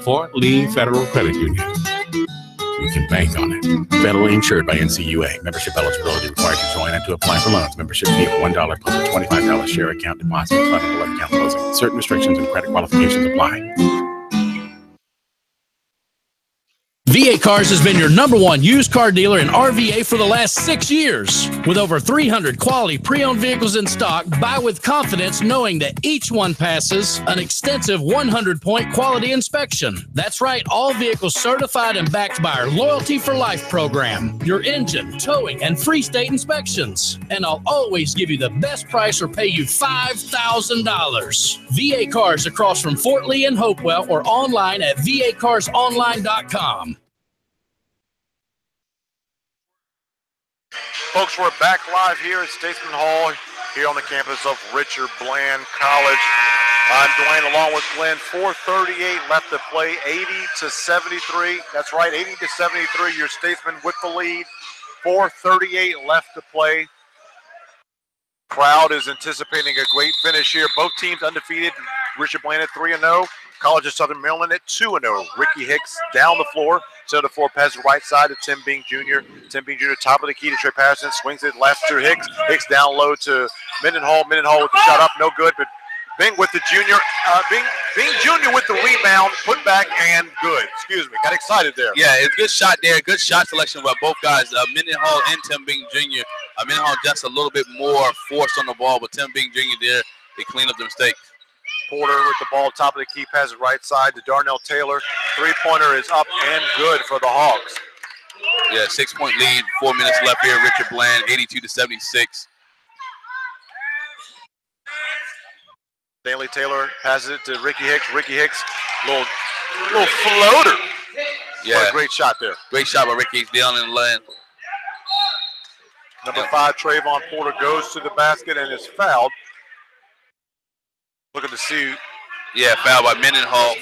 Fort Lee Federal Credit Union. You can bank on it. Federally insured by NCUA. Membership eligibility required to join and to apply for loans. Membership fee of $1 plus a $25 share account deposit. Fundable account closing. Certain restrictions and credit qualifications apply. VA Cars has been your #1 used car dealer in RVA for the last 6 years. With over 300 quality pre-owned vehicles in stock, buy with confidence knowing that each one passes an extensive 100-point quality inspection. That's right, all vehicles certified and backed by our Loyalty for Life program. Your engine, towing, and free state inspections. And I'll always give you the best price or pay you $5,000. VA Cars across from Fort Lee and Hopewell or online at vacarsonline.com. Folks, we're back live here at Statesman Hall, here on the campus of Richard Bland College. I'm Dwayne along with Glenn. 4:38 left to play, 80-73. That's right, 80-73. Your Statesman with the lead. 4:38 left to play. Crowd is anticipating a great finish here. Both teams undefeated. Richard Bland at 3-0. College of Southern Maryland at 2-0. Ricky Hicks down the floor. Center four pass right side to Tim Bing Jr. Tim Bing Jr. top of the key to Trey Patterson. Swings it left to Hicks. Hicks down low to Mendenhall. Mendenhall with the shot up. No good, but Bing with the junior. Bing Jr. with the rebound, put back, and good. Excuse me, got excited there. Yeah, it's a good shot there. Good shot selection by both guys, Mendenhall and Tim Bing Jr. Mendenhall just a little bit more force on the ball, but Tim Bing Jr. there, they clean up the mistakes. Porter with the ball, top of the key, passes right side to Darnell Taylor. Three-pointer is up and good for the Hawks. Yeah, 6-point lead, 4 minutes left here. Richard Bland, 82-76. Stanley Taylor passes it to Ricky Hicks. Ricky Hicks, little floater. Yeah, what a great shot there. Great shot by Ricky Hicks down in the lane. Number 5, Trayvon Porter goes to the basket and is fouled. Looking to see. Yeah, foul by Mendenhall.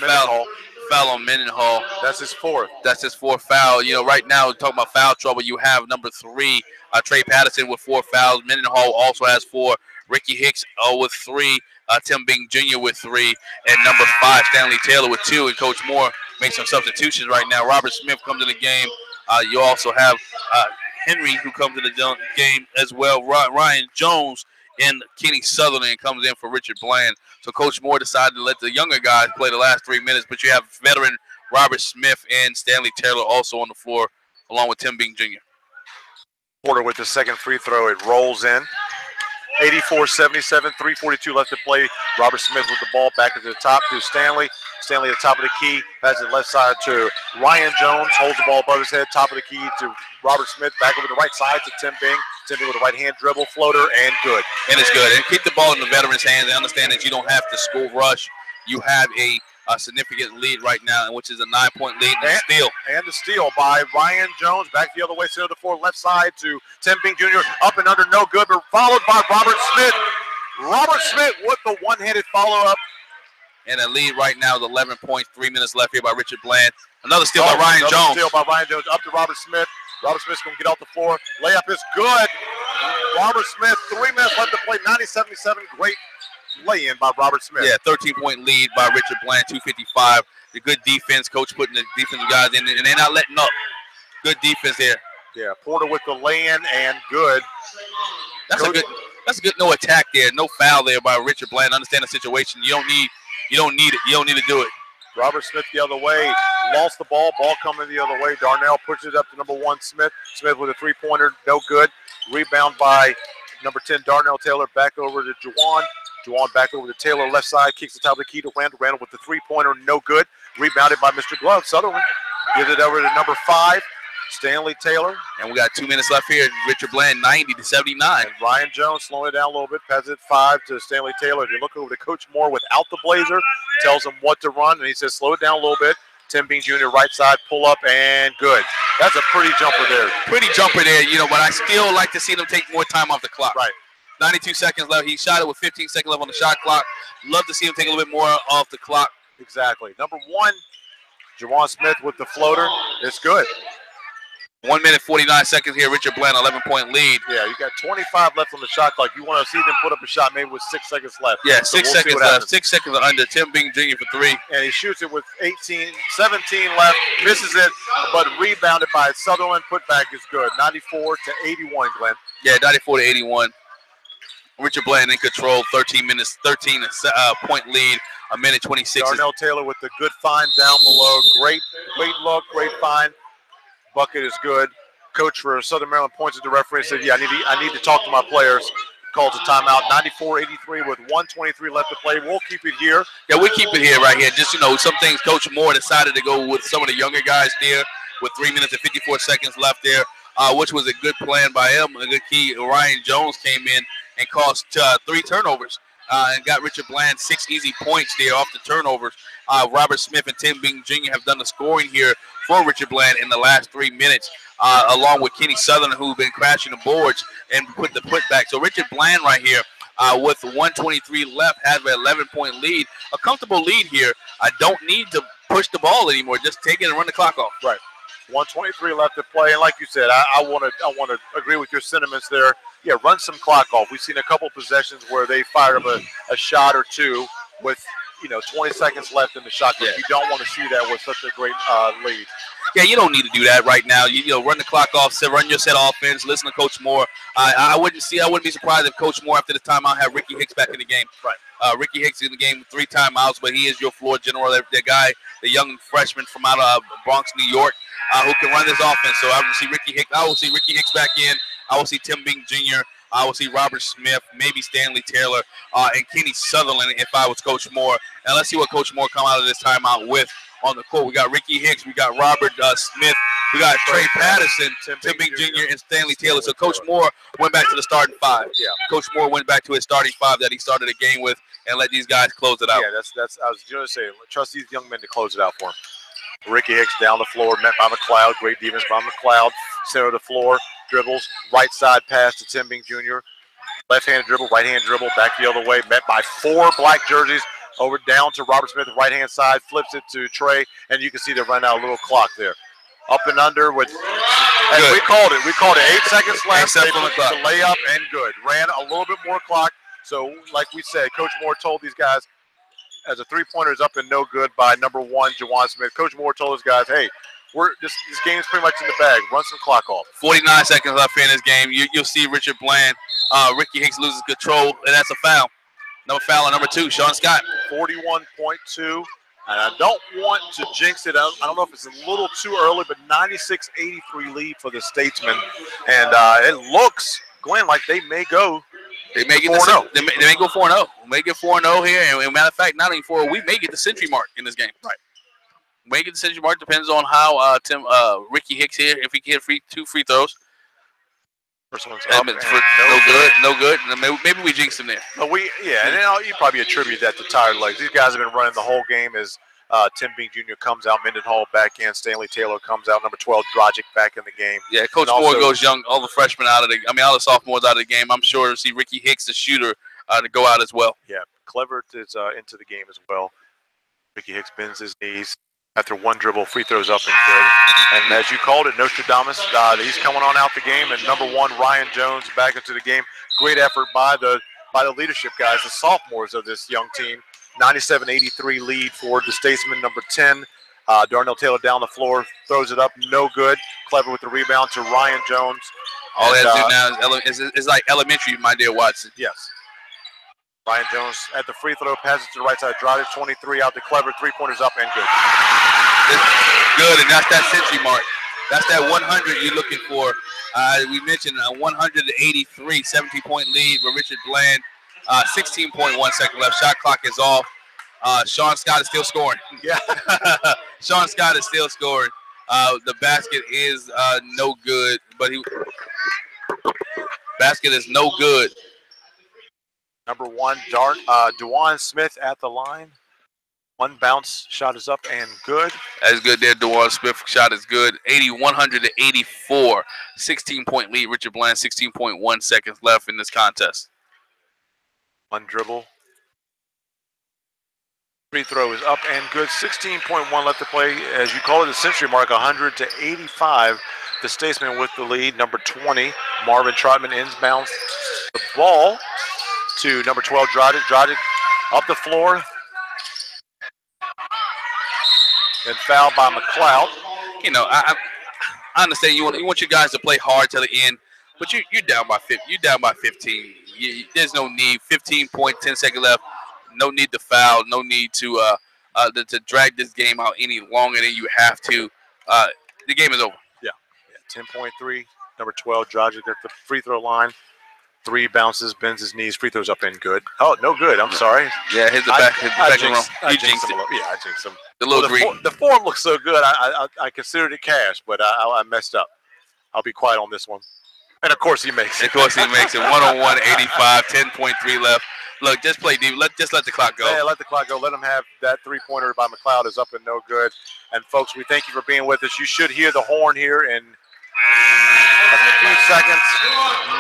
Foul on Mendenhall. That's his fourth. That's his fourth foul. You know, right now, talking about foul trouble, you have number 3, Trey Patterson with 4 fouls. Mendenhall also has 4. Ricky Hicks with 3. Tim Bing Jr. with 3. And number 5, Stanley Taylor with 2. And Coach Moore makes some substitutions right now. Robert Smith comes to the game. You also have Henry who comes to the game as well. Ryan Jones and Kenny Sutherland comes in for Richard Bland. So Coach Moore decided to let the younger guys play the last 3 minutes, but you have veteran Robert Smith and Stanley Taylor also on the floor, along with Tim Bing Jr. Porter with the second free throw. It rolls in. 84-77, 3:42 left to play. Robert Smith with the ball back at the top to Stanley. Stanley at the top of the key, has it left side to Ryan Jones, holds the ball above his head, top of the key to Robert Smith, back over the right side to Tim Bing. Tim Bing with a right-hand dribble, floater, and good. And it's good. And keep the ball in the veterans' hands. I understand that you don't have to score rush. You have a significant lead right now, which is a 9-point lead and steal. And the steal by Ryan Jones, back the other way, center of the floor, left side to Tim Bing Jr., up and under, no good, but followed by Robert Smith. Robert Smith with the one-handed follow-up. And a lead right now is 11 points, 3 minutes left here by Richard Bland. Another steal by Ryan Jones. Steal by Ryan Jones, up to Robert Smith. Robert Smith's going to get off the floor. Layup is good. Robert Smith, 3 minutes left to play, 90-77, great lay-in by Robert Smith. Yeah, 13-point lead by Richard Bland, 2:55. The good defense, coach putting the defensive guys in, and they're not letting up. Good defense there. Yeah, Porter with the lay-in and good. That's a good no attack there, no foul there by Richard Bland. Understand the situation. You don't need it. You don't need to do it. Robert Smith the other way, lost the ball. Ball coming the other way. Darnell pushes it up to number 1, Smith. Smith with a three-pointer, no good. Rebound by number 10, Darnell Taylor. Back over to Juwan. Juwan back over to Taylor, left side, kicks the top of the key to Randall. Randall with the three-pointer, no good. Rebounded by Mr. Glove. Sutherland gives it over to number 5, Stanley Taylor. And we got 2 minutes left here. Richard Bland, 90-79. And Ryan Jones slowing it down a little bit. Passes it 5 to Stanley Taylor. They look over to Coach Moore without the blazer. Tells him what to run, and he says slow it down a little bit. Tim Bing Jr. right side, pull up, and good. That's a pretty jumper there. Pretty jumper there, but I still like to see them take more time off the clock. Right. 92 seconds left. He shot it with 15 seconds left on the shot clock. Love to see him take a little bit more off the clock. Exactly. Number 1, Juwan Smith with the floater. It's good. 1 minute, 49 seconds here. Richard Bland, 11-point lead. Yeah, you got 25 left on the shot clock. You want to see them put up a shot maybe with 6 seconds left. Yeah, so 6 seconds left. 6 seconds under. Tim Bing Jr. for 3. And he shoots it with 17 left. Misses it, but rebounded by Sutherland. Putback is good. 94-81, Glenn. Yeah, 94-81. Richard Bland in control. 13-point lead. A minute 26. Darnell Taylor with the good find down below. Great look, great find. Bucket is good. Coach for Southern Maryland points at the referee and said, yeah, I need to talk to my players. Calls a timeout. 94-83 with 1:23 left to play. We'll keep it here. Yeah, we keep it here right here. Just, some things Coach Moore decided to go with some of the younger guys there with 3 minutes and 54 seconds left there, which was a good plan by him. A good key. Ryan Jones came in and caused 3 turnovers and got Richard Bland 6 easy points there off the turnovers. Robert Smith and Tim Bing Jr. have done the scoring here for Richard Bland in the last 3 minutes, along with Kenny Sutherland, who's been crashing the boards and put the putback. So Richard Bland right here with 1:23 left has an 11-point lead. A comfortable lead here. I don't need to push the ball anymore. Just take it and run the clock off. Right. 1:23 left to play. And like you said, I want to agree with your sentiments there. Yeah, run some clock off. We've seen a couple possessions where they fired up a shot or two with 20 seconds left in the shot. Yeah. You don't want to see that with such a great lead. Yeah, you don't need to do that right now. You know, run the clock off, run your set offense, listen to Coach Moore. I wouldn't be surprised if Coach Moore after the timeout have Ricky Hicks back in the game. Right. Ricky Hicks in the game with 3 timeouts, but he is your floor general. The guy, the young freshman from out of Bronx, New York, who can run this offense. So I will see Ricky Hicks. I will see Ricky Hicks back in. I will see Tim Bing Jr. I will see Robert Smith, maybe Stanley Taylor, and Kenny Sutherland if I was Coach Moore. And let's see what Coach Moore come out of this timeout with on the court. We got Ricky Hicks, we got Robert Smith, we got Trey Patterson, Tim Bing Jr., and Stanley Taylor. So Coach Moore went back to the starting 5. Yeah. Coach Moore went back to his starting 5 that he started the game with and let these guys close it out. Yeah, that's. I was going to say, trust these young men to close it out for him. Ricky Hicks down the floor, met by McLeod. Great defense by McLeod. Center of the floor, dribbles, right side pass to Tim Bing Jr. Left-hand dribble, right-hand dribble, back the other way. Met by 4 black jerseys. Over down to Robert Smith, right-hand side, flips it to Trey, and you can see they run out a little clock there. Up and under with, and we called it. We called it 8 seconds left. They put the layup and good. Ran a little bit more clock. So, like we said, Coach Moore told these guys, as a three-pointer is up and no good by number 1, Jawan Smith. Coach Moore told his guys, hey, this game's pretty much in the bag. Run some clock off. 49 seconds left in this game. You'll see Richard Bland. Ricky Hicks loses control, and that's a foul. Another foul on number 2, Sean Scott. 41.2. And I don't want to jinx it. I don't know if it's a little too early, but 96-83 lead for the Statesmen. And it looks, Glenn, like they may go. They may get 4-0. They may go 4-0. We may get 4-0 here. And matter of fact, not only 4, we may get the century mark in this game. Right. We may get the century mark. Depends on how Ricky Hicks here, if he can hit 2 free throws. First one's up and no good. Maybe we jinxed him there. But and then you probably attribute that to tired legs. These guys have been running the whole game as Tim Bing Jr. comes out, Mendenhall back in, Stanley Taylor comes out, number 12, Dragic back in the game. Yeah, Coach Moore goes young, all the freshmen all the sophomores out of the game. I'm sure to see Ricky Hicks, the shooter, to go out as well. Yeah, Clever is into the game as well. Ricky Hicks bends his knees. After 1 dribble, free throws up and good. And as you called it, Nostradamus, he's coming on out the game. And number 1, Ryan Jones, back into the game. Great effort by the leadership guys, the sophomores of this young team. 97-83 lead for the Statesman, number 10. Darnell Taylor down the floor, throws it up, no good. Clever with the rebound to Ryan Jones. All they have to do now is like elementary, my dear Watson. Yes. Ryan Jones at the free throw, passes to the right side, drives 23 out to Clever, 3-pointers up and good. Good, and that's that century mark. That's that 100 you're looking for. We mentioned 183, 17-point lead with Richard Bland. 16.1 seconds left. Shot clock is off. Sean Scott is still scoring. Yeah. Sean Scott is still scoring. The basket is no good, but basket is no good. Number 1, Dewan Smith at the line. 1 bounce shot is up and good. That's good there. Dewan Smith shot is good. 184. 16-point lead. Richard Bland, 16.1 seconds left in this contest. 1 dribble. Free throw is up and good. 16.1 left to play. As you call it, a century mark, 100-85. The Statesman with the lead. Number 20, Marvin Trotman inbounds the ball to number 12, Dragic. Dragic up the floor. And fouled by McLeod. You know, I understand you want your guys to play hard till the end, but you're down by 50. You're down by 15. There's no need. 15.10 seconds left. No need to foul. No need to drag this game out any longer than you have to. The game is over. Yeah. 10.3. Number 12, Dragic at the free throw line. 3 bounces, bends his knees, free throws up and good. Oh, no good. I'm sorry. Yeah, hit the back. I jinxed him. Yeah, I jinxed him. The form looks so good. I considered it cash, but I messed up. I'll be quiet on this one. And of course he makes it. Of course he makes it. 101-85, 10.3 left. Look, just play deep. Just let the clock go. Yeah, let the clock go. Let him have that 3-pointer by McLeod is up and no good. And folks, we thank you for being with us. You should hear the horn here in a few seconds.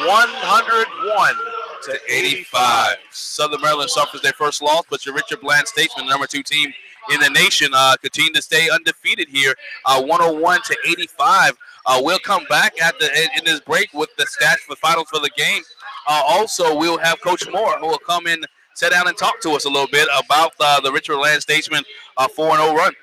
101-85. Southern Maryland suffers their first loss, but your Richard Bland Statesman, the number 2 team in the nation, continue to stay undefeated here. 101-85. We'll come back in this break with the stats for finals for the game. Also, we'll have Coach Moore, who will come in, sit down and talk to us a little bit about the Richard Bland Statesman 4-0 run.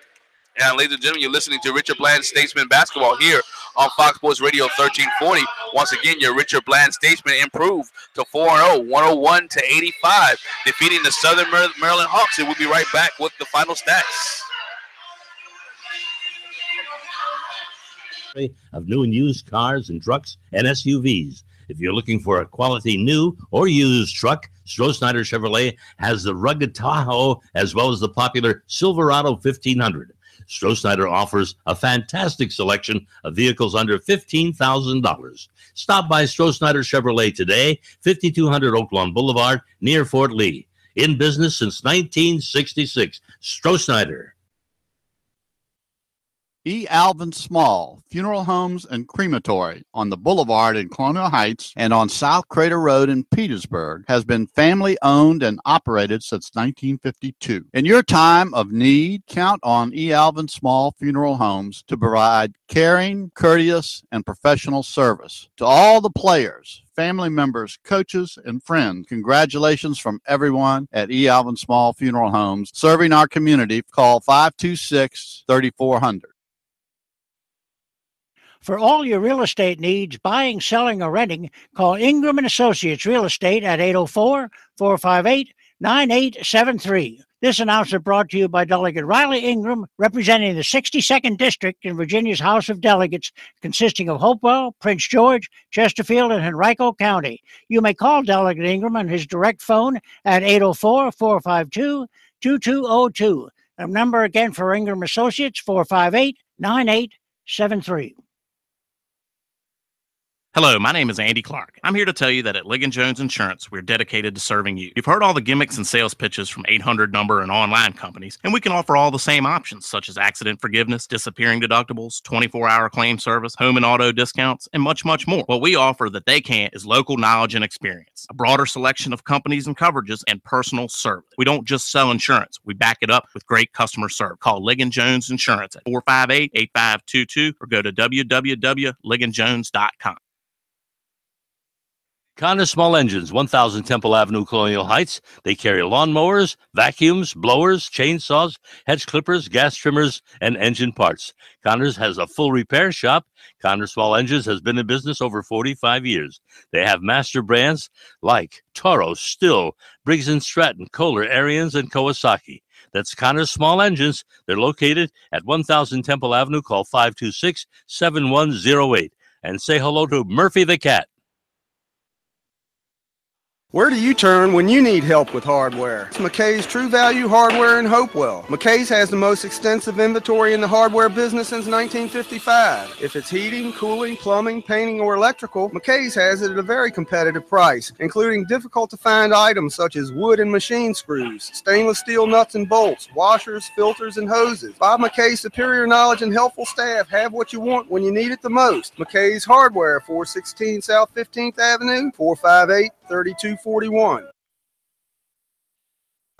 And ladies and gentlemen, you're listening to Richard Bland Statesman Basketball here on Fox Sports Radio 1340. Once again, your Richard Bland Statesmen improved to 4-0, 101-85, defeating the Southern Maryland Hawks. And we'll be right back with the final stats. Of new and used cars and trucks and SUVs. If you're looking for a quality new or used truck, Stroh-Snyder Chevrolet has the rugged Tahoe as well as the popular Silverado 1500. Stroh-Snyder offers a fantastic selection of vehicles under $15,000. Stop by Stroh-Snyder Chevrolet today, 5200 Oak Lawn Boulevard, near Fort Lee. In business since 1966. Stroh-Snyder. E. Alvin Small Funeral Homes and Crematory on the Boulevard in Colonial Heights and on South Crater Road in Petersburg has been family owned and operated since 1952. In your time of need, count on E. Alvin Small Funeral Homes to provide caring, courteous, and professional service. To all the players, family members, coaches, and friends, congratulations from everyone at E. Alvin Small Funeral Homes serving our community. Call 526-3400. For all your real estate needs, buying, selling, or renting, call Ingram & Associates Real Estate at 804-458-9873. This announcement brought to you by Delegate Riley Ingram, representing the 62nd District in Virginia's House of Delegates, consisting of Hopewell, Prince George, Chesterfield, and Henrico County. You may call Delegate Ingram on his direct phone at 804-452-2202. The number again for Ingram Associates, 458-9873. Hello, my name is Andy Clark. I'm here to tell you that at Ligon Jones Insurance, we're dedicated to serving you. You've heard all the gimmicks and sales pitches from 800 number and online companies, and we can offer all the same options, such as accident forgiveness, disappearing deductibles, 24-hour claim service, home and auto discounts, and much, much more. What we offer that they can't is local knowledge and experience, a broader selection of companies and coverages, and personal service. We don't just sell insurance. We back it up with great customer service. Call Ligon Jones Insurance at 458-8522 or go to www.ligonjones.com. Connor Small Engines, 1000 Temple Avenue, Colonial Heights. They carry lawnmowers, vacuums, blowers, chainsaws, hedge clippers, gas trimmers, and engine parts. Connors has a full repair shop. Connor Small Engines has been in business over 45 years. They have master brands like Toro, Still, Briggs & Stratton, Kohler, Ariens, and Kawasaki. That's Connor Small Engines. They're located at 1000 Temple Avenue. Call 526-7108. And say hello to Murphy the Cat. Where do you turn when you need help with hardware? It's McKay's True Value Hardware in Hopewell. McKay's has the most extensive inventory in the hardware business since 1955. If it's heating, cooling, plumbing, painting, or electrical, McKay's has it at a very competitive price, including difficult-to-find items such as wood and machine screws, stainless steel nuts and bolts, washers, filters, and hoses. Bob McKay's superior knowledge and helpful staff have what you want when you need it the most. McKay's Hardware, 416 South 15th Avenue, 458-3241.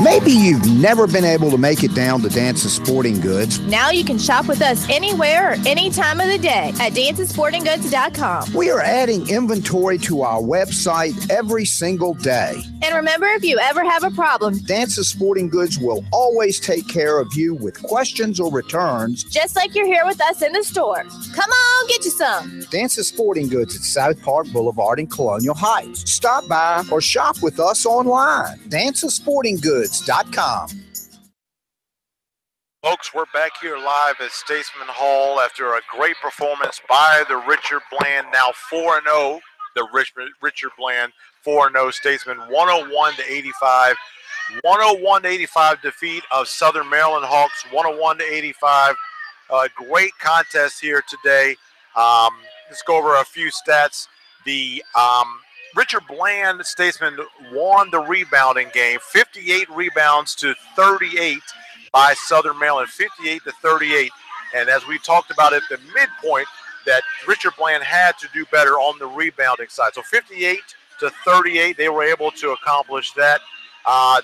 Maybe you've never been able to make it down to Dance's Sporting Goods. Now you can shop with us anywhere or any time of the day at dancesportinggoods.com. We are adding inventory to our website every single day. And remember, if you ever have a problem, Dance's Sporting Goods will always take care of you with questions or returns. Just like you're here with us in the store. Come on, get you some. Dance's Sporting Goods at South Park Boulevard in Colonial Heights. Stop by or shop with us online. dancesportinggoods.com. Folks, we're back here live at Statesman Hall after a great performance by the Richard Bland, now 4-0. The Richard Bland 4-0 Statesmen, 101-85. 101-85 defeat of Southern Maryland Hawks, 101-85. Great contest here today. Let's go over a few stats. The Richard Bland Statesmen won the rebounding game, 58 rebounds to 38 by Southern Maryland, 58-38. And as we talked about at the midpoint, that Richard Bland had to do better on the rebounding side. So 58-38, they were able to accomplish that.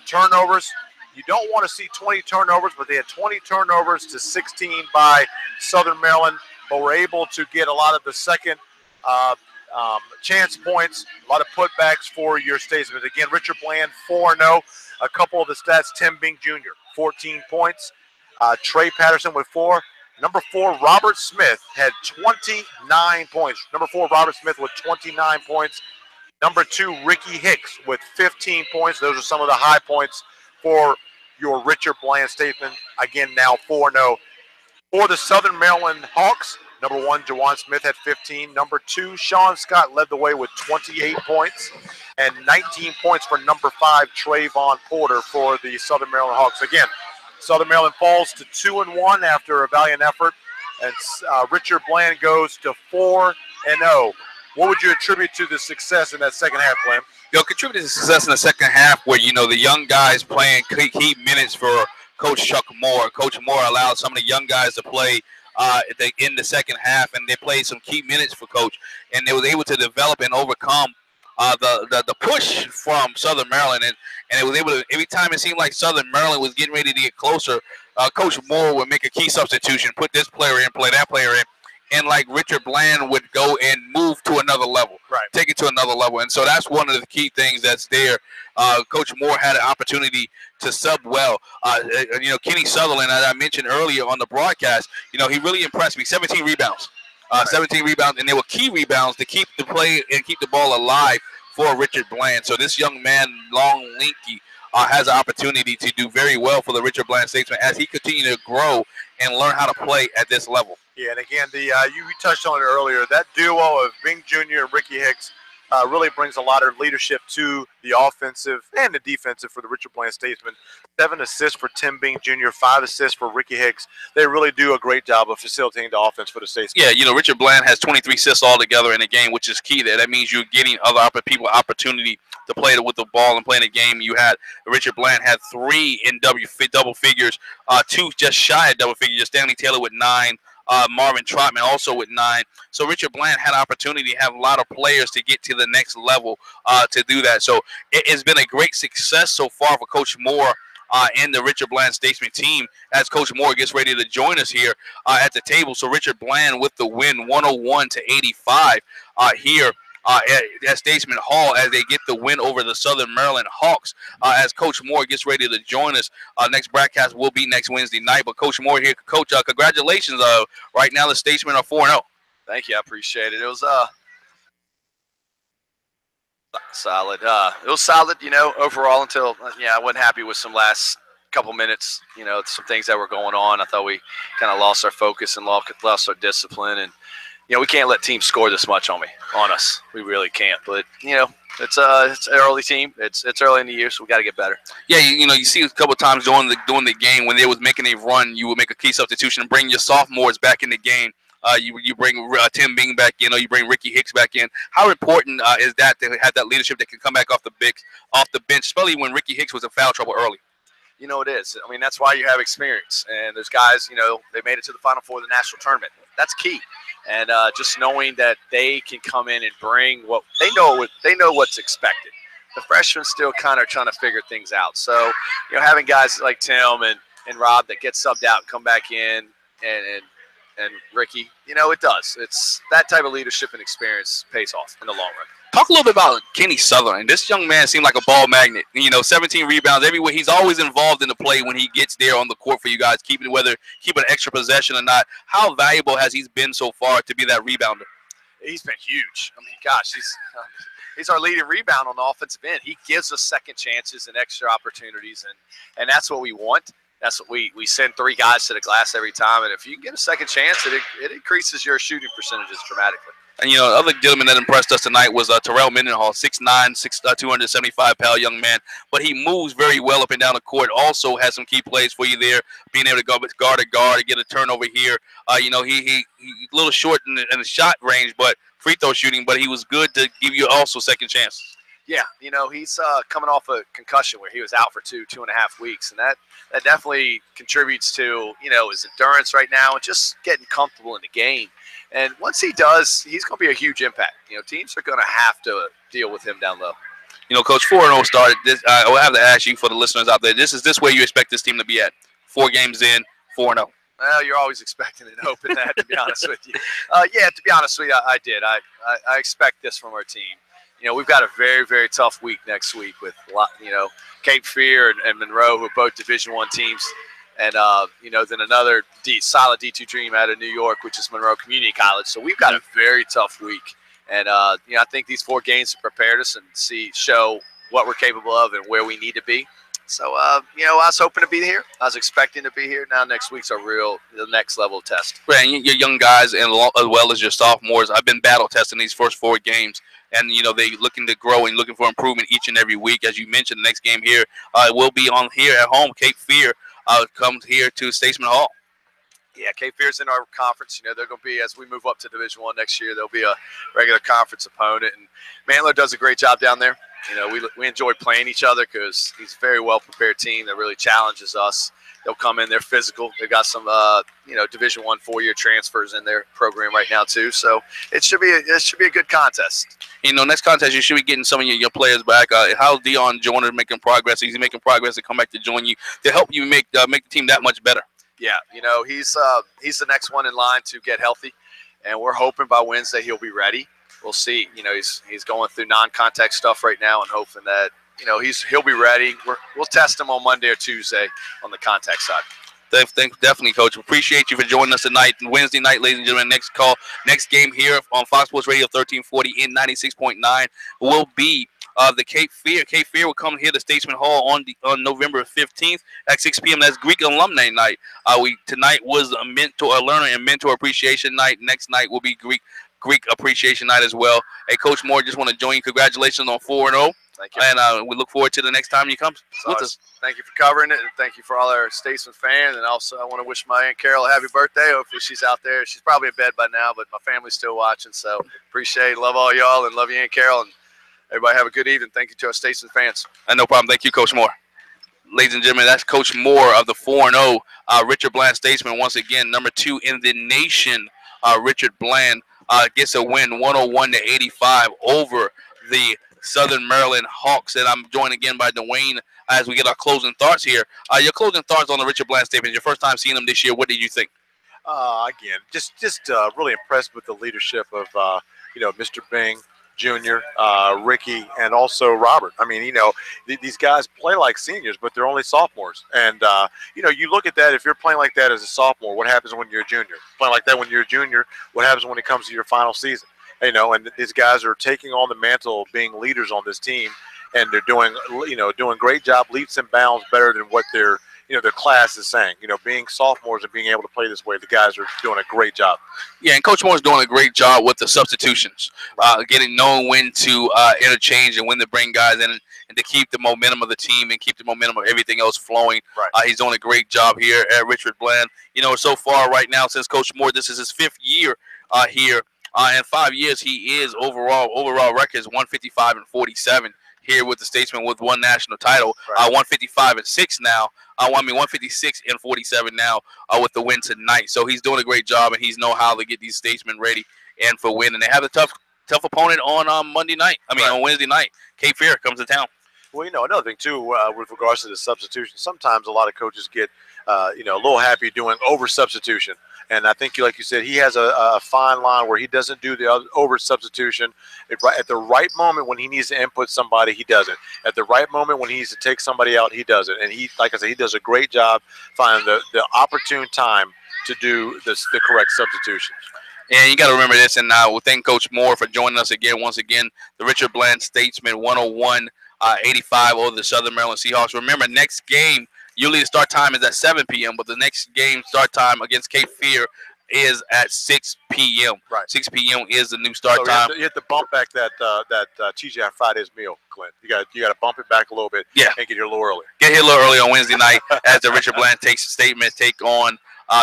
Turnovers, you don't want to see 20 turnovers, but they had 20 turnovers to 16 by Southern Maryland, but were able to get a lot of the second chance points, a lot of putbacks for your Statesmen. Again, Richard Bland 4-0. A couple of the stats, Tim Bing Jr., 14 points. Trey Patterson with 4. Number 4, Robert Smith had 29 points. Number 4, Robert Smith with 29 points. Number 2, Ricky Hicks with 15 points. Those are some of the high points for your Richard Bland Statesman. Again, now 4-0. For the Southern Maryland Hawks, number 1, Jawan Smith had 15. Number 2, Sean Scott led the way with 28 points. And 19 points for number 5, Trayvon Porter for the Southern Maryland Hawks. Again, Southern Maryland falls to 2-1 after a valiant effort, and Richard Bland goes to 4-0. What would you attribute to the success in that second half, Glenn? Contributed to success in the second half where, the young guys playing key minutes for Coach Chuck Moore. Coach Moore allowed some of the young guys to play in the second half, and they played some key minutes for Coach, and they was able to develop and overcome the push from Southern Maryland, and it was able to, every time it seemed like Southern Maryland was getting ready to get closer, Coach Moore would make a key substitution, put this player in, play that player in, and like Richard Bland would go and move to another level, take it to another level. And so that's one of the key things that's there. Coach Moore had an opportunity to sub well. Kenny Sutherland, as I mentioned earlier on the broadcast, he really impressed me. 17 rebounds. 17 rebounds, and they were key rebounds to keep the play and keep the ball alive for Richard Bland. So this young man, long, lanky, has an opportunity to do very well for the Richard Bland Statesman as he continues to grow and learn how to play at this level. Yeah, and again, you touched on it earlier. That duo of Bing Jr. and Ricky Hicks really brings a lot of leadership to the offensive and the defensive for the Richard Bland Statesman. 7 assists for Tim Bing Jr., 5 assists for Ricky Hicks. They really do a great job of facilitating the offense for the Statesman. Yeah, Richard Bland has 23 assists altogether in the game, which is key there. That means you're getting other people opportunity to play with the ball and play in the game. You had Richard Bland had 3 in double figures, 2 just shy of double figures. Stanley Taylor with 9. Marvin Trotman also with 9. So Richard Bland had an opportunity to have a lot of players to get to the next level to do that. So it has been a great success so far for Coach Moore and the Richard Bland Statesman team as Coach Moore gets ready to join us here at the table. So Richard Bland with the win, 101-85 here at Statesman Hall as they get the win over the Southern Maryland Hawks as Coach Moore gets ready to join us. Next broadcast will be next Wednesday night. But Coach Moore here. Coach, congratulations. Right now the Statesmen are 4-0. Thank you. I appreciate it. It was solid. It was solid, overall until, I wasn't happy with some last couple minutes, some things that were going on. I thought we kind of lost our focus and lost our discipline. And, we can't let teams score this much on us. We really can't. But, it's an early team. It's early in the year, so we got to get better. Yeah, you see a couple of times during the game when they was making a run, you would make a key substitution and bring your sophomores back in the game. You bring Tim Bing back in, or you bring Ricky Hicks back in. How important is that to have that leadership that can come back off the bench, especially when Ricky Hicks was in foul trouble early? It is. I mean, that's why you have experience. And there's guys, they made it to the Final Four of the national tournament. That's key. And just knowing that they can come in and bring what they know what's expected. The freshmen still kind of trying to figure things out. So, having guys like Tim and Rob that get subbed out and come back in and Ricky, it does. It's that type of leadership and experience pays off in the long run. Talk a little bit about Kenny Sutherland. This young man seemed like a ball magnet. 17 rebounds everywhere. He's always involved in the play when he gets there on the court for you guys, keeping an extra possession or not. How valuable has he been so far to be that rebounder? He's been huge. I mean, gosh, he's our leading rebound on the offensive end. He gives us second chances and extra opportunities, and that's what we want. That's what we send 3 guys to the glass every time, and if you get a second chance, it increases your shooting percentages dramatically. And, the other gentleman that impressed us tonight was Terrell Mendenhall, 6'9", 275-pound young man. But he moves very well up and down the court. Also has some key plays for you there, being able to go guard to guard, get a turnover here. He a little short in the shot range, but free throw shooting. But he was good to give you also second chances. Yeah, he's coming off a concussion where he was out for 2.5 weeks. And that definitely contributes to, his endurance right now and just getting comfortable in the game. And once he does, he's going to be a huge impact. Teams are going to have to deal with him down low. Coach, 4-0 started. I will have to ask you for the listeners out there, is this where you expect this team to be at? 4 games in, 4-0. Well, you're always expecting and hoping that, to be honest with you. Yeah, to be honest with you, I did. I expect this from our team. We've got a very, very tough week next week with Cape Fear and Monroe, who are both Division I teams. And, then another solid D2 dream out of New York, which is Monroe Community College. So we've got a very tough week. And, I think these 4 games have prepared us and show what we're capable of and where we need to be. So, I was hoping to be here. I was expecting to be here. Now next week's the next level test. Right, and your young guys, and as well as your sophomores, I've been battle testing these first 4 games. And, they looking to grow and looking for improvement each and every week. As you mentioned, the next game here will be on here at home. Cape Fear comes here to Statesman Hall. Yeah, Cape Fear's in our conference. They're going to be, as we move up to Division I next year, they'll be a regular conference opponent. And Mantler does a great job down there. We enjoy playing each other because he's a very well-prepared team that really challenges us. They'll come in, they're physical. They've got some, Division I 4-year transfers in their program right now too. So it should be a good contest. Next contest you should be getting some of your players back. How's Dion Joyner making progress? Is he making progress to come back to join you to help you make the team that much better? Yeah, he's the next one in line to get healthy, and we're hoping by Wednesday he'll be ready. We'll see. He's going through non-contact stuff right now, and hoping that he'll be ready. We'll test him on Monday or Tuesday on the contact side. Definitely, Coach. Appreciate you for joining us tonight. Wednesday night, ladies and gentlemen. Next game here on Fox Sports Radio 1340 in 96.9 will be the Cape Fear. Cape Fear will come here to Statesman Hall on November 15th at 6 p.m. That's Greek Alumni Night. Tonight was a learner and mentor appreciation night. Next night will be Greek Appreciation Night as well. Hey, Coach Moore, just want to join you. Congratulations on 4-0. Thank you. And we look forward to the next time you come with us. Thank you for covering it, and thank you for all our Statesman fans. And also, I want to wish my Aunt Carol a happy birthday. Hopefully she's out there. She's probably in bed by now, but my family's still watching. So appreciate it. Love all y'all, and love you, Aunt Carol. And everybody have a good evening. Thank you to our Statesman fans. No problem. Thank you, Coach Moore. Ladies and gentlemen, that's Coach Moore of the 4-0. Richard Bland Statesman, once again, number 2 in the nation. Richard Bland gets a win 101-85 over the Southern Maryland Hawks. And I'm joined again by Dwayne as we get our closing thoughts here. Your closing thoughts on the Richard Bland Statesman. Your first time seeing them this year. What did you think? Again, just really impressed with the leadership of Mr. Bing Jr., Ricky, and also Robert. I mean, these guys play like seniors, but they're only sophomores. And, you look at that, if you're playing like that as a sophomore, what happens when you're a junior? Playing like that when you're a junior, what happens when it comes to your final season? And these guys are taking on the mantle of being leaders on this team, and they're doing great job, leaps and bounds better than what their class is saying. Being sophomores and being able to play this way, the guys are doing a great job. Yeah, and Coach Moore's doing a great job with the substitutions, knowing when to interchange and when to bring guys in and to keep the momentum of the team and keep the momentum of everything else flowing. Right. He's doing a great job here at Richard Bland. So far right now, since Coach Moore, this is his 5th year here. In 5 years, he is overall record is 155-47 here with the Statesmen with 1 national title. 155-6 now. 156-47 now with the win tonight. So he's doing a great job, and he's know how to get these Statesmen ready and for win. And they have a tough opponent on Monday night. On Wednesday night. Cape Fear comes to town. Well, another thing too, with regards to the substitution, sometimes a lot of coaches get, a little happy doing over substitution. And I think, like you said, he has a fine line where he doesn't do the over substitution. At the right moment when he needs to input somebody, he does it. At the right moment when he needs to take somebody out, he does it. And he, like I said, he does a great job finding the opportune time to do the correct substitutions. And you got to remember this, and we'll thank Coach Moore for joining us again. Once again, the Richard Bland Statesman 101-85 over the Southern Maryland Seahawks. Remember, next game, usually the start time is at 7 p.m., but the next game start time against Cape Fear is at 6 p.m. Right. 6 p.m. is the new start time. You have to bump back that TGI Fridays meal, Clint. You got to bump it back a little bit. Yeah. And get here a little early. Get here a little early on Wednesday night as the Richard Bland take on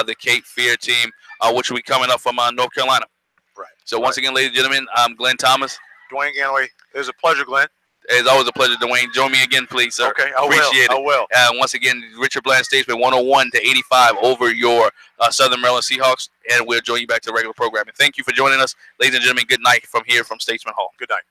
the Cape Fear team, which will be coming up from North Carolina. Right. So once again, ladies and gentlemen, I'm Glenn Thomas. Dwayne Ganaway. It was a pleasure, Glenn. It's always a pleasure, Dwayne. Join me again, please, sir. Okay, Appreciate it. I will. Once again, Richard Bland Statesman 101-85 over your Southern Maryland Seahawks, and we'll join you back to the regular programming. Thank you for joining us, ladies and gentlemen. Good night from here from Statesman Hall. Good night.